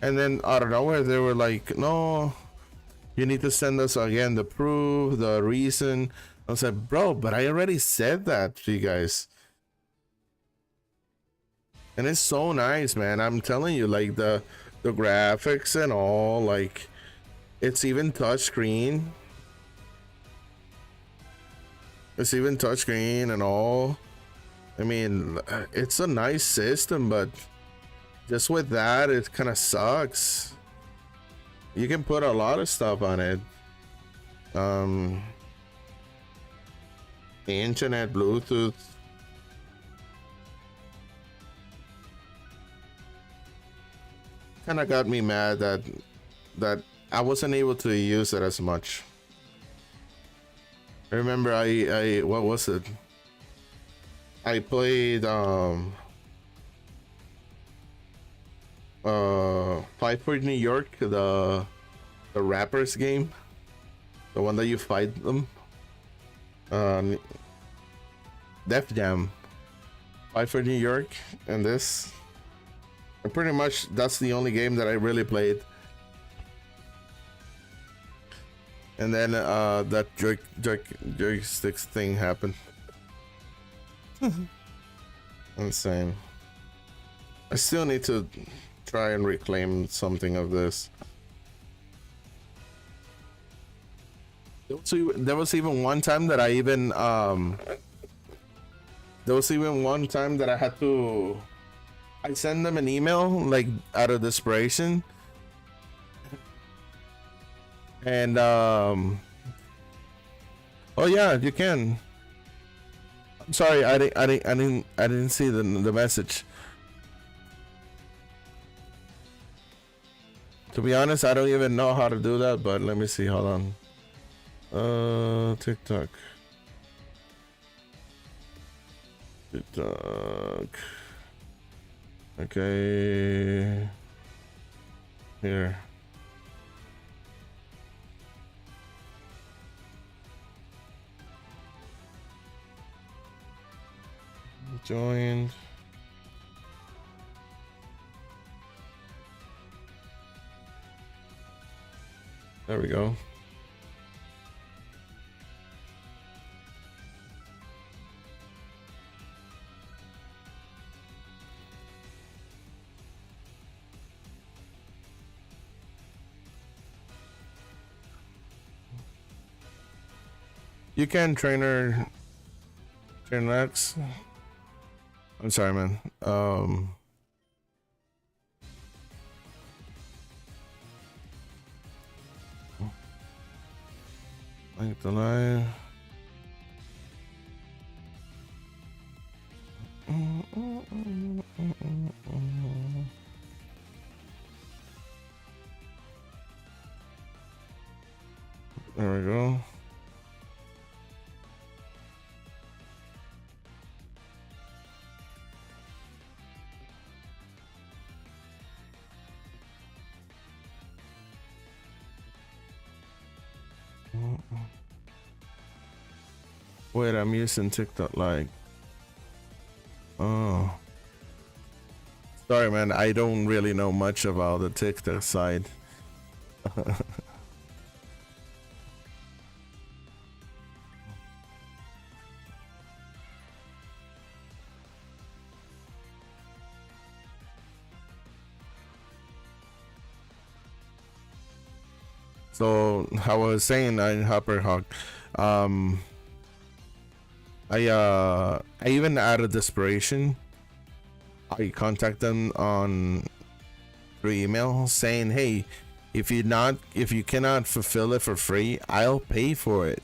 And then out of nowhere they were like, no, you need to send us again the proof, the reason. I was like, bro, but I already said that to you guys. And it's so nice, man. I'm telling you, like the graphics and all, like it's even touchscreen. It's even touchscreen and all. I mean, it's a nice system, but just with that, it kind of sucks. You can put a lot of stuff on it. Internet, Bluetooth. Kind of got me mad that I wasn't able to use it as much. I remember I what was it? I played Fight for New York, the rappers game, the one that you fight them. Def Jam, Fight for New York, and this. And pretty much that's the only game that I really played. And then that joysticks thing happened. Insane. I still need to try and reclaim something of this. There was even one time that I even had to. I send them an email like out of desperation, and oh yeah, you can. I'm sorry, I didn't see the message. To be honest, I don't even know how to do that, but let me see. Hold on. TikTok. Okay. Here. Joined. There we go. You can trainer X. I'm sorry, man. Like the live. There we go. Wait, I'm using TikTok like. Oh. Sorry, man. I don't really know much about the TikTok side. So, how I was saying in Hopper Hawk, I even out of desperation, I contact them on through email saying, hey, if you cannot fulfill it for free, I'll pay for it.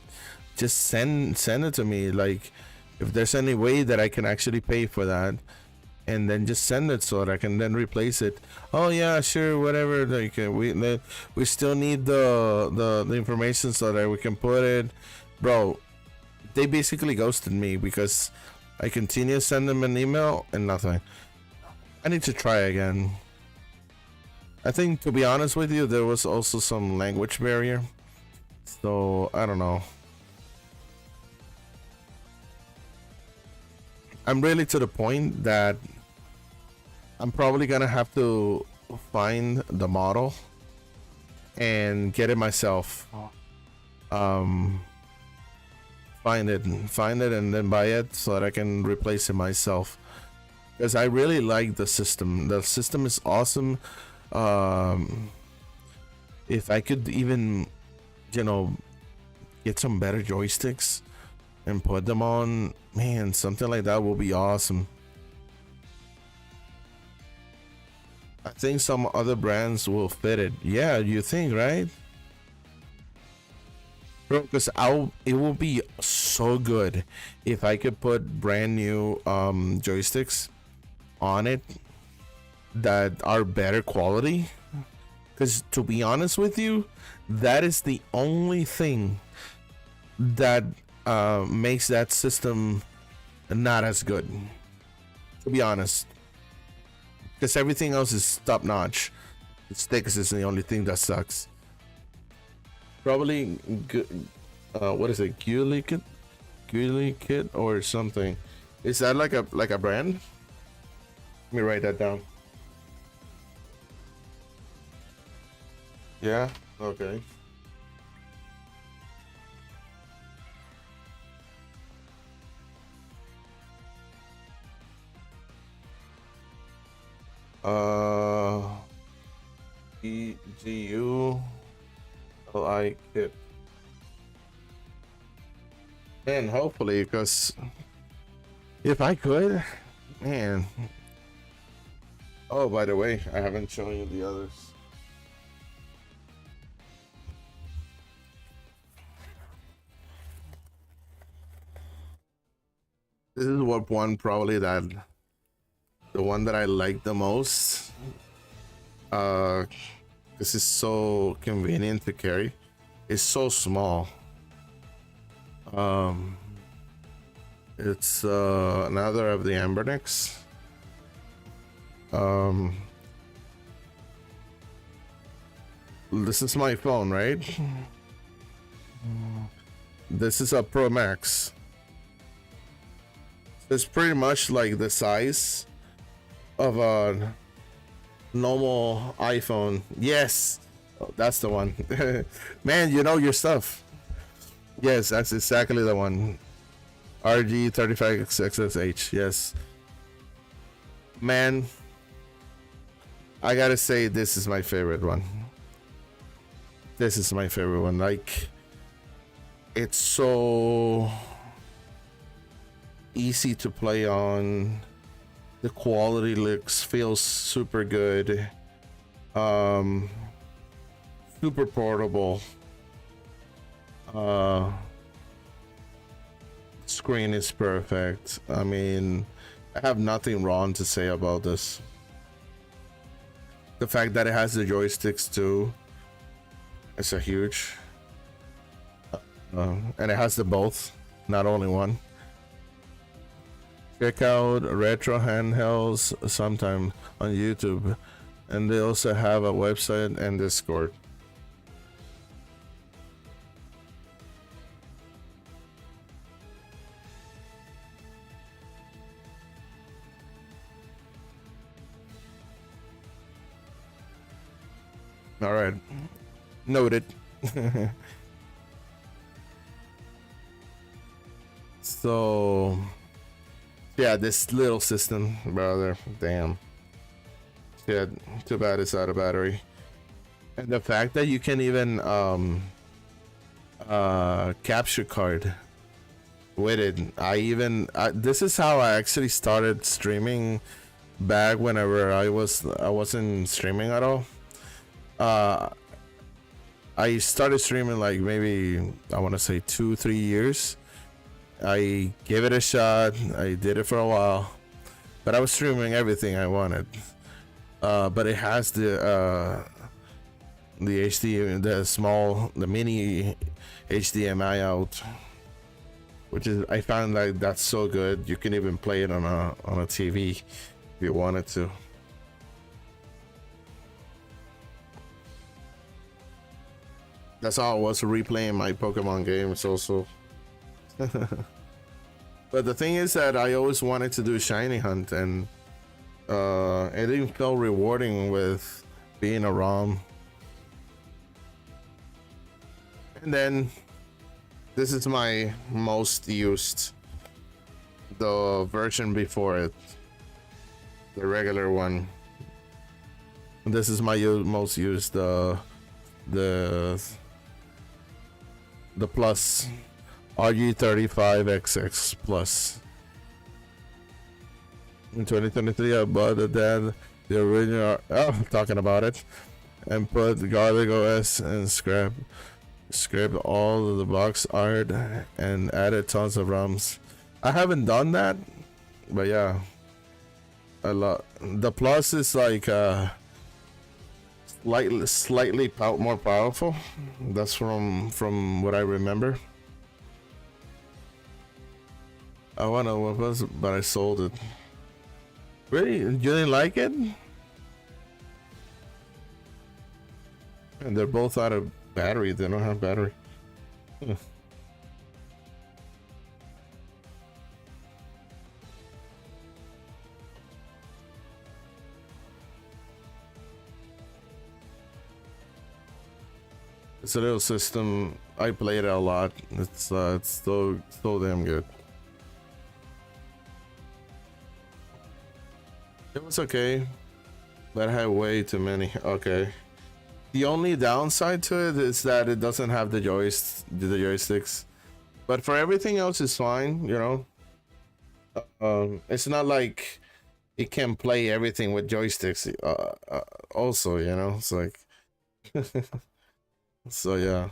Just send it to me. Like, if there's any way that I can actually pay for that. and then just send it so that I can then replace it. Oh yeah, sure, whatever. Like we still need the information so that we can put it. Bro, they basically ghosted me because I continue to send them an email and nothing. I need to try again. I think, to be honest with you, there was also some language barrier. So, I don't know. I'm really to the point that I'm probably gonna have to find the model and get it myself. Find it and then buy it so that I can replace it myself. Because I really like the system. The system is awesome. If I could even, you know, get some better joysticks and put them on, man, something like that will be awesome. I think some other brands will fit it. Yeah, you think, right? Bro, because it will be so good if I could put brand new joysticks on it that are better quality. Because to be honest with you, that is the only thing that makes that system not as good, to be honest. Because everything else is top notch. The sticks is the only thing that sucks. Probably what is it, Ghillie Kit or something? Is that like a brand? Let me write that down. Yeah, okay. EGULI Kit. And hopefully, because if I could, man. Oh, by the way, I haven't shown you the others. This is what one probably that the one that I like the most. This is so convenient to carry. It's so small. It's another of the Ambernicks. This is my phone, right? This is a Pro Max. It's pretty much like the size of a normal iPhone. Yes, oh, that's the one. Man, you know your stuff. Yes, that's exactly the one. RG35XXH. Yes. Man, I gotta say this is my favorite one. This is my favorite one. Like, it's so easy to play on. The quality feels super good. Super portable. Screen is perfect. I mean, I have nothing wrong to say about this. The fact that it has the joysticks too, it's a huge. And it has the both, not only one. Check out Retro Handhelds sometime on YouTube, and they also have a website and Discord. All right, noted. So yeah, this little system, brother, damn. Yeah, too bad it's out of battery. And the fact that you can even capture card with it. This is how I actually started streaming back whenever I wasn't streaming at all. I started streaming like maybe I want to say 2-3 years. I gave it a shot. I did it for a while, but I was streaming everything I wanted. But it has the HD, the mini HDMI out, which is, I found like that's so good. You can even play it on a TV if you wanted to. That's all I was, replaying my Pokemon games also. But the thing is that I always wanted to do shiny hunt, and it didn't feel rewarding with being a ROM. And then this is my most used, the version before it, the regular one. This is my most used, the plus RG35XX plus. In 2023 I bought the original, talking about it, and put Garlic OS and scrape all of the box art and added tons of ROMs. I haven't done that, but yeah, a lot. The plus is like slightly more powerful. That's from what I remember. I wanna what was it, but I sold it. Really? You didn't like it? And they're both out of battery. They don't have battery. It's a little system. I played it a lot. It's so damn good. It was okay, but I had way too many. Okay. The only downside to it is that it doesn't have the joysticks, but for everything else it's fine, you know. It's not like it can play everything with joysticks. Also, you know, it's like, so yeah.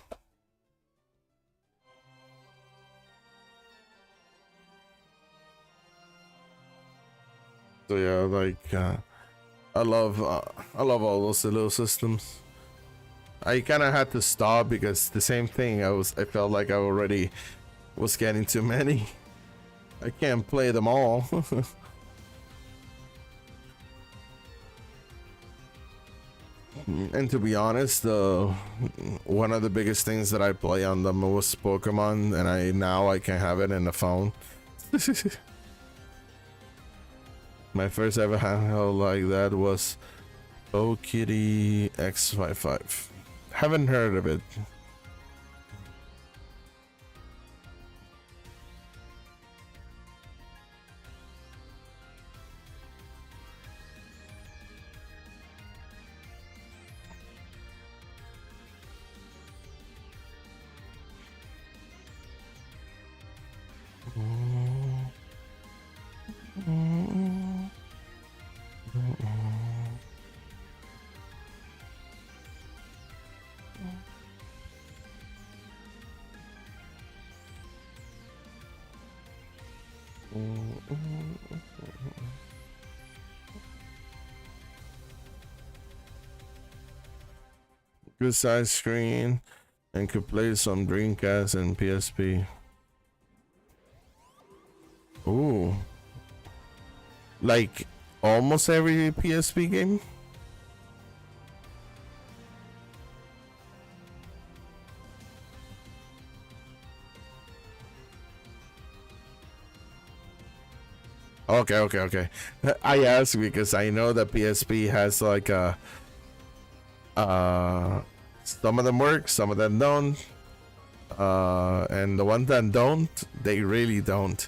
So yeah, like I love all those little systems. I kind of had to stop because the same thing. I felt like I already was getting too many. I can't play them all. And to be honest, one of the biggest things that I play on them was Pokemon, and now I can have it in the phone. My first ever handheld like that was Kitty X55. Haven't heard of it. Good size screen and could play some Dreamcast and PSP. Ooh. Like almost every PSP game? Okay. I ask because I know that PSP has like some of them work, some of them don't. And the ones that don't, they really don't.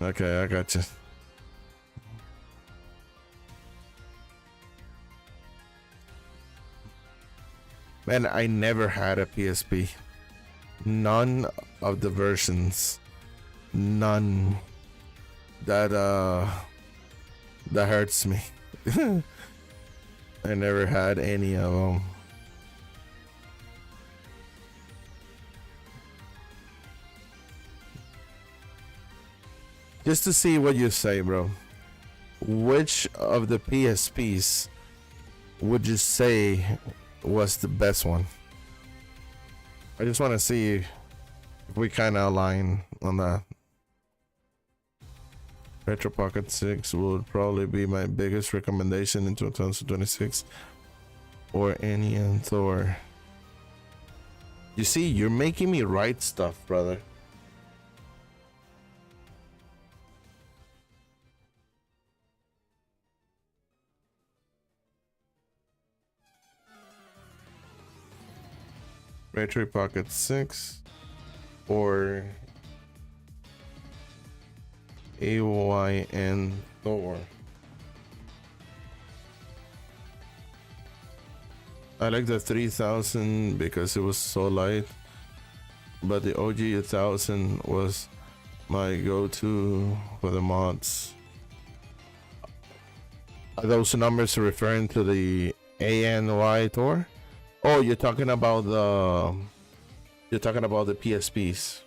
Okay, I gotcha. Man, I never had a PSP. None of the versions. None. That hurts me. I never had any of them. just to see what you say, bro. Which of the PSPs would you say was the best one? I just want to see if we kind of align on that. Retro Pocket 6 would probably be my biggest recommendation in 2026, or any and Thor. You see, you're making me write stuff, brother. Retro Pocket 6 or AYN Thor. I like the 3000 because it was so light, but the OG 1000 was my go-to for the mods. Are those numbers referring to the ANY Thor? Oh, you're talking about the PSPs.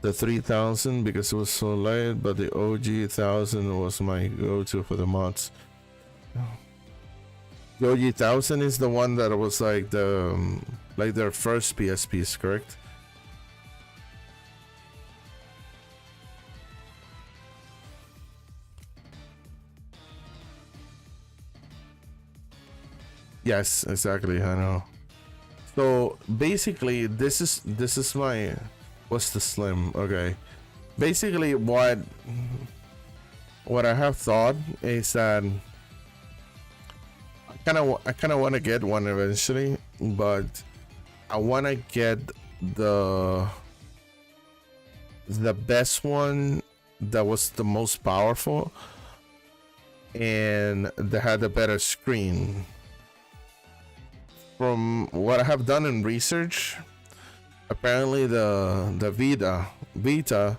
The 3000 because it was so light, but the OG 1000 was my go-to for the mods. The OG 1000 is the one that was like their first PSPs, correct? Yes, exactly. I know. So basically, this is my, what's the slim? Okay, basically what I have thought is that I kind of want to get one eventually, but I want to get the best one that was the most powerful and that had a better screen. From what I have done in research, apparently the Vita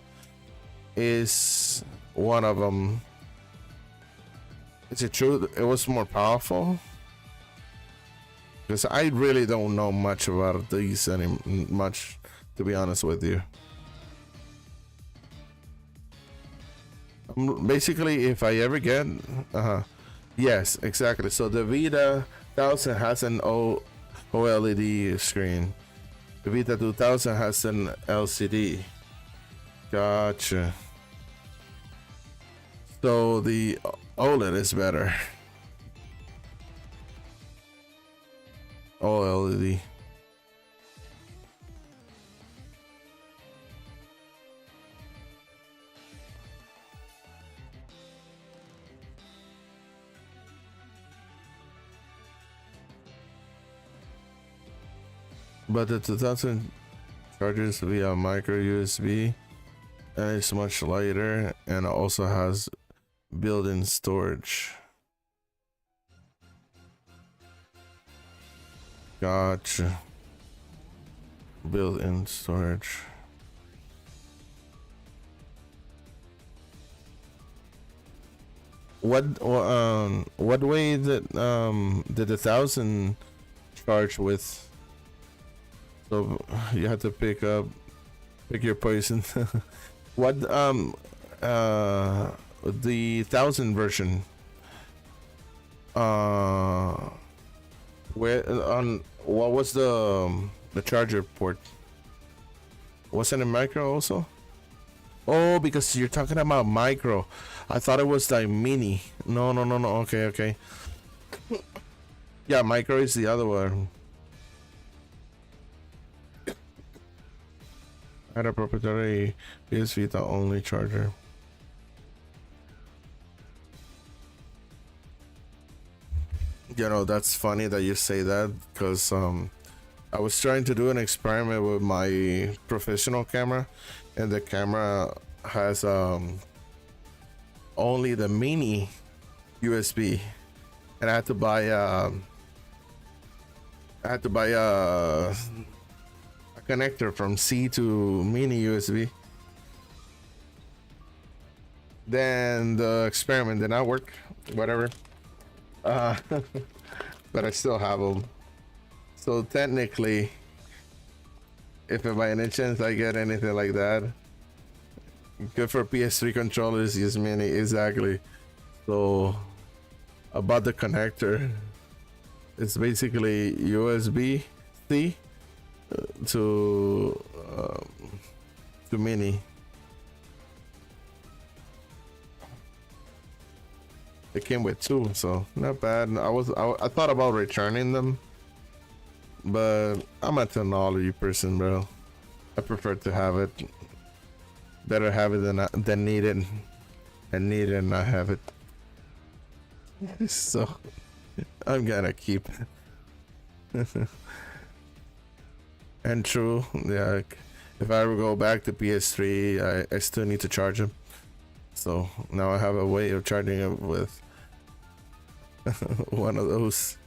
is one of them. Is it true it was more powerful? Because I really don't know much about these much, to be honest with you. Basically, if I ever get, yes, exactly. So the Vita 1000 has an OLED screen. The Vita 2000 has an LCD. Gotcha. So the OLED is better. OLED. But the 2000 charges via micro USB and it's much lighter and also has built-in storage. Gotcha. Built-in storage. What way did the 1000 charge with? So you have to pick your poison. What the 1000 version? Where on what was the charger port? Was it a micro also? Oh, because you're talking about micro. I thought it was like mini. No. Okay. Yeah, micro is the other one. I had a proprietary PS Vita only charger. You know, that's funny that you say that because I was trying to do an experiment with my professional camera, and the camera has only the mini USB, and I had to buy a connector from C to mini USB. Then the experiment did not work. Whatever. But I still have them. So technically, if by any chance I get anything like that, Good for PS3 controllers, use mini, exactly. So about the connector, it's basically USB-C to mini. It came with two, so not bad. I thought about returning them, but I'm a technology person, bro. I prefer to have it. Better have it than need it, and need it and not have it. So I'm gonna keep it. And true, yeah. If I ever go back to PS3, I still need to charge them. So now I have a way of charging it with one of those.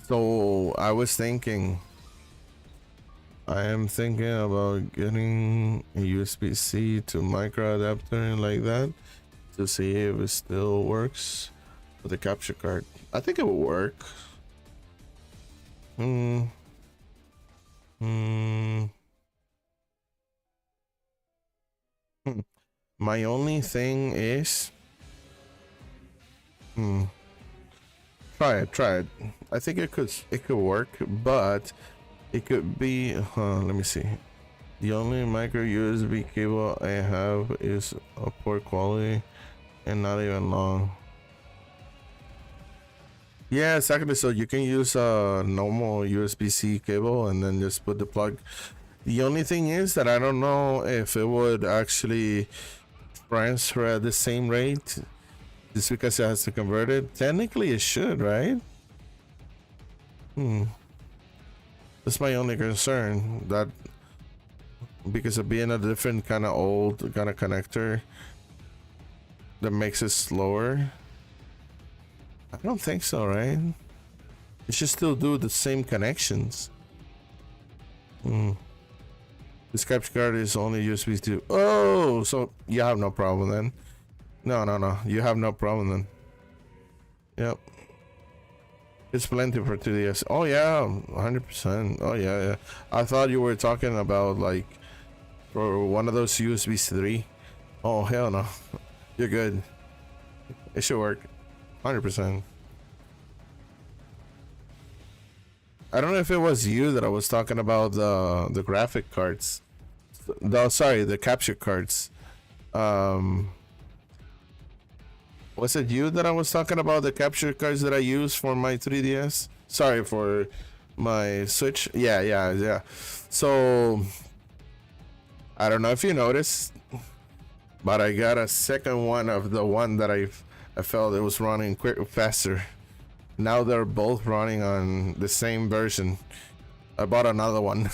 So I am thinking about getting a USB-C to micro adapter like that to see if it still works with the capture card. I think it will work. My only thing is try it. I think it could work, but it could be let me see. The only micro USB cable I have is a poor quality and not even long. Yeah, exactly. So you can use a normal USB-C cable and then just put the plug. The only thing is that I don't know if it would actually transfer at the same rate just because it has to convert it. Technically it should, right? That's my only concern, that because of being a different kind of old kind of connector that makes it slower. I don't think so, right? It should still do the same connections. This capture card is only USB 2. Oh, so you have no problem then. No. You have no problem then. Yep. It's plenty for 2DS. Oh yeah, 100%. Oh yeah. I thought you were talking about like for one of those USB 3. Oh hell no. You're good. It should work. 100%. I don't know if it was you that I was talking about the graphic cards. Sorry, the capture cards. Was it you that I was talking about the capture cards that I use for my 3DS? Sorry, for my Switch. Yeah. So I don't know if you noticed, but I got a second one of the one that I felt it was running faster. Now they're both running on the same version. I bought another one.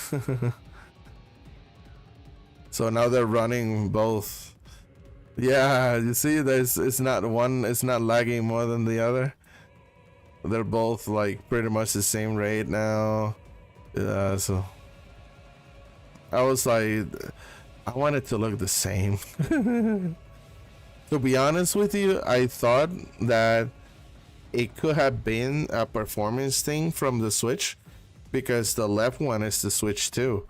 So now they're running both. Yeah, you see, it's not lagging more than the other. They're both like pretty much the same rate now. Yeah, so I was like, I want it to look the same. To be honest with you, I thought that it could have been a performance thing from the Switch, because the left one is the Switch 2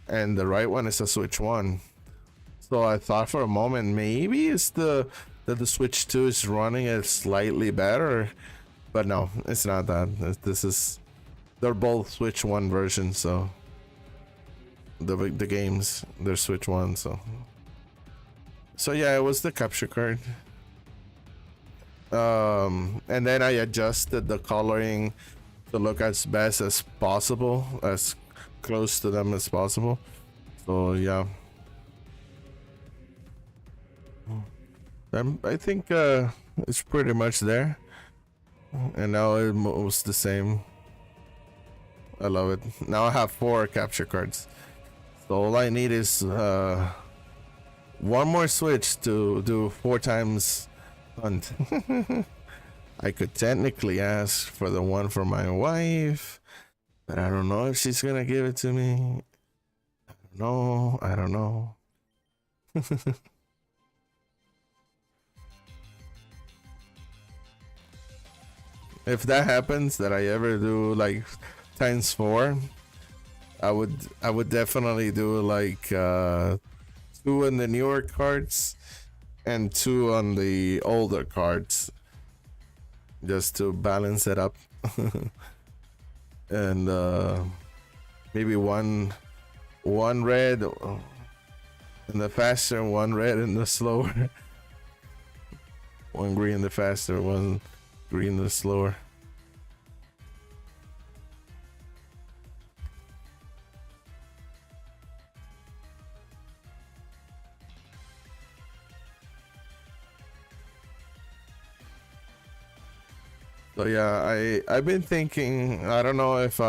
and the right one is the Switch 1. So I thought for a moment maybe it's that the Switch 2 is running it slightly better, but no, it's not that. They're both Switch 1 versions, so the games, they're Switch 1, so yeah, it was the capture card. And then I adjusted the coloring to look as best as possible, as close to them as possible. So yeah, I think it's pretty much there, and now it moves the same. I love it. Now I have 4 capture cards, so all I need is one more Switch to do 4 times hunt. I could technically ask for the one for my wife, but I don't know if she's gonna give it to me. I don't know. If that happens, that I ever do like times 4, I would definitely do like 2 in the newer cards and 2 on the older cards, just to balance it up. And maybe one red in the faster, one red in the slower. One green in the faster, one green in the slower. So yeah, I've been thinking, I don't know if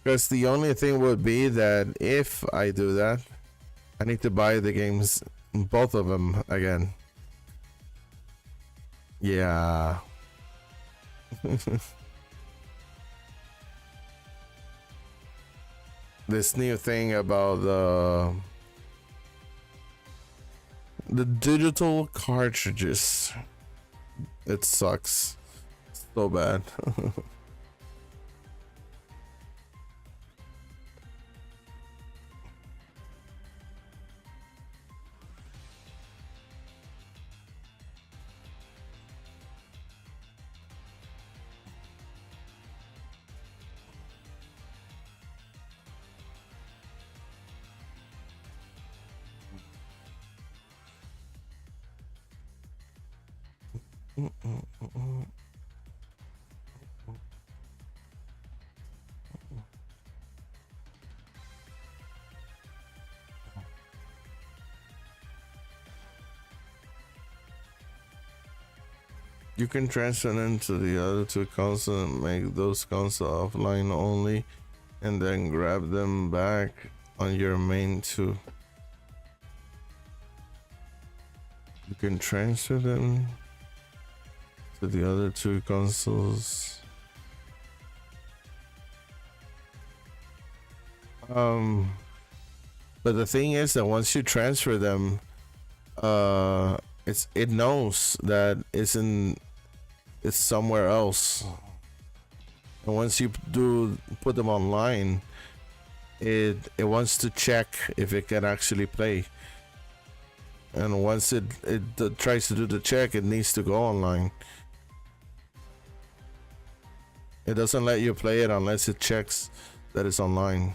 because the only thing would be that if I do that, I need to buy the games, both of them again. Yeah. This new thing about the digital cartridges, it sucks so bad. You can transfer them to the other 2 consoles and make those consoles offline only, and then grab them back on your main 2. You can transfer them to the other 2 consoles. But the thing is that once you transfer them, it knows that it's somewhere else, and once you put them online, it wants to check if it can actually play, and once it tries to do the check, it needs to go online. It doesn't let you play it unless it checks that it's online.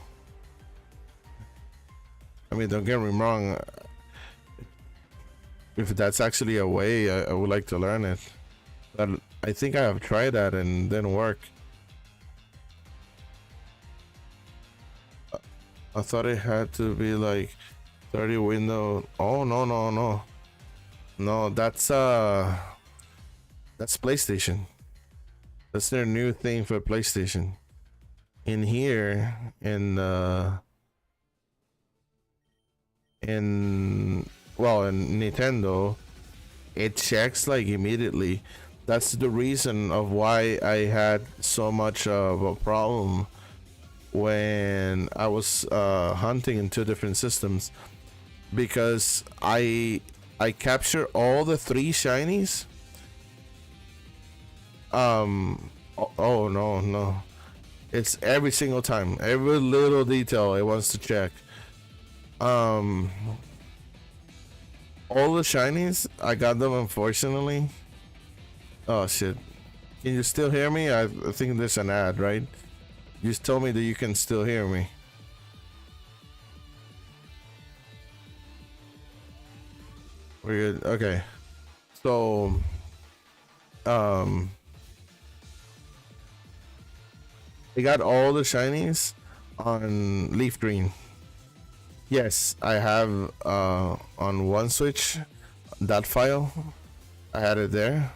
I mean, don't get me wrong, if that's actually a way, I would like to learn it, but I think I have tried that and didn't work. I thought it had to be like 30 window. Oh no, that's PlayStation. That's their new thing for PlayStation. In here, in Nintendo, it checks like immediately. That's the reason of why I had so much of a problem when I was hunting in 2 different systems, because I capture all the 3 shinies. Oh no, it's every single time, every little detail it wants to check. All the shinies, I got them, unfortunately. Oh shit, can you still hear me? I think there's an ad, right? You just told me that you can still hear me. We're good. Okay, so I got all the shinies on leaf green. Yes, I have on one Switch that file. I had it there.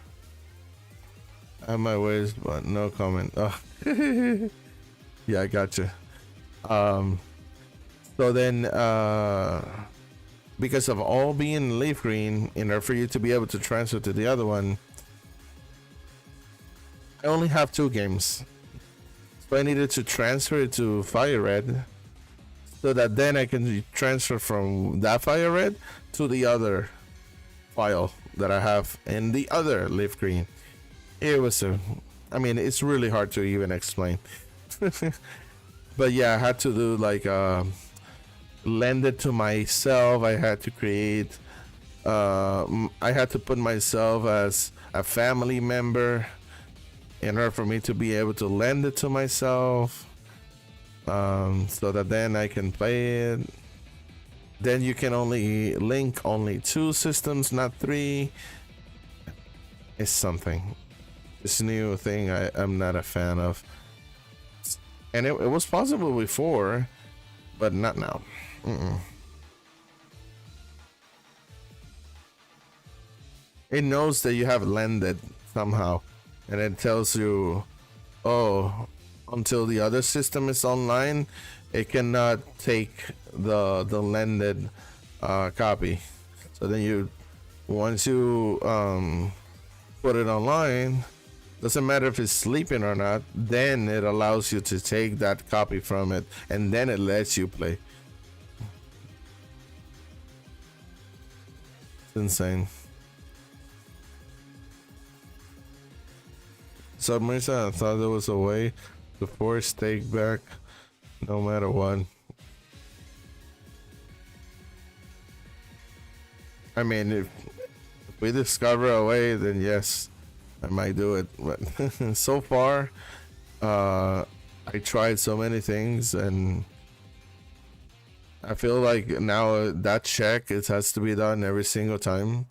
I have my ways, but no comment. Oh. Yeah, I gotcha. So then, because of all being leaf green, in order for you to be able to transfer to the other one, I only have 2 games. So I needed to transfer it to Fire Red. so that then I can transfer from that fire red to the other file that I have in the other leaf green. It was I mean, it's really hard to even explain. But yeah, I had to do like lend it to myself. I had to create I had to put myself as a family member in order for me to be able to lend it to myself, so that then I can play it. Then you can only link only 2 systems, not 3. It's something. This new thing I'm not a fan of. And it was possible before, but not now. It knows that you have lended somehow, and it tells you, oh, until the other system is online, it cannot take the lended copy. So then once you put it online, doesn't matter if it's sleeping or not, then it allows you to take that copy from it, and then it lets you play. It's insane. So Marisa, I thought there was a way to force take back no matter what. I mean, if we discover a way, then yes, I might do it. But so far, I tried so many things, and I feel like now that check, it has to be done every single time.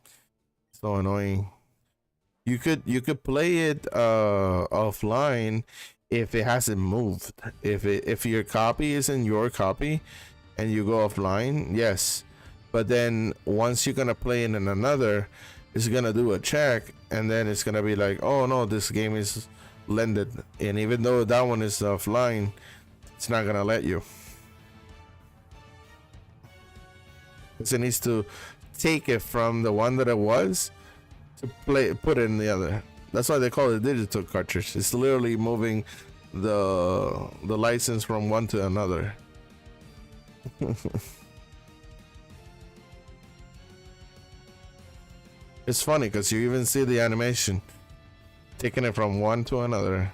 So annoying. You could play it offline if it hasn't moved. If your copy isn't your copy and you go offline, yes. But then once you're gonna play it in another, it's gonna do a check, and then it's gonna be like, oh no, this game is lended, and even though that one is offline, it's not gonna let you. Because it needs to take it from the one that it was to put it in the other. That's why they call it a digital cartridge. It's literally moving the license from one to another. It's funny because you even see the animation taking it from one to another.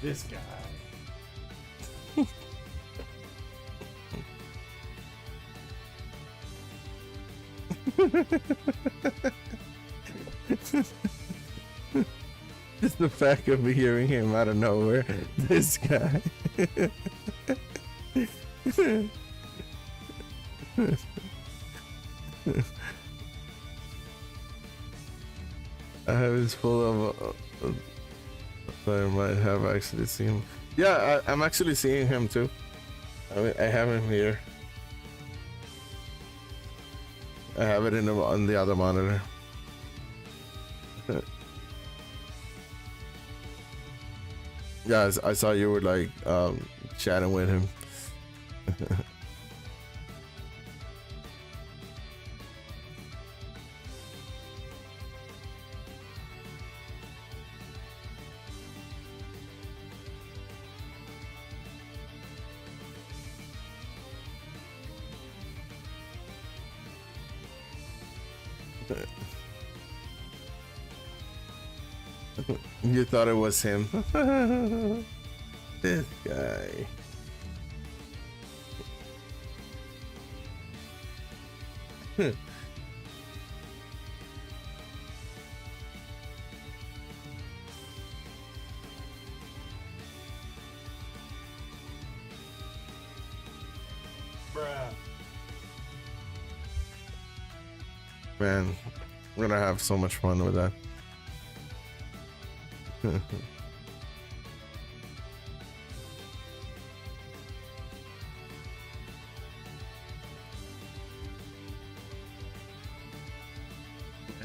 This guy. Just the fact of hearing him out of nowhere. This guy. I was full of. I might have actually seen him. Yeah, I'm actually seeing him too. I have him here. I have it on the other monitor. Yeah, I saw you were like chatting with him. You thought it was him. This guy. Bruh. Man, we're gonna have so much fun with that.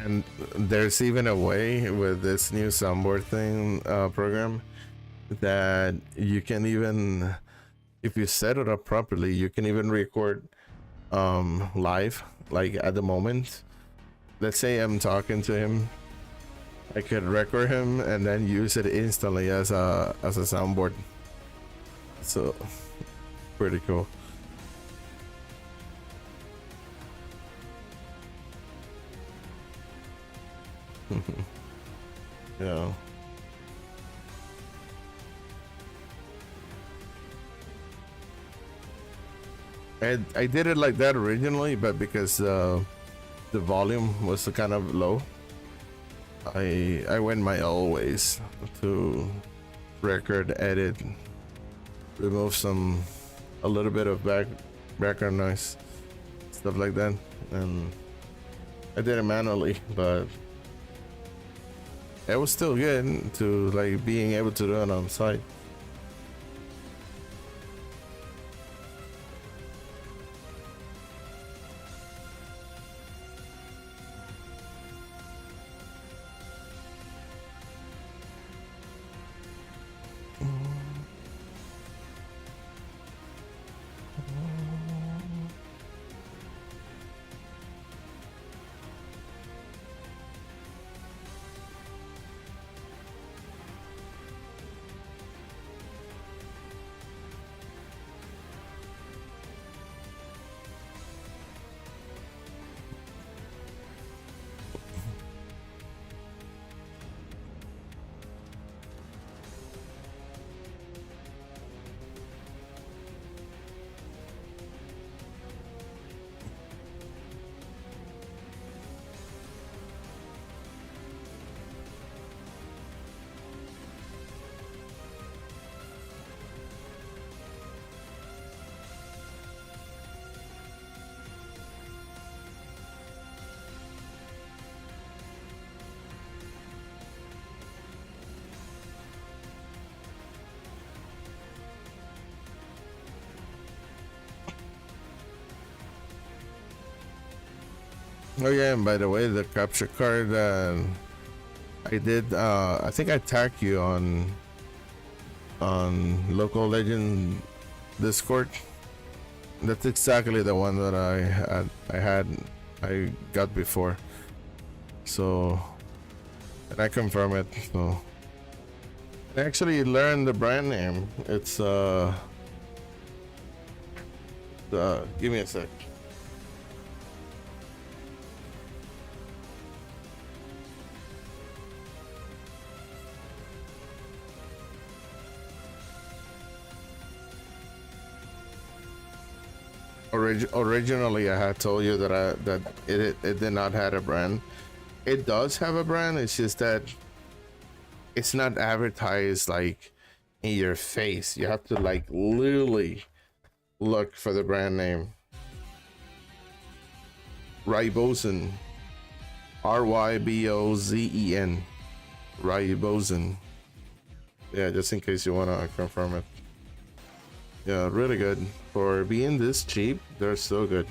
And there's even a way with this new soundboard thing program that you can even, if you set it up properly, you can even record live, like at the moment. Let's say I'm talking to him, I could record him and then use it instantly as a soundboard. So pretty cool. Yeah. I did it like that originally, but because the volume was kind of low, I went my old ways to record, edit, remove a little bit of background noise, stuff like that, and I did it manually, but it was still good to like being able to do it on site. Oh yeah, and by the way, the capture card I did, I think I tagged you on Local Legend Discord. That's exactly the one that I got before. So, and I confirm it. So, I actually learned the brand name. It's give me a sec. Originally, I had told you that it did not have a brand. It does have a brand. It's just that it's not advertised like in your face. You have to like literally look for the brand name. Ribozen. Rybozen. Ribozen. Yeah, just in case you want to confirm it. Yeah, really good. For being this cheap, they're so good.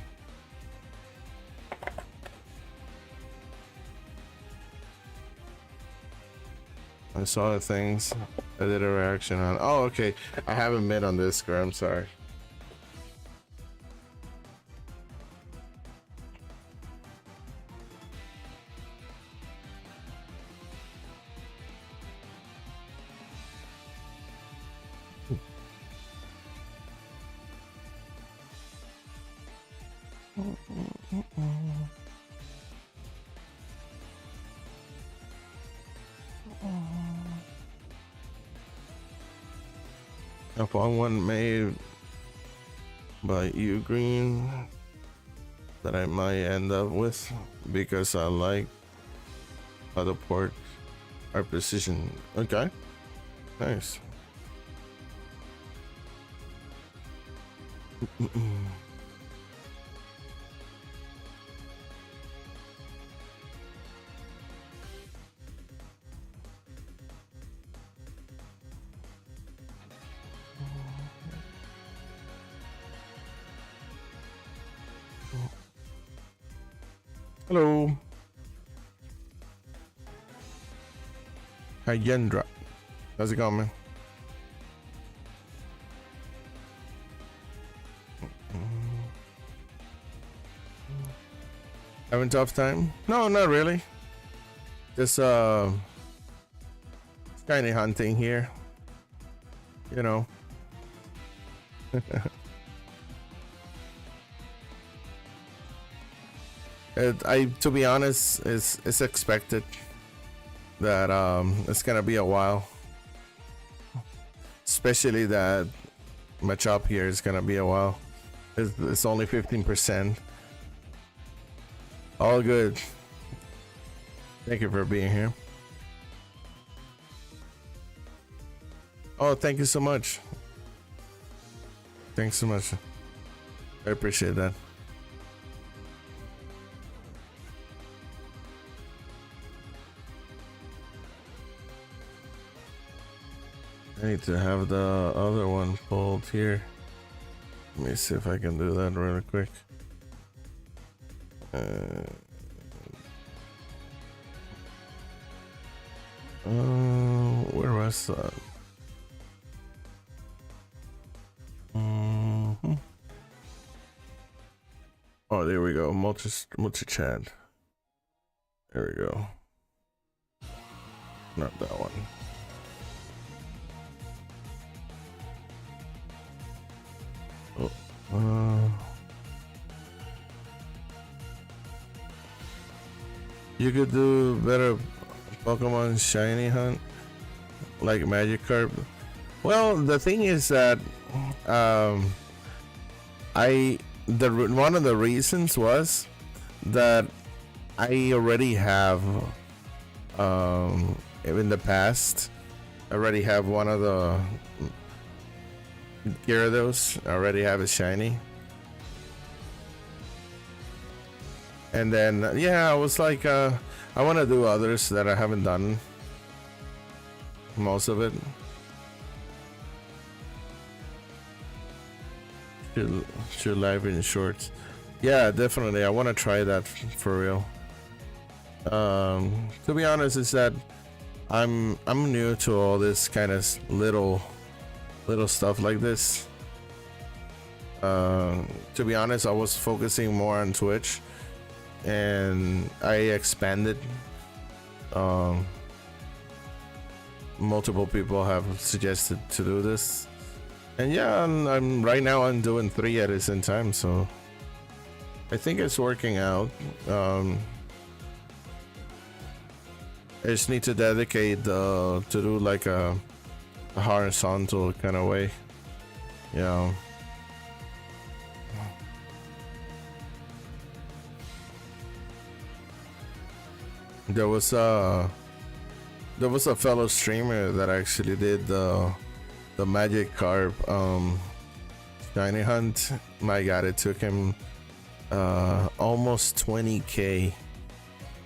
I saw the things. I did a reaction on. Oh, okay. I haven't been on this, girl. I'm sorry. Upon one made by you green that I might end up with because I like how the ports are precision. Okay, nice. Hello. Hi, Yendra. How's it going, man? Having a tough time? No, not really. Just kind of hunting here. You know. To be honest, it's expected that it's gonna be a while, especially that Machop here is gonna be a while. It's only 15%. All good. Thank you for being here. Oh, thank you so much. Thanks so much. I appreciate that. I need to have the other one pulled here. Let me see if I can do that really quick. Where was that? Oh, there we go. Multi-chat. There we go. Not that one. You could do better Pokemon shiny hunt like Magikarp. Well, the thing is that one of the reasons was that I already have in the past I already have one of the Gyarados. I already have it shiny. And then yeah, I was like I want to do others that I haven't done most of it. Should live in shorts. Yeah, definitely. I want to try that for real. To be honest, is that I'm new to all this kind of little stuff like this. To be honest, I was focusing more on Twitch, and I expanded. Multiple people have suggested to do this, and yeah, I'm right now I'm doing 3 at the same time, so I think it's working out. I just need to dedicate to do like a horizontal kind of way, you know. There was a fellow streamer that actually did the magic carp shiny hunt. My god, it took him almost 20k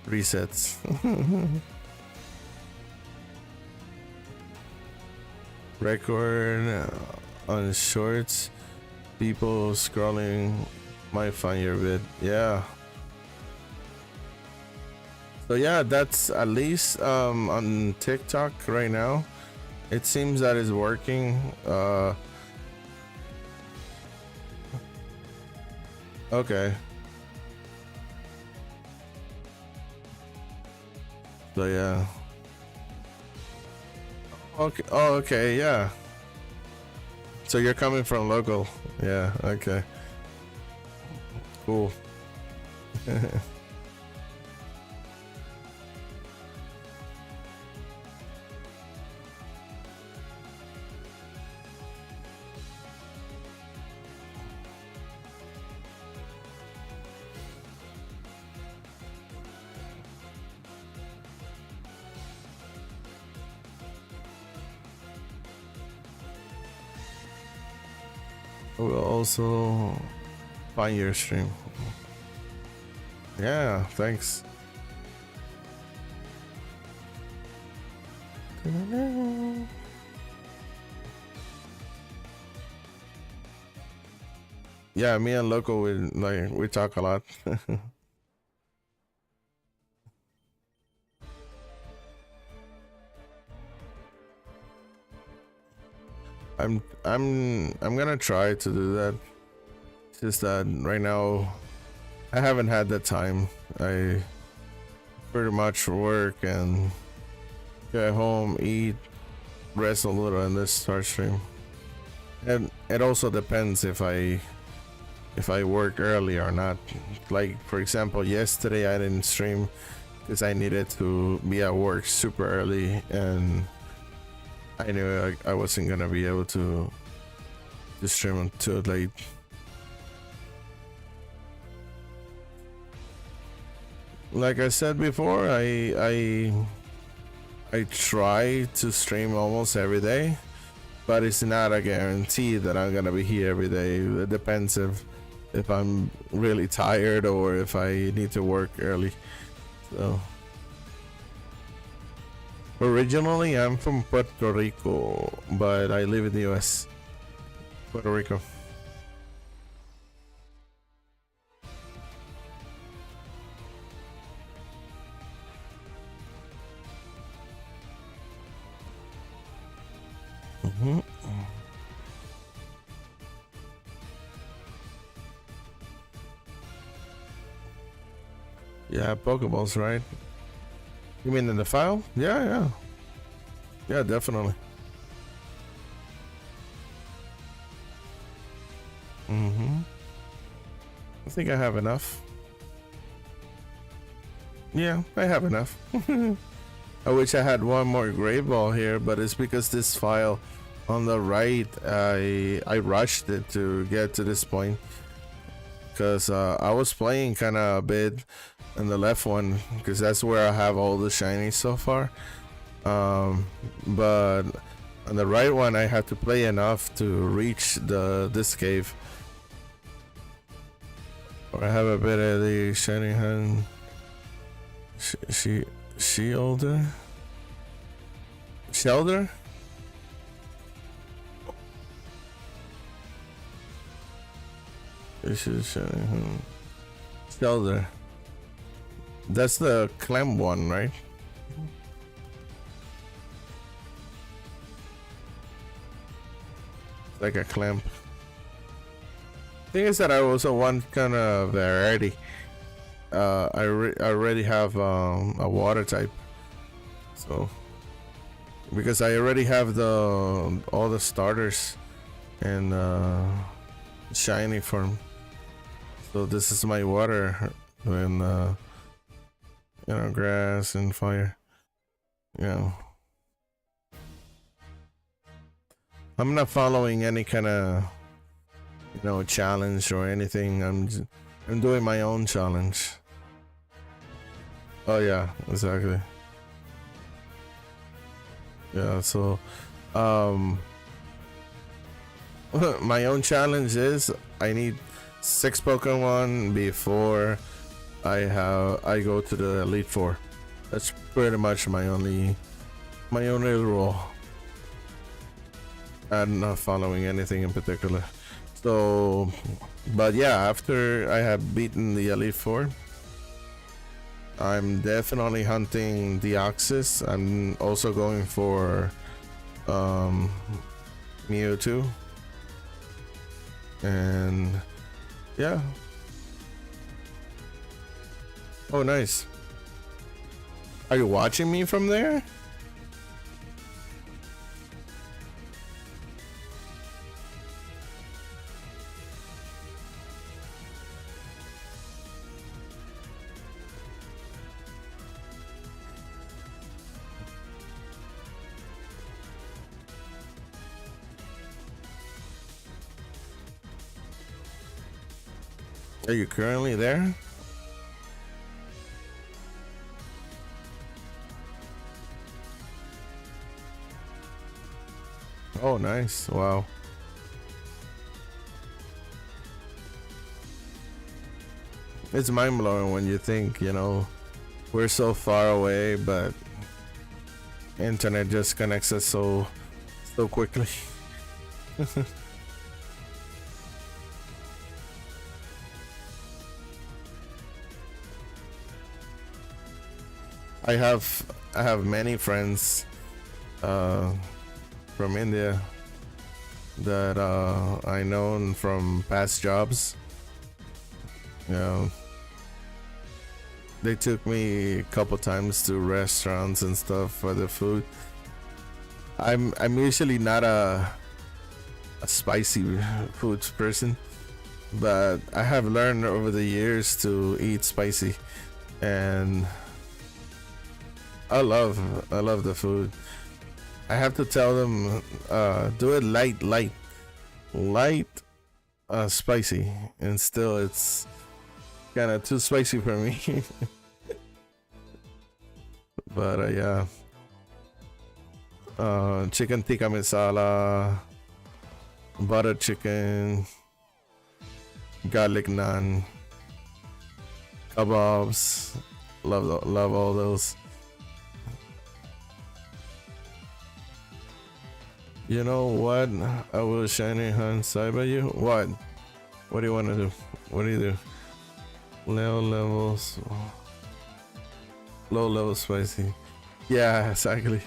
resets. Record on shorts. People scrolling might find your vid. Yeah. So yeah, that's at least on TikTok right now. It seems that it's working. Okay. So yeah. Okay. Oh, okay. Yeah. So you're coming from local. Yeah. Okay. Cool. We'll also find your stream. Yeah, thanks. Yeah, me and Loco, we talk a lot. I'm gonna try to do that. It's just that right now I haven't had the time. I pretty much work and get home, eat, rest a little, and then start stream. And it also depends if I work early or not. Like for example, yesterday I didn't stream because I needed to be at work super early, and I knew I wasn't gonna be able to stream until late. Like I said before, I try to stream almost every day, but it's not a guarantee that I'm gonna be here every day. It depends if I'm really tired or if I need to work early. So originally I'm from Puerto Rico, but I live in the US. Puerto Rico. Yeah, Pokeballs, right? You mean in the file? Yeah, definitely. I think I have enough. Yeah, I have enough. I wish I had one more gray ball here, but it's because this file on the right, I rushed it to get to this point, because I was playing kind of a bit in the left one, because that's where I have all the shinies so far. But on the right one, I had to play enough to reach this cave. Or I have a bit of the shiny hand. Shelter? This is Shelter. That's the clam one, right? Like a clamp. Thing is that I also want kind of variety. I already have a water type, so because I already have all the starters and shiny form, so this is my water and you know, grass and fire. I'm not following any kind of challenge or anything. I'm doing my own challenge. Oh yeah, exactly. Yeah, so my own challenge is I need 6 Pokemon before I go to the Elite Four. That's pretty much my only rule. I'm not following anything in particular. So, but yeah, after I have beaten the Elite Four, I'm definitely hunting Deoxys. I'm also going for Mewtwo. And yeah. Oh, nice. Are you watching me from there? Are you currently there? Oh, nice. Wow. It's mind blowing when you think, you know, we're so far away, but internet just connects us so quickly. I have many friends from India that I known from past jobs. You know, they took me a couple times to restaurants and stuff for the food. I'm usually not a spicy foods person, but I have learned over the years to eat spicy, and I love the food. I have to tell them do it light, spicy, and still it's kind of too spicy for me. But yeah, chicken tikka masala, butter chicken, garlic naan, kebabs. Love all those. You know what? I will shiny hunt side by you. What? What do you want to do? What do you do? Low level spicy. Yeah, exactly.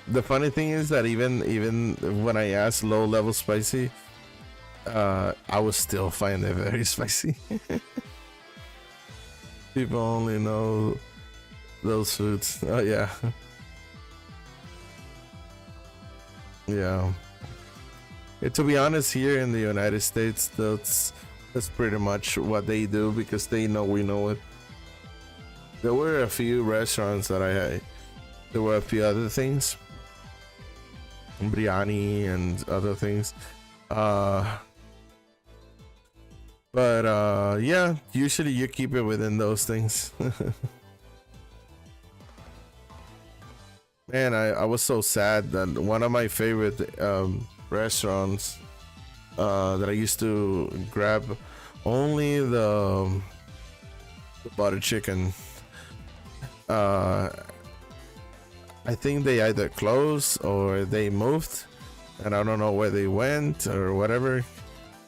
The funny thing is that even when I asked low level spicy, I would still find it very spicy. People only know those foods. Oh yeah. Yeah. To be honest, here in the United States, that's pretty much what they do because they know we know it. There were a few restaurants that I had. There were a few other things, biryani and other things. But yeah, usually you keep it within those things. Man, I was so sad that one of my favorite restaurants that I used to grab only the butter chicken. I think they either closed or they moved, and I don't know where they went or whatever.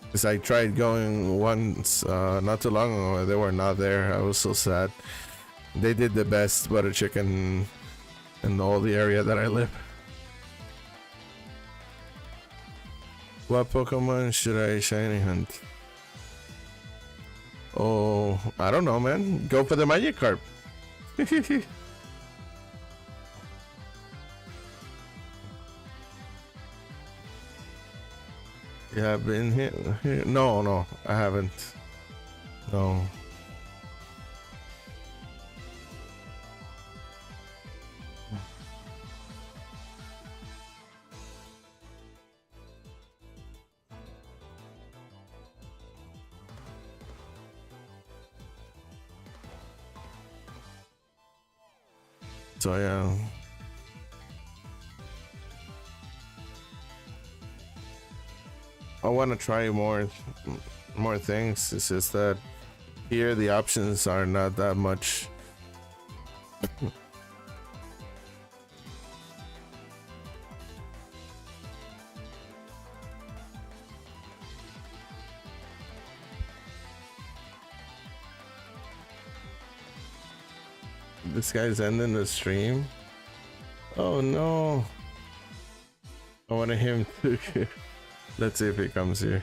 Because I tried going once not too long ago, they were not there. I was so sad. They did the best butter chicken in all the area that I live. What Pokemon should I shiny hunt? Oh, I don't know, man. Go for the Magikarp. You have been here? No, I haven't. No. So yeah. I want to try more things. It's just that here the options are not that much. This guy's ending the stream. Oh no. I wanted him to. Let's see if he comes here.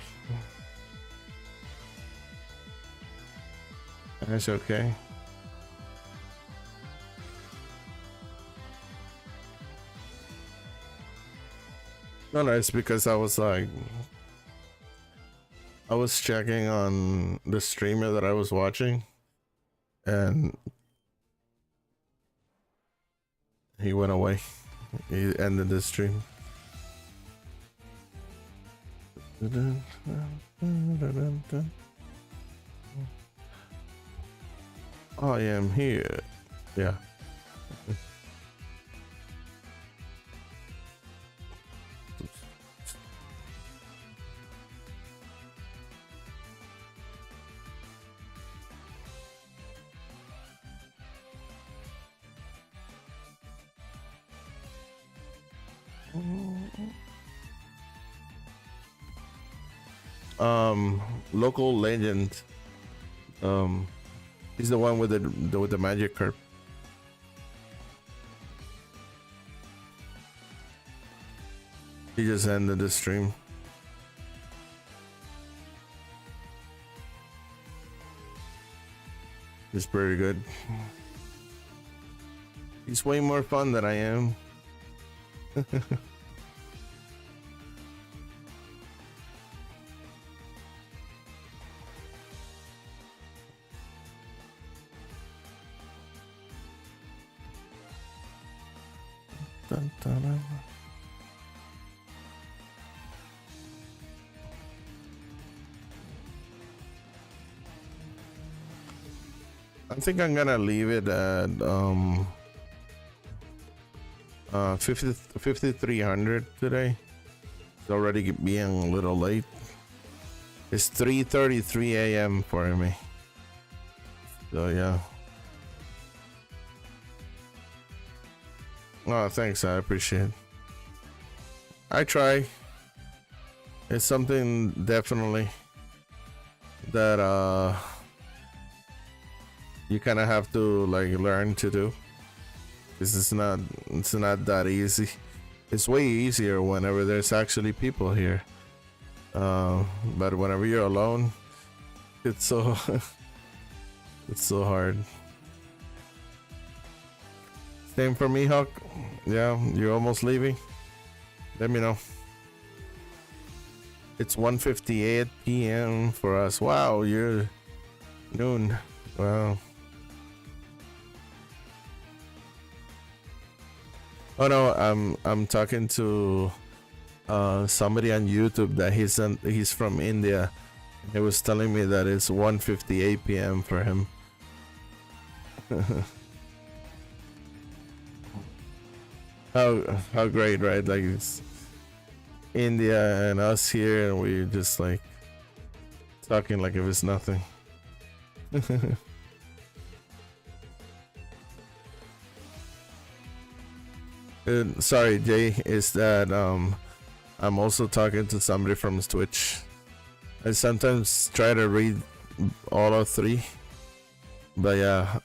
That's okay. No, it's because I was like, I was checking on the streamer that I was watching, and he went away. He ended the stream. I am here. Yeah. Local legend. He's the one with the magic carp. He just ended the stream. He's pretty good. He's way more fun than I am. Dun, dun, dun. I think I'm gonna leave it at 5300 today. It's already being a little late. It's 3:33 a.m. for me. So yeah. Oh, thanks. I appreciate it. I try. It's something definitely that you kind of have to like learn to do. This is not. It's not that easy. It's way easier whenever there's actually people here. But whenever you're alone, it's so it's so hard. Same for me, Hawk. Yeah, you're almost leaving. Let me know. It's 1:58 p.m. for us. Wow, you're noon. Wow. Oh no, I'm talking to somebody on YouTube that he's from India. He was telling me that it's 1:58 p.m. for him. How great, right? Like it's India and us here, and we're just like talking like if it's nothing. Sorry, Jay. Is that I'm also talking to somebody from Twitch. I sometimes try to read all of three, but yeah.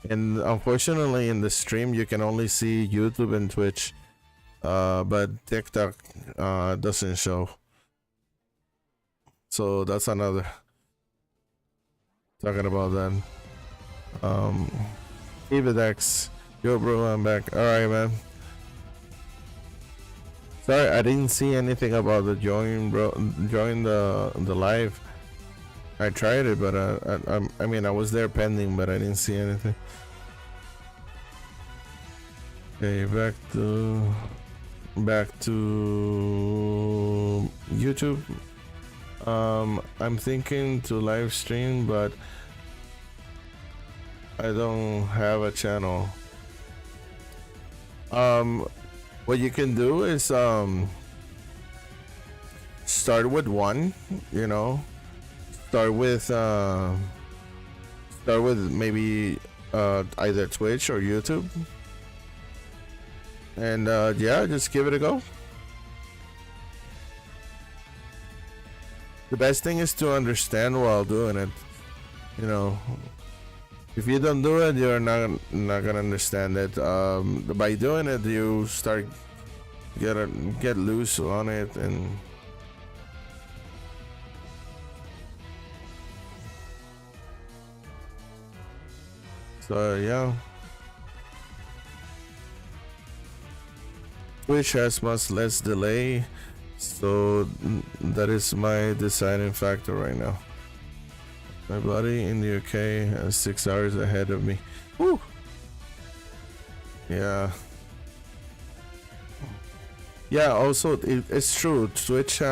And unfortunately in the stream you can only see YouTube and Twitch, but TikTok doesn't show. So that's another. Talking about that. Evidex, yo bro, I'm back. Alright, man. Sorry, I didn't see anything about the join, bro. Join the live. I tried it, but I mean, I was there pending, but I didn't see anything. Okay, back to YouTube. I'm thinking to live stream, but I don't have a channel. What you can do is start with one, you know. Start with maybe either Twitch or YouTube. And yeah, just give it a go. The best thing is to understand while doing it. You know, if you don't do it, you're not gonna understand it. By doing it, you start get loose on it, and so yeah. Twitch has much less delay, so that is my deciding factor right now. My buddy in the UK is 6 hours ahead of me. Woo! Yeah. Yeah, also it's true. Twitch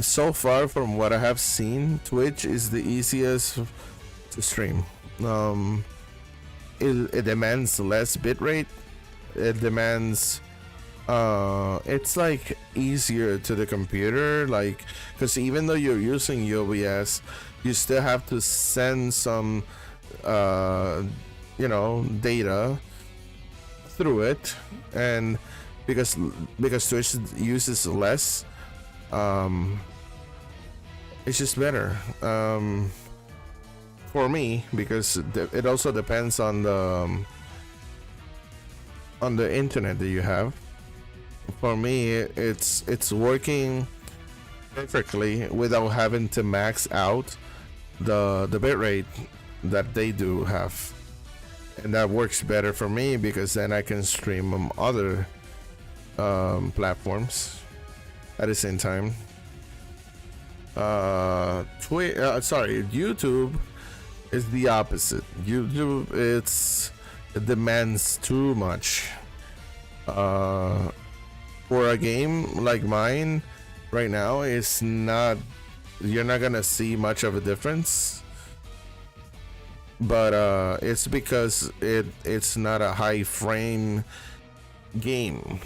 so far from what I have seen, Twitch is the easiest to stream. It demands less bitrate. It demands it's like easier to the computer, like, because even though you're using OBS, you still have to send some you know, data through it, and because Twitch uses less, it's just better for me, because it also depends on the internet that you have. For me, it's working perfectly without having to max out the bitrate that they do have, and that works better for me because then I can stream on other platforms at the same time. YouTube is the opposite. YouTube, it demands too much. For a game like mine right now, it's not, you're not gonna see much of a difference, but it's because it's not a high frame game,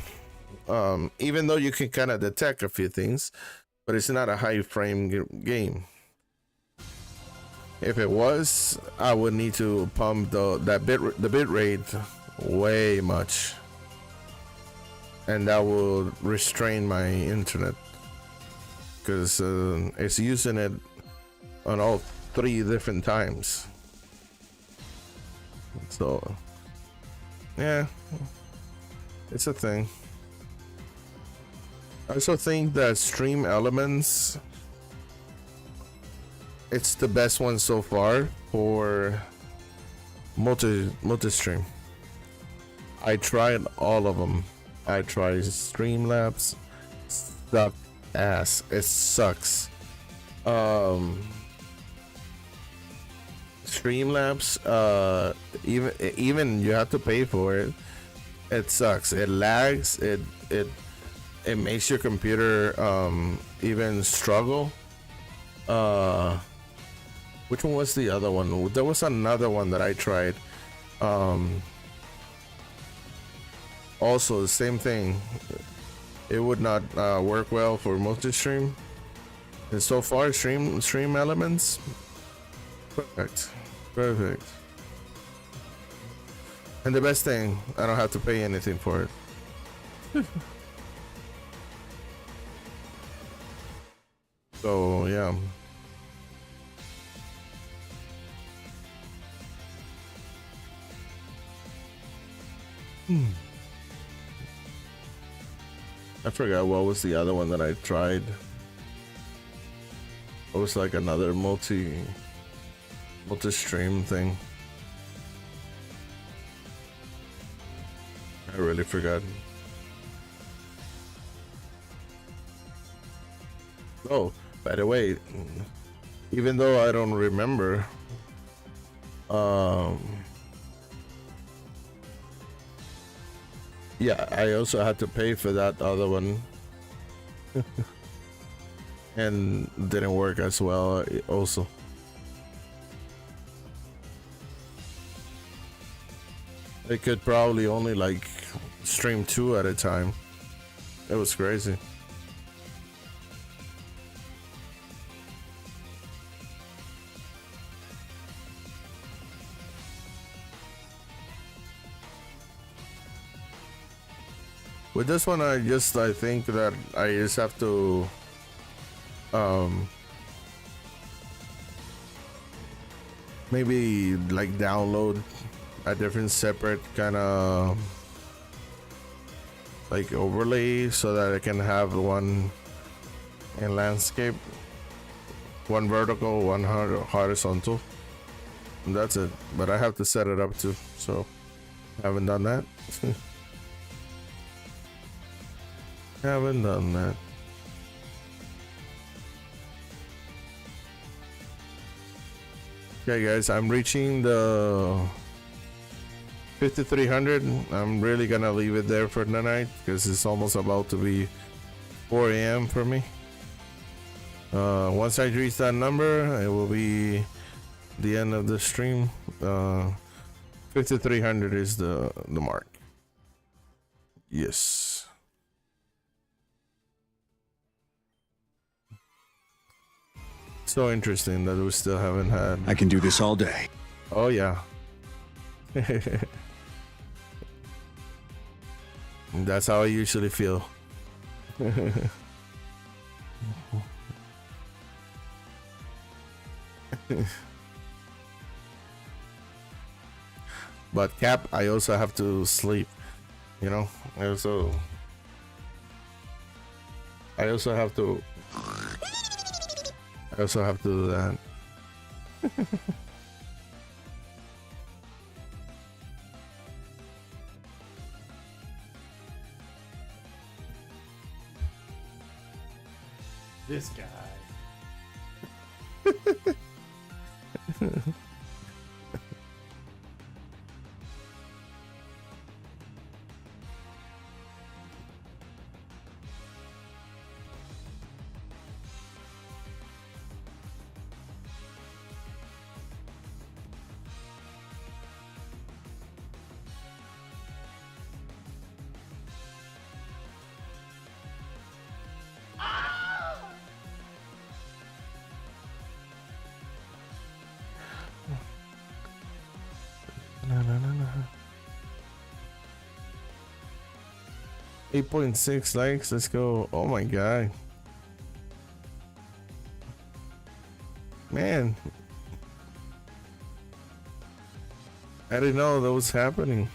even though you can kind of detect a few things, but it's not a high frame game. If it was, I would need to pump the bit rate way much, and that will restrain my internet, because it's using it on all 3 different times. So yeah, it's a thing. I also think that Stream Elements, it's the best one so far for multi-stream. I tried all of them. I tried Streamlabs, suck ass. It sucks. Streamlabs, even you have to pay for it. It sucks. It lags. It makes your computer even struggle. Which one was the other one? There was another one that I tried. Also the same thing. It would not work well for multi-stream. And so far, stream elements, perfect. And the best thing, I don't have to pay anything for it. So yeah. I forgot what was the other one that I tried. It was like another multi-stream thing. I really forgot. Oh, by the way, even though I don't remember, yeah, I also had to pay for that other one. And didn't work as well also. They could probably only like stream 2 at a time. It was crazy. With this one, I think that I just have to maybe like download a different separate kind of like overlay so that I can have one in landscape, one vertical, one horizontal, and that's it. But I have to set it up too, so haven't done that. Haven't done that. Okay guys, I'm reaching the 5300. I'm really gonna leave it there for the night because it's almost about to be 4 a.m. for me. Once I reach that number, it will be the end of the stream. 5300 is the mark. Yes. So interesting that we still haven't had. I can do this all day. Oh yeah. That's how I usually feel. But Cap, I also have to sleep. You know, I also have to do that. This guy. Na, na, na, na. 8.6 likes. Let's go. Oh my god, man, I didn't know that was happening.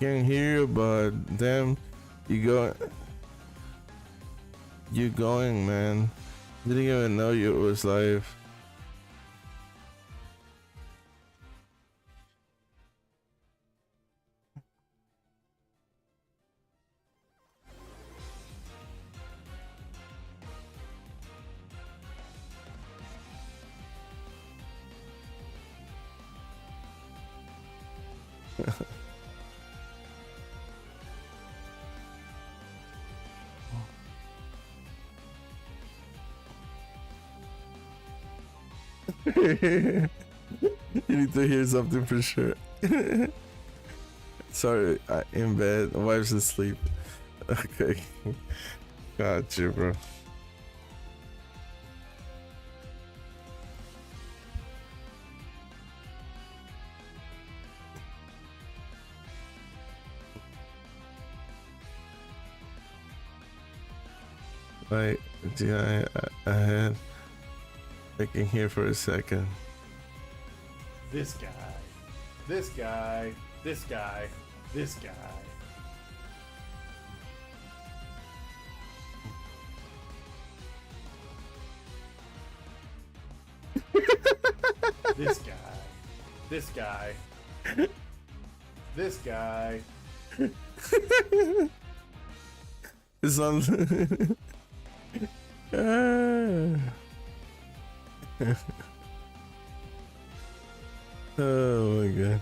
Can't hear you, but damn, you going, man. Didn't even know you was live. You need to hear something for sure. Sorry, in bed. Wife's asleep. Okay. Got you, bro. Right, GI ahead. Thinking here for a second. This guy. This guy. This guy. This guy. This guy. This guy. This guy. It's on. Oh my god.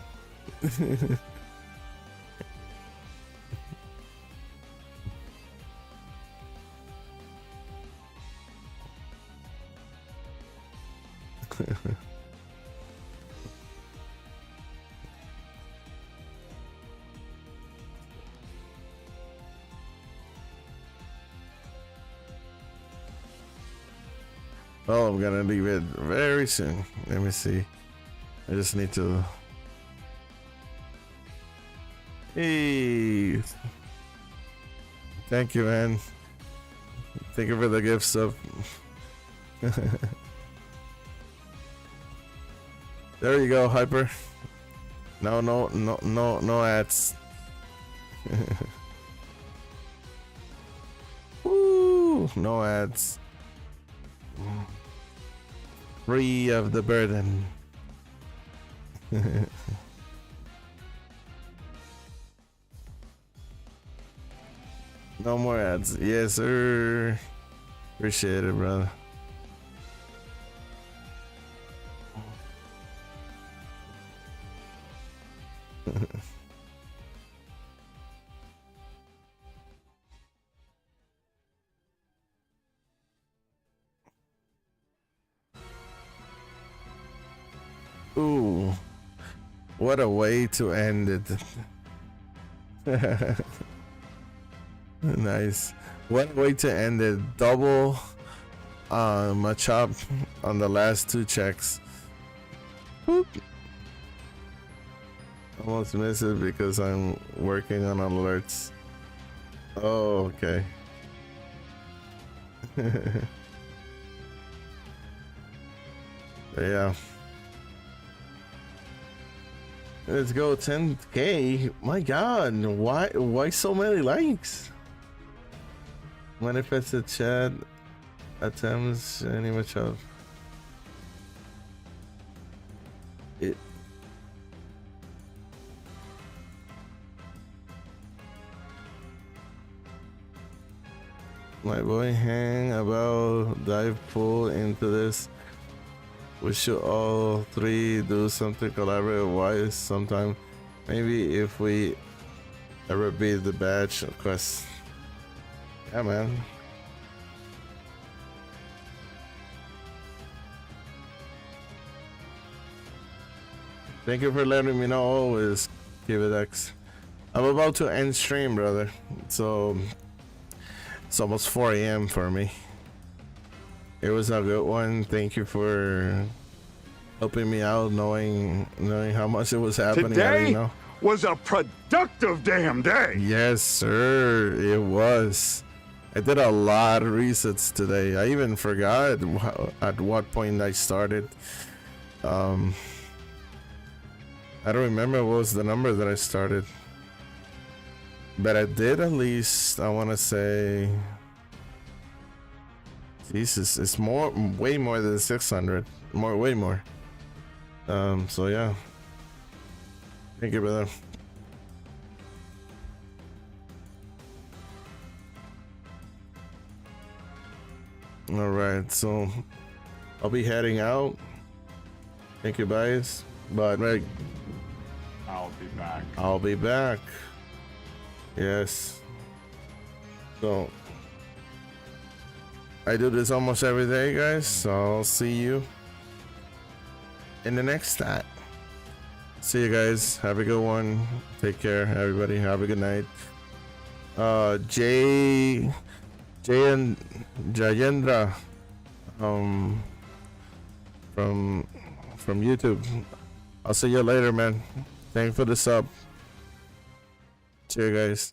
Well, I'm gonna leave it very soon. Let me see. I just need to. Hey, thank you, man. Thank you for the gift stuff. There you go, Hyper. No ads. Woo! No ads. Free of the burden. No more ads. Yes, sir. Appreciate it, brother. Ooh, what a way to end it. Nice. What a way to end it. Double Machop on the last two checks. Whoop. Almost miss it because I'm working on alerts. Oh, okay. Yeah. Let's go 10K. My god, why so many likes? Manifested chat attempts any much of it. My boy hang about dive pool into this. We should all three do something collaborative wise sometime. Maybe if we ever beat the badge, of course. Yeah, man. Thank you for letting me know always, Give It X. I'm about to end stream, brother. So it's almost 4 a.m. for me. It was a good one. Thank you for helping me out, knowing how much it was happening. Today was a productive damn day. Yes, sir. It was. I did a lot of resets today. I even forgot at what point I started. I don't remember what was the number that I started, but I did at least. I want to say. Jesus, it's way more than 600. Way more. So yeah. Thank you, brother. All right, so I'll be heading out. Thank you, guys. But Meg, I'll be back. I'll be back. Yes. So. I do this almost every day, guys, so I'll see you in the next stat. See you guys. Have a good one. Take care, everybody. Have a good night. Jay and Jayendra, from YouTube. I'll see you later, man. Thanks for the sub. See you guys.